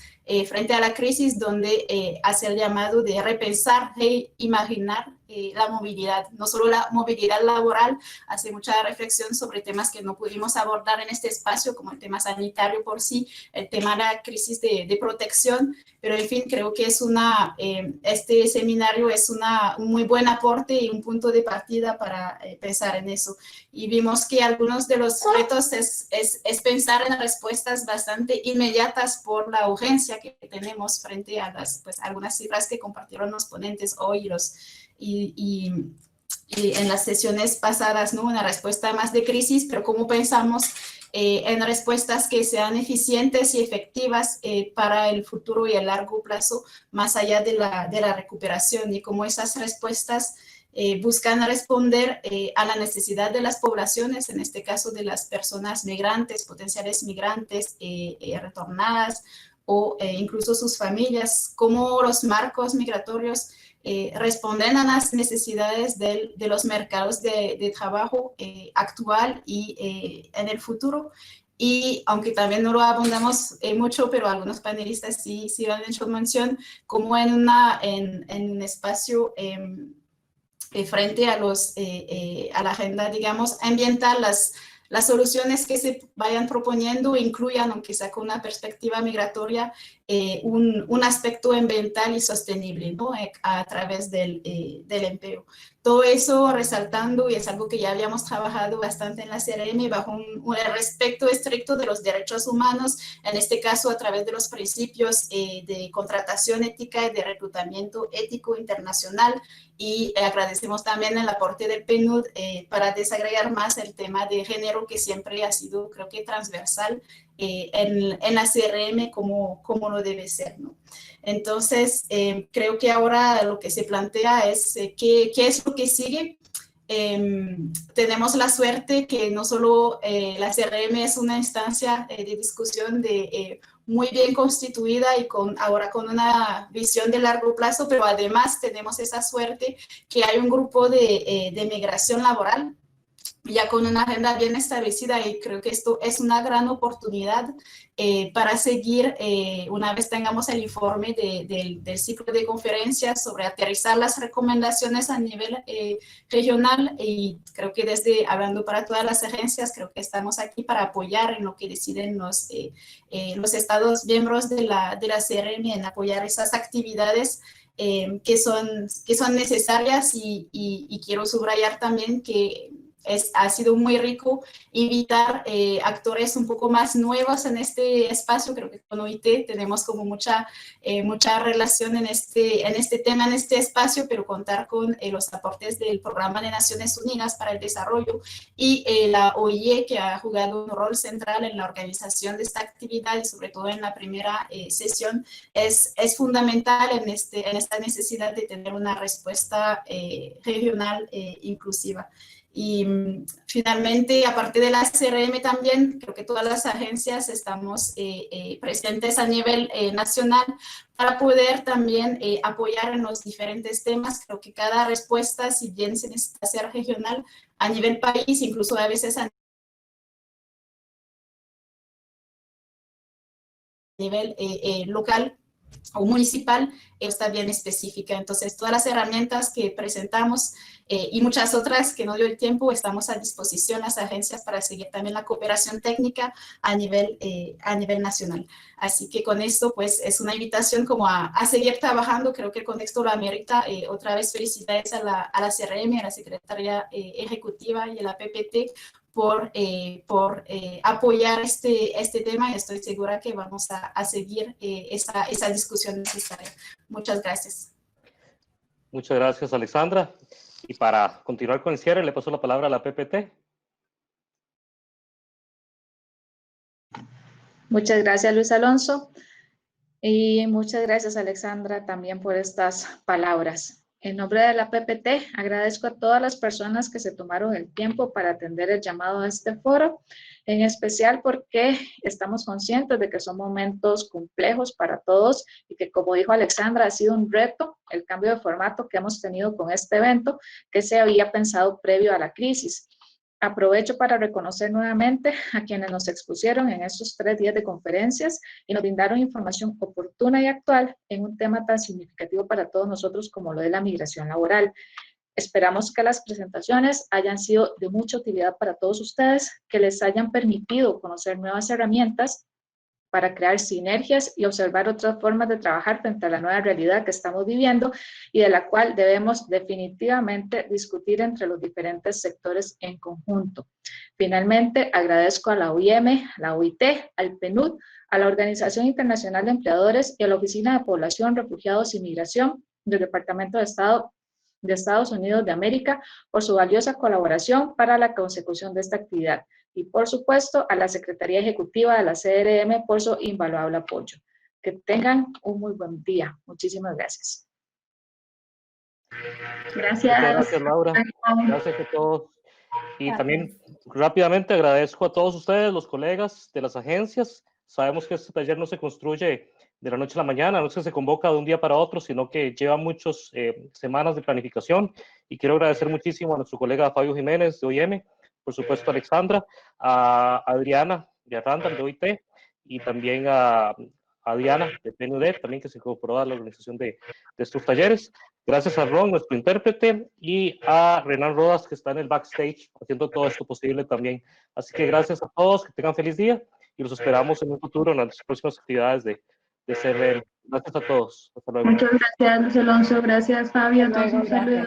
S10: frente a la crisis, donde hace el llamado de repensar, imaginar la movilidad, no solo la movilidad laboral, hace mucha reflexión sobre temas que no pudimos abordar en este espacio, como el tema sanitario por sí, el tema de la crisis de protección, pero en fin, creo que este seminario es un muy buen aporte y un punto de partida para pensar en eso. Y vimos que algunos de los retos es pensar en respuestas bastante inmediatas por la urgencia que tenemos frente a algunas cifras que compartieron los ponentes hoy y en las sesiones pasadas, ¿no? Una respuesta más de crisis, pero cómo pensamos en respuestas que sean eficientes y efectivas para el futuro y el largo plazo, más allá de la recuperación, y cómo esas respuestas buscan responder a la necesidad de las poblaciones, en este caso de las personas migrantes, potenciales migrantes retornadas, o incluso sus familias, cómo los marcos migratorios responden a las necesidades de los mercados de trabajo actual y en el futuro. Y aunque también no lo abundamos mucho, pero algunos panelistas sí han hecho mención, como en un espacio frente a la agenda, digamos, ambiental, las soluciones que se vayan proponiendo incluyan, aunque sea con una perspectiva migratoria, un aspecto ambiental y sostenible, ¿no? A través del empleo. Todo eso resaltando, y es algo que ya habíamos trabajado bastante en la CRM, bajo un respeto estricto de los derechos humanos, en este caso a través de los principios de contratación ética y de reclutamiento ético internacional, y agradecemos también el aporte del PNUD para desagregar más el tema de género, que siempre ha sido, creo que, transversal en la CRM como lo debe ser, ¿no? Entonces, creo que ahora lo que se plantea es qué es lo que sigue. tenemos la suerte que no solo la CRM es una instancia de discusión muy bien constituida y ahora con una visión de largo plazo, pero además tenemos esa suerte que hay un grupo de migración laboral ya con una agenda bien establecida, y creo que esto es una gran oportunidad para seguir, una vez tengamos el informe del ciclo de conferencias, sobre aterrizar las recomendaciones a nivel regional, y creo que hablando para todas las agencias, creo que estamos aquí para apoyar en lo que deciden los estados miembros de la CRM, en apoyar esas actividades que son necesarias, y quiero subrayar también que ha sido muy rico invitar actores un poco más nuevos en este espacio. Creo que con OIT tenemos como mucha relación en este tema, en este espacio, pero contar con los aportes del Programa de Naciones Unidas para el Desarrollo y la OIE, que ha jugado un rol central en la organización de esta actividad, y sobre todo en la primera sesión, es fundamental en esta necesidad de tener una respuesta regional inclusiva. Y finalmente, aparte de la CRM también, creo que todas las agencias estamos presentes a nivel nacional para poder también apoyar en los diferentes temas. Creo que cada respuesta, si bien se necesita ser regional, a nivel país, incluso a veces a nivel local o municipal, está bien específica. Entonces, todas las herramientas que presentamos y muchas otras que no dio el tiempo, estamos a disposición las agencias para seguir también la cooperación técnica a nivel nacional. Así que con esto, pues, es una invitación como a seguir trabajando. Creo que el contexto lo amerita. Otra vez, felicidades a la CRM, a la Secretaría Ejecutiva y a la PPT por apoyar este tema, y estoy segura que vamos a seguir esa discusión necesaria. Muchas gracias.
S1: Muchas gracias, Alexandra. Y para continuar con el cierre, le paso la palabra a la PPT.
S2: Muchas gracias, Luis Alonso. Y muchas gracias, Alexandra, también por estas palabras. En nombre de la PPT, agradezco a todas las personas que se tomaron el tiempo para atender el llamado a este foro, en especial porque estamos conscientes de que son momentos complejos para todos y que, como dijo Alexandra, ha sido un reto el cambio de formato que hemos tenido con este evento, que se había pensado previo a la crisis. Aprovecho para reconocer nuevamente a quienes nos expusieron en estos 3 días de conferencias y nos brindaron información oportuna y actual en un tema tan significativo para todos nosotros como lo de la migración laboral. Esperamos que las presentaciones hayan sido de mucha utilidad para todos ustedes, que les hayan permitido conocer nuevas herramientas para crear sinergias y observar otras formas de trabajar frente a la nueva realidad que estamos viviendo y de la cual debemos definitivamente discutir entre los diferentes sectores en conjunto. Finalmente, agradezco a la OIM, la OIT, al PNUD, a la Organización Internacional de Empleadores y a la Oficina de Población, Refugiados y Migración del Departamento de Estado de Estados Unidos de América por su valiosa colaboración para la consecución de esta actividad. Y por supuesto a la Secretaría Ejecutiva de la CRM por su invaluable apoyo. Que tengan un muy buen día. Muchísimas gracias.
S7: Gracias.
S1: Muchas gracias, Laura. Gracias a todos. Y también rápidamente agradezco a todos ustedes, los colegas de las agencias. Sabemos que este taller no se construye de la noche a la mañana, no es que se convoca de un día para otro, sino que lleva muchas semanas de planificación. Y quiero agradecer muchísimo a nuestro colega Fabio Jiménez de OIM, por supuesto a Alexandra, a Adriana de Arrandal de OIT y también a Diana de PNUD, también que se incorporó a la organización de estos talleres. Gracias a Ron, nuestro intérprete, y a Renan Rodas, que está en el backstage haciendo todo esto posible también. Así que gracias a todos, que tengan feliz día y los esperamos en un futuro en las próximas actividades de CRM. Gracias a todos. Hasta luego.
S7: Muchas gracias, Luis Alonso. Gracias, Fabio. A todos un saludo.